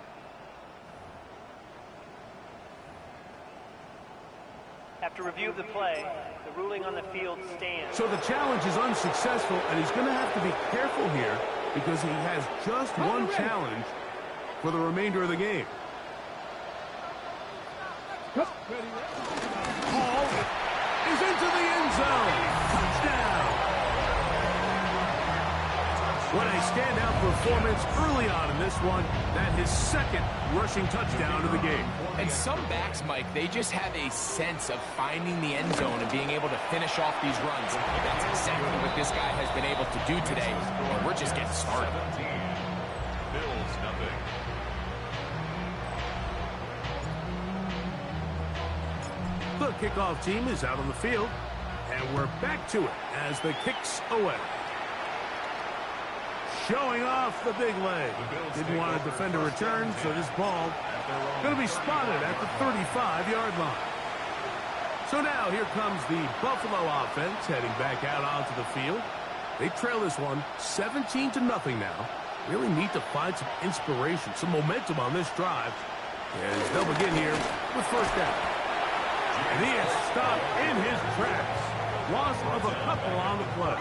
After review of the play, the ruling on the field stands. So the challenge is unsuccessful, and he's going to have to be careful here because he has just one challenge for the remainder of the game. Hall is into the end zone. Touchdown. What a standout performance early on in this one. That his 2nd rushing touchdown of the game. And some backs, Mike, they just have a sense of finding the end zone and being able to finish off these runs. That's exactly what this guy has been able to do today. And we're just getting started. Bills nothing. The kickoff team is out on the field, and we're back to it as the kick's away. Showing off the big leg. Didn't want to defend a return, so this ball going to be spotted at the 35-yard line. So now here comes the Buffalo offense heading back out onto the field. They trail this one 17-0 now. Really need to find some inspiration, some momentum on this drive. As they'll begin here with 1st down. And he is stopped in his tracks. Loss of a couple on the play.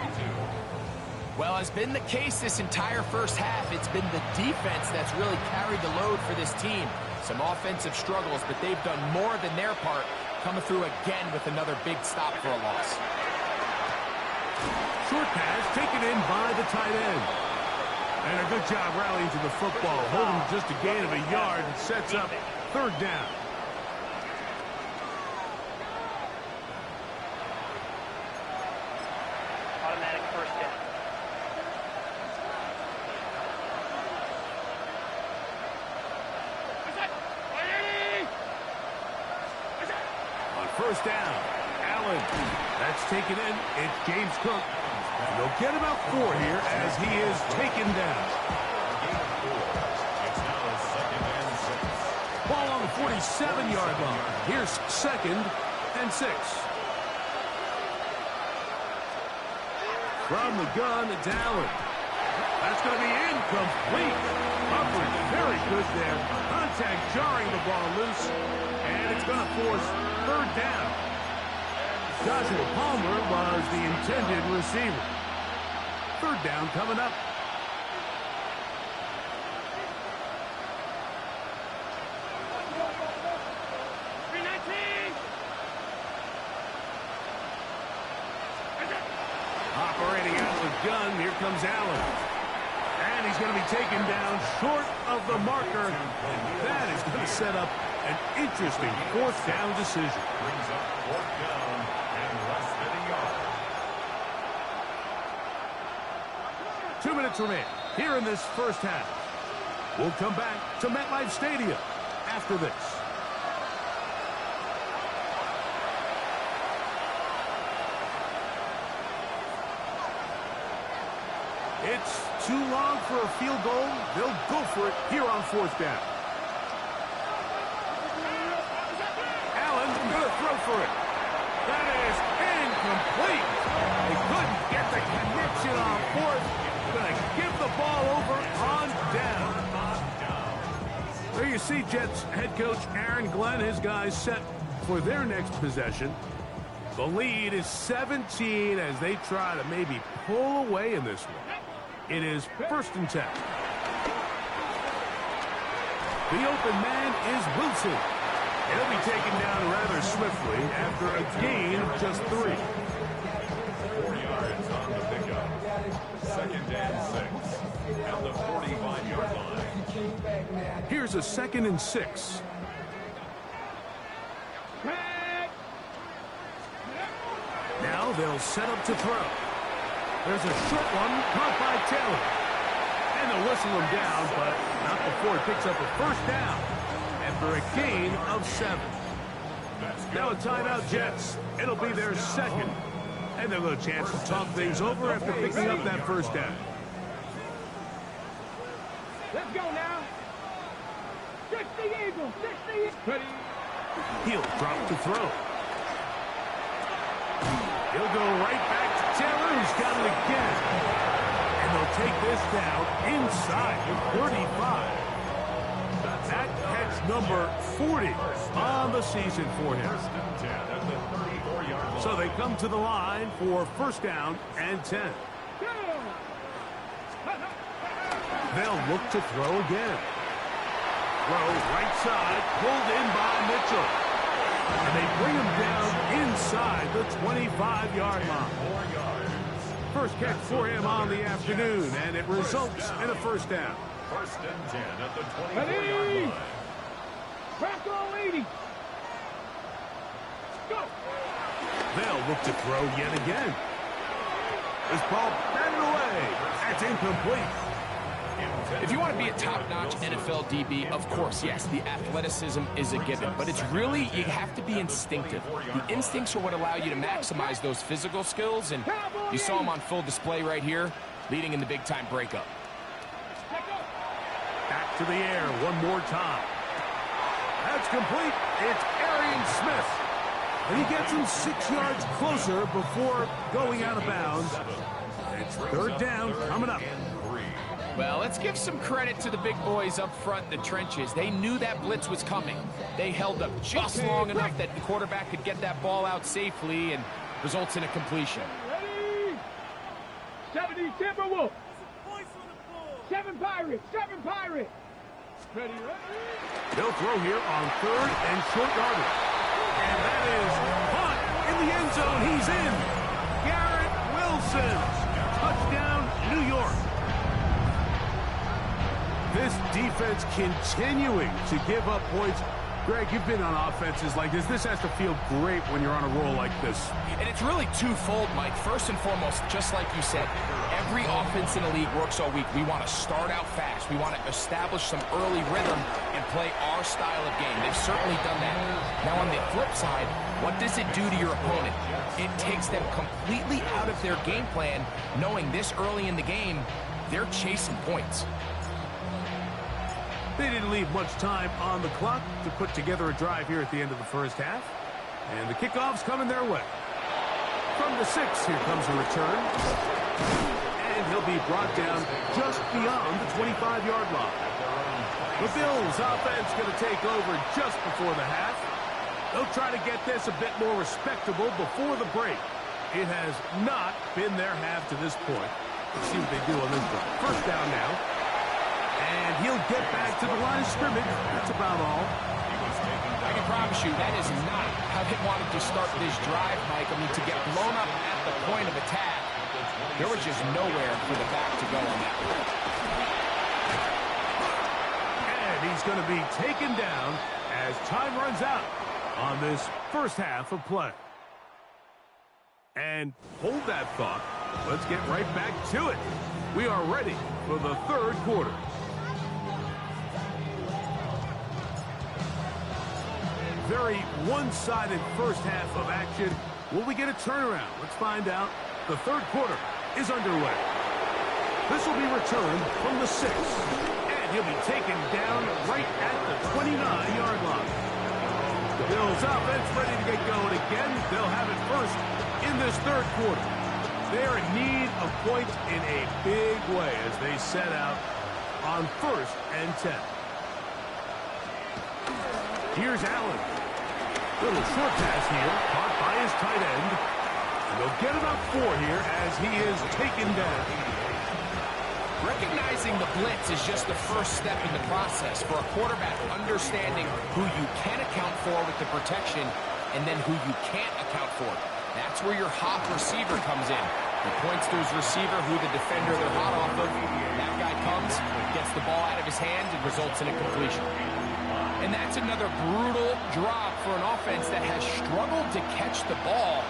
Well, as been the case this entire first half, it's been the defense that's really carried the load for this team. Some offensive struggles, but they've done more than their part, coming through again with another big stop for a loss. Short pass taken in by the tight end. And a good job rallying to the football, holding just a gain of a yard and sets up 3rd down. Automatic 1st down. On 1st down, Allen. That's taken in. It's James Cook. And they'll get about 4 here as he is taken down. It's now 2nd and 6. Ball on the 47-yard line. Here's 2nd and 6. From the gun, it's Allen. That's going to be incomplete. Coverage very good there. Contact jarring the ball loose. And it's going to force third down. Joshua Palmer was the intended receiver. Third down coming up. Operating out of the gun, here comes Allen. And he's going to be taken down short of the marker. And that is going to set up an interesting fourth down decision. Brings up fourth down and less than a yard. 2 minutes remain here in this first half. We'll come back to MetLife Stadium after this. It's too long for a field goal. They'll go for it here on fourth down. Allen going to throw for it. That is incomplete. They couldn't get the connection on fourth. Going to give the ball over on down. There you see Jets head coach Aaron Glenn, his guys set for their next possession. The lead is 17 as they try to maybe pull away in this one. It is 1st and 10. The open man is Wilson. He'll be taken down rather swiftly after a gain of just 3. 4 yards on the pickup. 2nd and 6. At the 45-yard line. Here's a 2nd and 6. Now they'll set up to throw. There's a short one caught by Taylor. And they'll whistle him down, but not before it picks up a first down after a gain of 7. Now a timeout, Jets. It'll be their second. And they'll have a chance to talk things over after picking up that first down. Let's go now. 60 Eagles, 60. Ready. He'll drop to throw. He'll go right back to Taylor, who's got it again. And they'll take this down inside the 35. That catch number 40 on the season for him. So they come to the line for first down and 10. They'll look to throw again. Throw right side, pulled in by Mitchell. And they bring him down inside the 25-yard line. First catch for him on the afternoon, and it results in a first down. 1st and 10 at the 24-yard line. Crack all 80. Go. They'll look to throw yet again. This ball batted away. That's incomplete. If you want to be a top-notch NFL DB, of course, yes, the athleticism is a given. But it's really, you have to be instinctive. The instincts are what allow you to maximize those physical skills, and you saw them on full display right here, leading in the big-time breakup. Back to the air one more time. That's complete. It's Arian Smith. And he gets him 6 yards closer before going out of bounds. It's third down coming up. Well, let's give some credit to the big boys up front in the trenches. They knew that blitz was coming. They held up just long enough that the quarterback could get that ball out safely and results in a completion. Ready. 70 Timberwolves. 7 Pirates. 7 Pirates. Ready, ready. They'll throw here on third and short yardage. And that is Hunt in the end zone. He's in. Garrett Wilson. Touchdown, New York. This defense continuing to give up points. Greg, you've been on offenses like this. This has to feel great when you're on a roll like this. And it's really twofold, Mike. First and foremost, just like you said, every offense in the league works all week. We want to start out fast. We want to establish some early rhythm and play our style of game. They've certainly done that. Now, on the flip side, what does it do to your opponent? It takes them completely out of their game plan, knowing this early in the game, they're chasing points. They didn't leave much time on the clock to put together a drive here at the end of the first half. And the kickoff's coming their way. From the 6, here comes a return. And he'll be brought down just beyond the 25-yard line. The Bills offense going to take over just before the half. They'll try to get this a bit more respectable before the break. It has not been their half to this point. Let's see what they do on this drive. First down now. And he'll get back to the line of scrimmage. That's about all. I can promise you that is not how they wanted to start this drive, Mike. I mean, to get blown up at the point of attack, there was just nowhere for the back to go on that one. And he's going to be taken down as time runs out on this first half of play. And hold that thought. Let's get right back to it. We are ready for the third quarter. Very one-sided first half of action. Will we get a turnaround? Let's find out. The third quarter is underway. This will be returned from the 6. And he'll be taken down right at the 29-yard line. The Bills offense ready to get going again. They'll have it first in this third quarter. They're in need of points in a big way as they set out on 1st and 10. Here's Allen. Little short pass here, caught by his tight end. And they'll get about 4 here as he is taken down. Recognizing the blitz is just the first step in the process for a quarterback understanding who you can account for with the protection and then who you can't account for. That's where your hot receiver comes in. He points to his receiver, who the defender they're hot off of. That guy comes, gets the ball out of his hand, and results in a completion. And that's another brutal drop for an offense that has struggled to catch the ball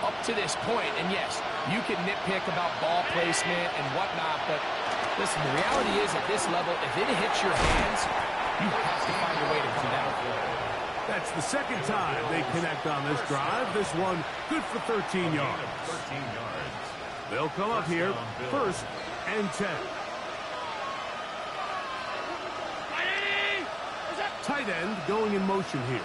up to this point. And yes, you can nitpick about ball placement and whatnot, but listen, the reality is at this level, if it hits your hands, you have to find a way to come down. That's the second time they connect on this drive. This one good for 13 yards. They'll come up here, 1st and 10. Tight end going in motion here.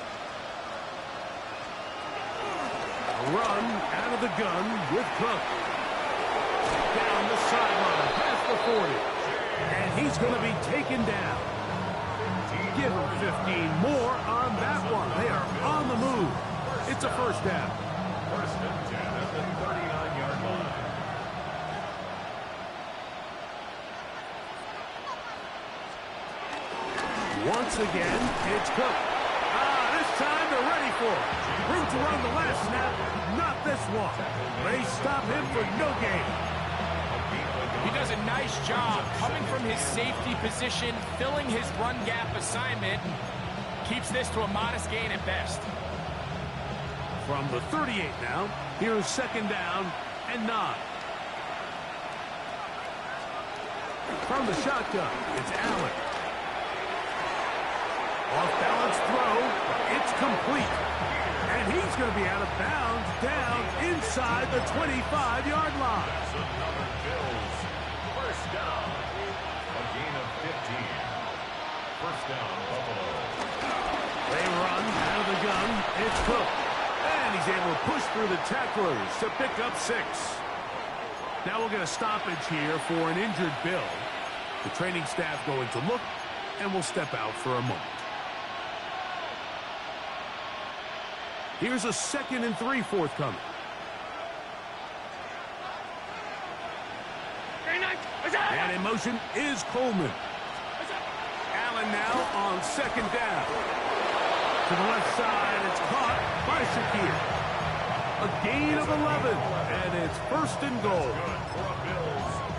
A run out of the gun with Cook. Down the sideline, past the 40. And he's going to be taken down. Give him 15 more on that one. They are on the move. It's a first down. 1st and 10 at the 39-yard line. Once again, it's Cook. This time they're ready for it. Room to run the last snap, not this one. They stop him for no gain. He does a nice job coming from his safety position, filling his run gap assignment. Keeps this to a modest gain at best. From the 38 now, here's 2nd down and 9. From the shotgun, it's Allen. Off-balance throw, it's complete. And he's going to be out of bounds down inside the 25-yard line. That's another Bills. 1st down. A gain of 15. 1st down, Buffalo. They run out of the gun. It's Cook. And he's able to push through the tacklers to pick up 6. Now we'll get a stoppage here for an injured Bill. The training staff going to look, and we'll step out for a moment. Here's a 2nd and 3 forthcoming. And in motion is Coleman. Allen now on 2nd down. To the left side, it's caught by Shakir. A gain of 11, and it's 1st and goal.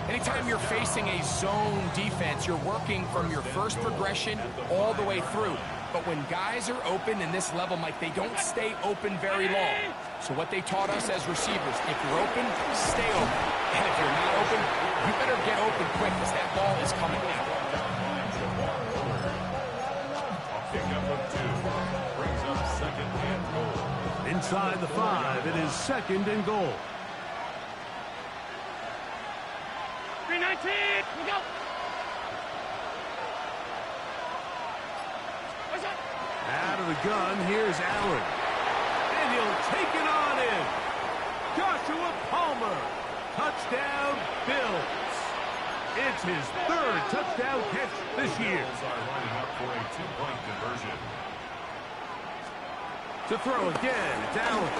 Anytime you're facing a zone defense, you're working from your first progression all the way through. But when guys are open in this level, Mike, they don't stay open very long. So what they taught us as receivers, if you're open, stay open. And if you're not open, you better get open quick because that ball is coming out. Pickup of 2. Brings up 2nd and goal. Inside the 5, it is 2nd and goal. 319, we go. Out of the gun, here's Allen. And he'll take it on in. Joshua Palmer. Touchdown, Bills. It's his third touchdown catch this year. Bullseye lining up for a two-point conversion. To throw again, it's Allen.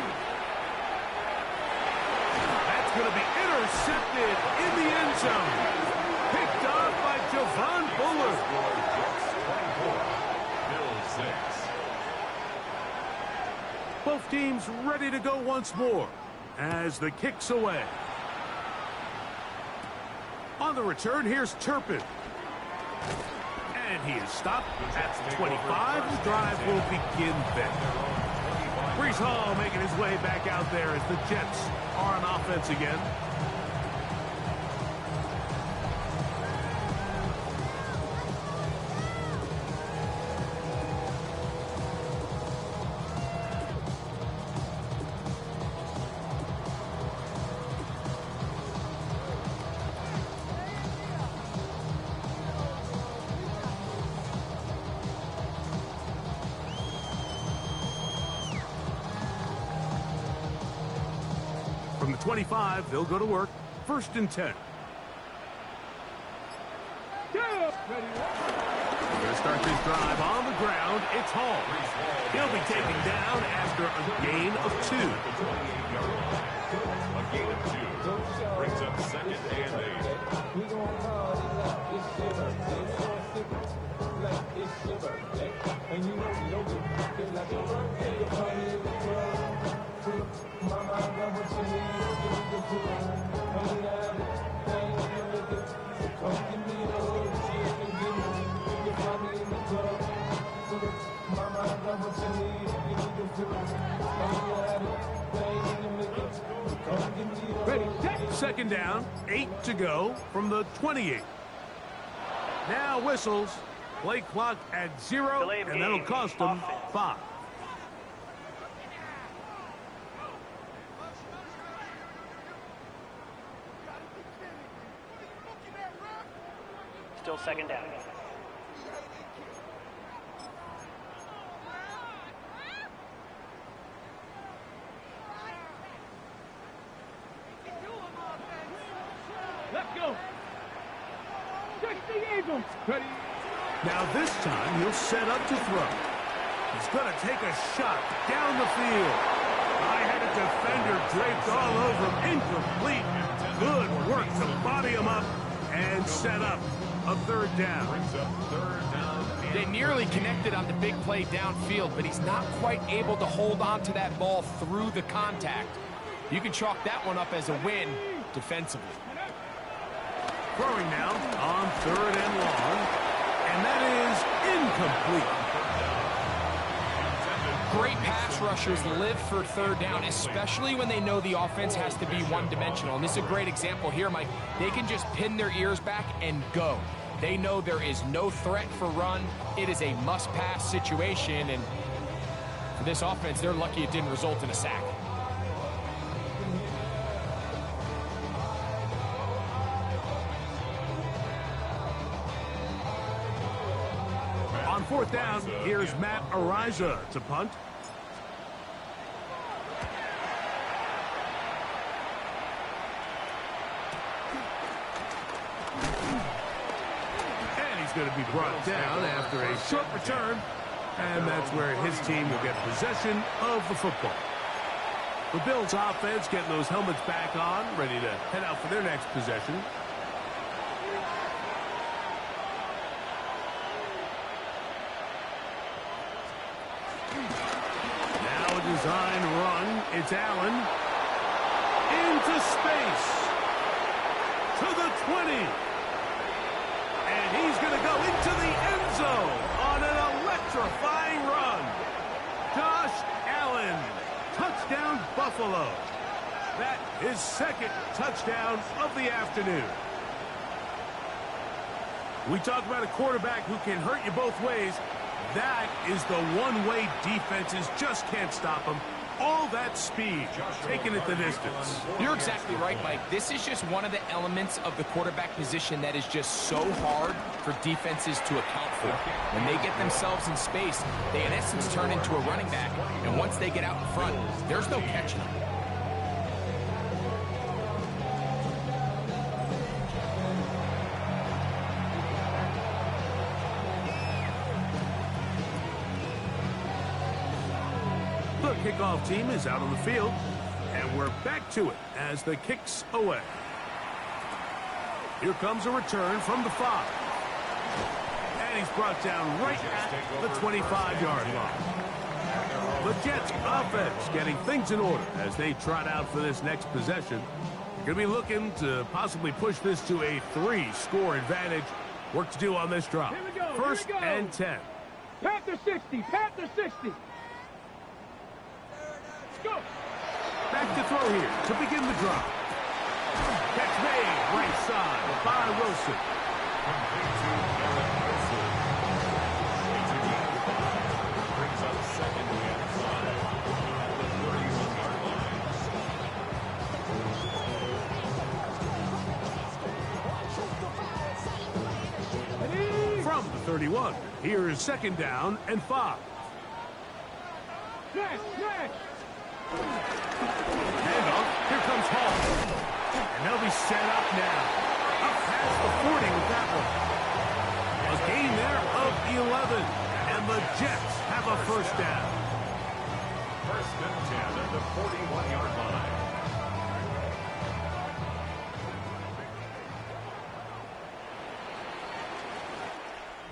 That's going to be intercepted in the end zone. Picked off by Javon Bullard. Bills 6. Both teams ready to go once more as the kick's away. On the return, here's Turpin. And he is stopped at the 25. The drive will begin then. Brees Hall making his way back out there as the Jets are on offense again. From the 25, they'll go to work. 1st and 10. They're going to start this drive on the ground. It's Hall. He'll be taken down after a gain of 2. A gain of 2 brings up 2nd and Ready, set. 2nd down, 8 to go from the 28. Now whistles. Play clock at 0, Delay of and that'll game. cost them Offense. 5. Still 2nd down. Let's go. Check the Eagles. Ready. Now this time he'll set up to throw. He's going to take a shot down the field. I had a defender draped all over him. Incomplete. Good work to body him up and set up a 3rd down. brings up 3rd down. They nearly connected on the big play downfield, but he's not quite able to hold on to that ball through the contact. You can chalk that one up as a win defensively. Throwing now on 3rd and long, and that is incomplete. Great pass rushers live for 3rd down, especially when they know the offense has to be one-dimensional. And this is a great example here, Mike. They can just pin their ears back and go. They know there is no threat for run. It is a must-pass situation, and for this offense, they're lucky it didn't result in a sack. On 4th down, here's Matt Ariza to punt. And he's going to be brought down after a short return. And that's where his team will get possession of the football. The Bills offense getting those helmets back on, ready to head out for their next possession. Design run. It's Allen. Into space. To the 20. And he's going to go into the end zone on an electrifying run. Josh Allen. Touchdown, Buffalo. That is 2nd touchdown of the afternoon. We talk about a quarterback who can hurt you both ways. That is the one-way defenses just can't stop him. All that speed, taking it the distance. You're exactly right, Mike. This is just one of the elements of the quarterback position that is just so hard for defenses to account for. When they get themselves in space, they in essence turn into a running back. And once they get out in front, there's no catching them. The kickoff team is out on the field, and we're back to it as the kick's away. Here comes a return from the 5. And he's brought down right at the 25-yard line. The Jets offense getting things in order as they trot out for this next possession. They're going to be looking to possibly push this to a 3-score advantage. Work to do on this drop. Here we go, First and 10. Panther 60, Panther 60. Let's go. Back to throw here to begin the drop. Catch made right side by Wilson. Brings up second and 5 at the 31-yard line. From the 31, here's second down and 5. Smash. Handoff, here comes Hall. And they'll be set up now. Up past the 40 with that one. A gain there of 11. And the Jets have a first down. First and 10 at the 41-yard line.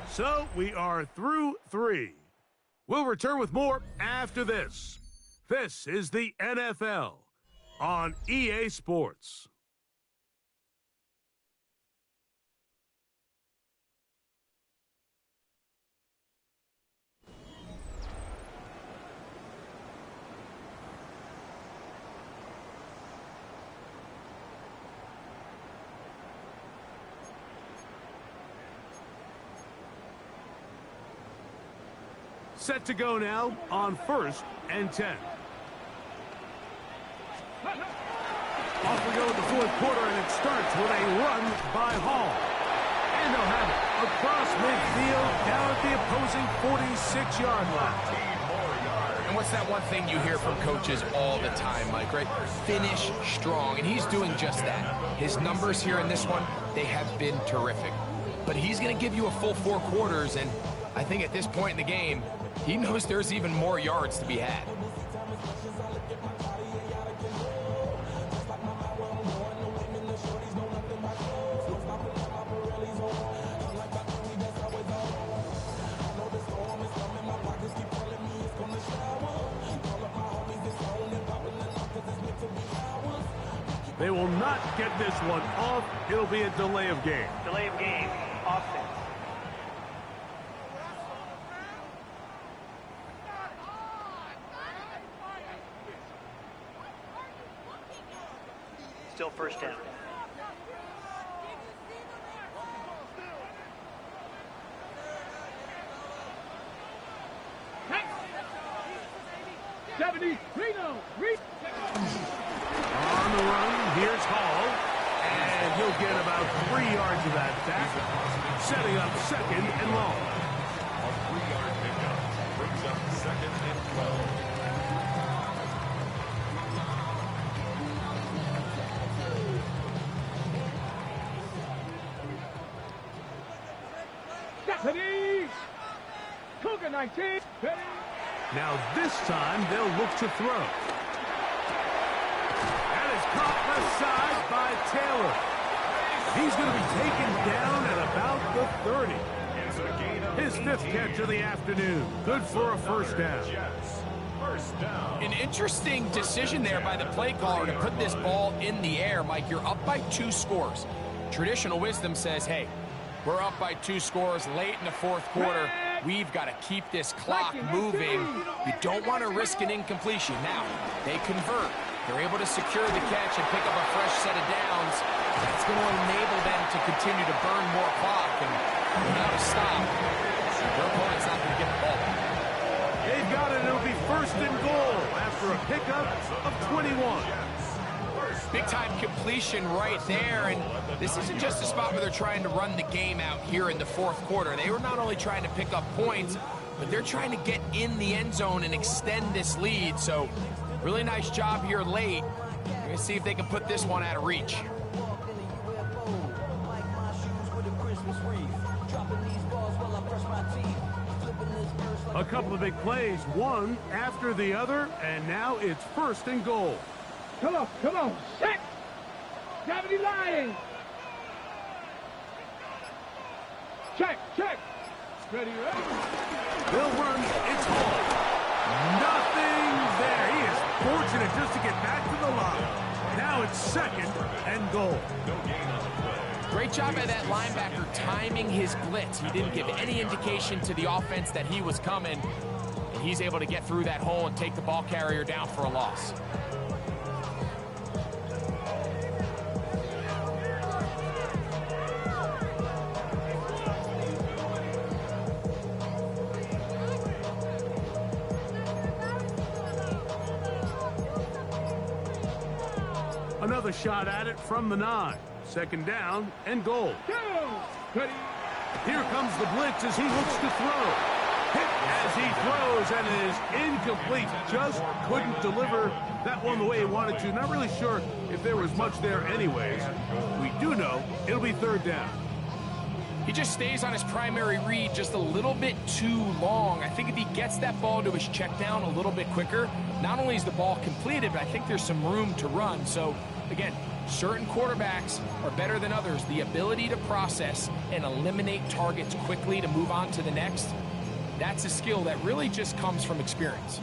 So we are through 3. We'll return with more after this. This is the NFL on EA Sports. Set to go now on first and 10. Off we go with the fourth quarter, and it starts with a run by Hall. And they'll have it across midfield down at the opposing 46-yard line. And what's that one thing you hear from coaches all the time, Mike, right? Finish strong, and he's doing just that. His numbers here in this one, they have been terrific. But he's going to give you a full 4 quarters, and I think at this point in the game, he knows there's even more yards to be had. They will not get this one off. It'll be a delay of game. Delay of game. Offense. Still first down. On the run, here's Hall. And he'll get about 3 yards of that back. Setting up second and long. A 3-yard pickup brings up second and 12. Stephanie! Cougar 19. Now this time they'll look to throw. That is caught left side by Taylor. He's going to be taken down at about the 30. It's a gain of His 5th catch of the afternoon. Good for a first down. Jets. First down. An interesting decision there by the play caller to put this ball in the air. Mike, you're up by 2 scores. Traditional wisdom says, hey, we're up by 2 scores late in the 4th quarter. We've got to keep this clock moving. You don't want to risk an incompletion. Now, they convert. They're able to secure the catch and pick up a fresh set of downs. That's going to enable them to continue to burn more clock. And without a stop, their opponent's not going to get the ball back. They've got it. It'll be first and goal after a pickup of 21. Big-time completion right there, and this isn't just a spot where they're trying to run the game out here in the 4th quarter. They were not only trying to pick up points, but they're trying to get in the end zone and extend this lead. So, really nice job here late. We're going to see if they can put this one out of reach. A couple of big plays, one after the other, and now it's 1st and goal. Come on, set! Gravity lying! Check! Ready, ready! Bill runs, it's home. Nothing there. He is fortunate just to get back to the line. Now it's 2nd and goal. Great job by that linebacker timing his blitz. He didn't give any indication to the offense that he was coming. And he's able to get through that hole and take the ball carrier down for a loss. Another shot at it from the 9. 2nd down and goal. Ready. Here comes the blitz as he looks to throw. Hit as he throws, and it is incomplete. Just couldn't deliver that one the way he wanted to. Not really sure if there was much there anyways. We do know it'll be 3rd down. He just stays on his primary read just a little bit too long. I think if he gets that ball to his check down a little bit quicker, not only is the ball completed, but I think there's some room to run. So, again, certain quarterbacks are better than others. The ability to process and eliminate targets quickly to move on to the next, that's a skill that really just comes from experience.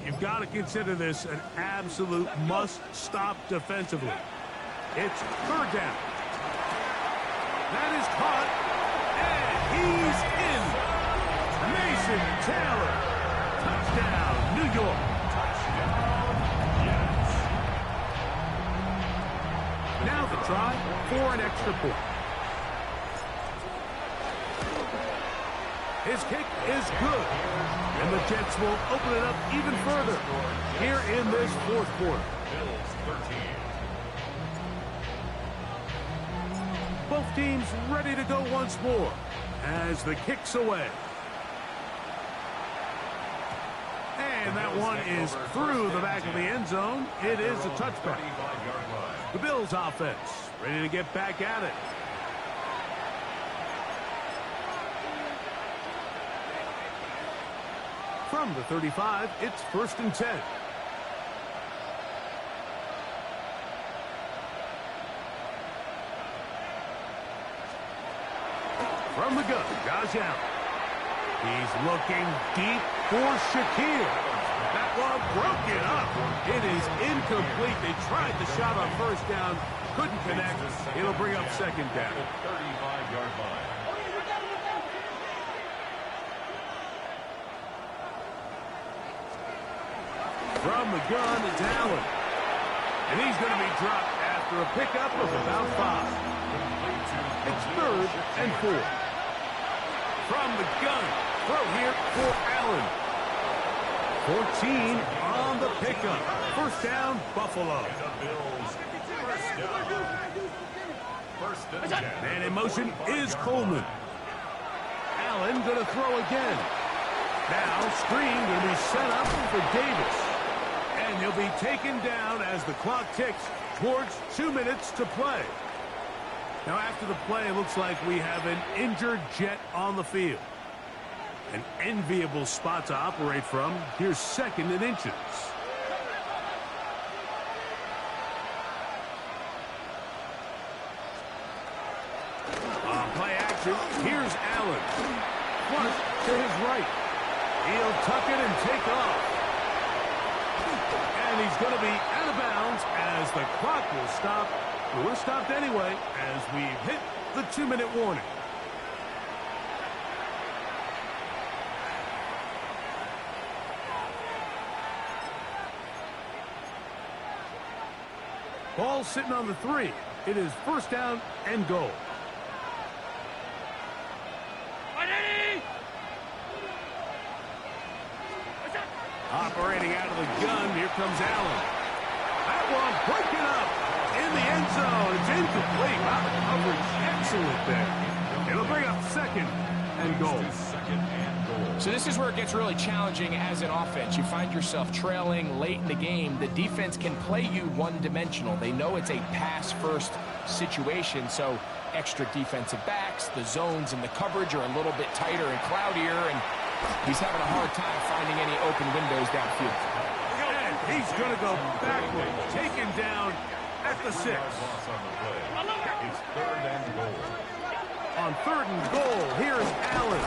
You've got to consider this an absolute must-stop defensively. It's 3rd down. That is caught, and he's in. Mason Taylor. Touchdown, New York. Now the try for an extra point. His kick is good, and the Jets will open it up even further here in this 4th quarter. Both teams ready to go once more as the kick's away. And that one is through the back of the end zone. It is a touchback. The Bills offense ready to get back at it. From the 35, it's 1st and 10. From the gun, Josh Allen. He's looking deep for Shakir. That one broken up. It is incomplete. They tried the shot on 1st down. Couldn't connect. It'll bring up 2nd down. 35-yard line. From the gun, it's Allen. And he's going to be dropped after a pickup of about 5. It's 3rd and 4. From the gun, throw here for Allen. 14 on the pickup. 1st down, Buffalo. And in motion is Coleman. Allen going to throw again. Now screen will be set up for Davis. And he'll be taken down as the clock ticks towards 2 minutes to play. Now after the play, it looks like we have an injured Jet on the field. An enviable spot to operate from. Here's 2nd and inches. On play action, here's Allen. Flush to his right. He'll tuck it and take off. And he's going to be out of bounds as the clock will stop. We're stopped anyway as we've hit the 2-minute warning. Ball sitting on the 3. It is 1st down and goal. Operating out of the gun, here comes Allen. That one breaking up in the end zone. It's incomplete. Wow, the coverage excellent there. It'll bring up 2nd and goal. So this is where it gets really challenging as an offense. You find yourself trailing late in the game. The defense can play you one-dimensional. They know it's a pass-first situation, so extra defensive backs, the zones and the coverage are a little bit tighter and cloudier, and He's having a hard time finding any open windows downfield. And he's going to go backwards, taken down at the 6. It's 3rd and goal. On 3rd and goal, here's Allen.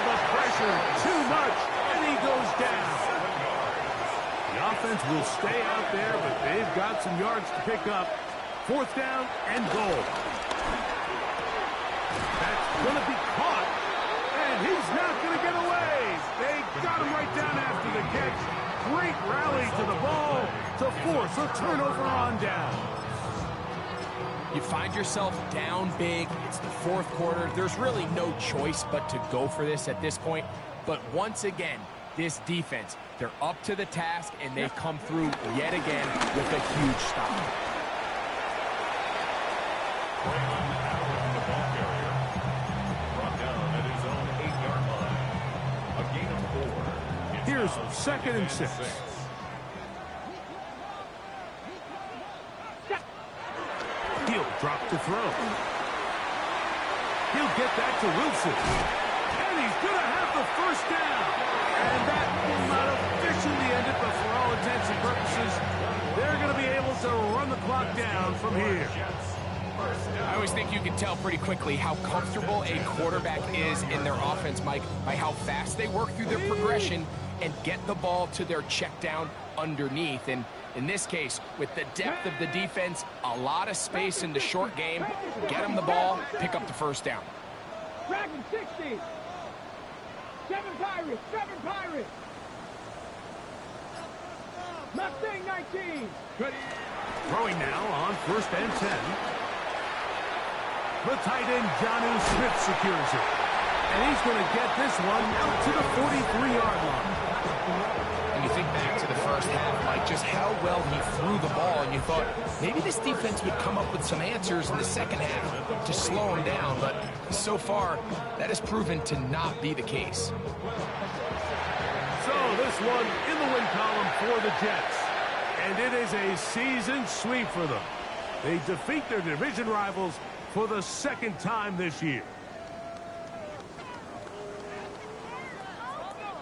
The pressure, too much, and he goes down. The offense will stay out there, but they've got some yards to pick up. 4th down and goal. That's going to be caught, and he's not going to get away. They got him right down after the catch. Great rally to the ball to force a turnover on down. You find yourself down big. It's the 4th quarter. There's really no choice but to go for this at this point. But once again, this defense, they're up to the task, and they come through yet again with a huge stop. The ball carrier brought down at his own 8-yard line. A gain of 4. It's Here's now 2nd and 6. He'll drop to throw. He'll get that to Wilson. And he's going to have the 1st down. And that will not officially end it, but for all intents and purposes, they're going to be able to run the clock down from here. I always think you can tell pretty quickly how comfortable a quarterback is in their offense, Mike, by how fast they work through their progression and get the ball to their check down underneath. And in this case, with the depth of the defense, a lot of space in the short game, get them the ball, pick up the 1st down. Dragon 60. 7 Pirates. 7 Pirates. Mustang 19. Good. Throwing now on 1st and 10. The tight end, Jonnu Smith, secures it. And he's going to get this one out to the 43-yard line. And you think back to the 1st half, Mike, just how well he threw the ball, and you thought maybe this defense would come up with some answers in the 2nd half to slow him down, but so far, that has proven to not be the case. So this one in the win column for the Jets. And it is a season sweep for them. They defeat their division rivals for the 2nd time this year.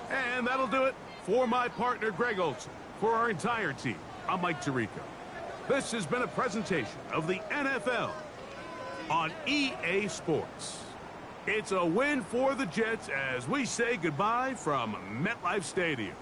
And that'll do it for my partner, Greg Olson. For our entire team, I'm Mike Tirico. This has been a presentation of the NFL on EA Sports. It's a win for the Jets as we say goodbye from MetLife Stadium.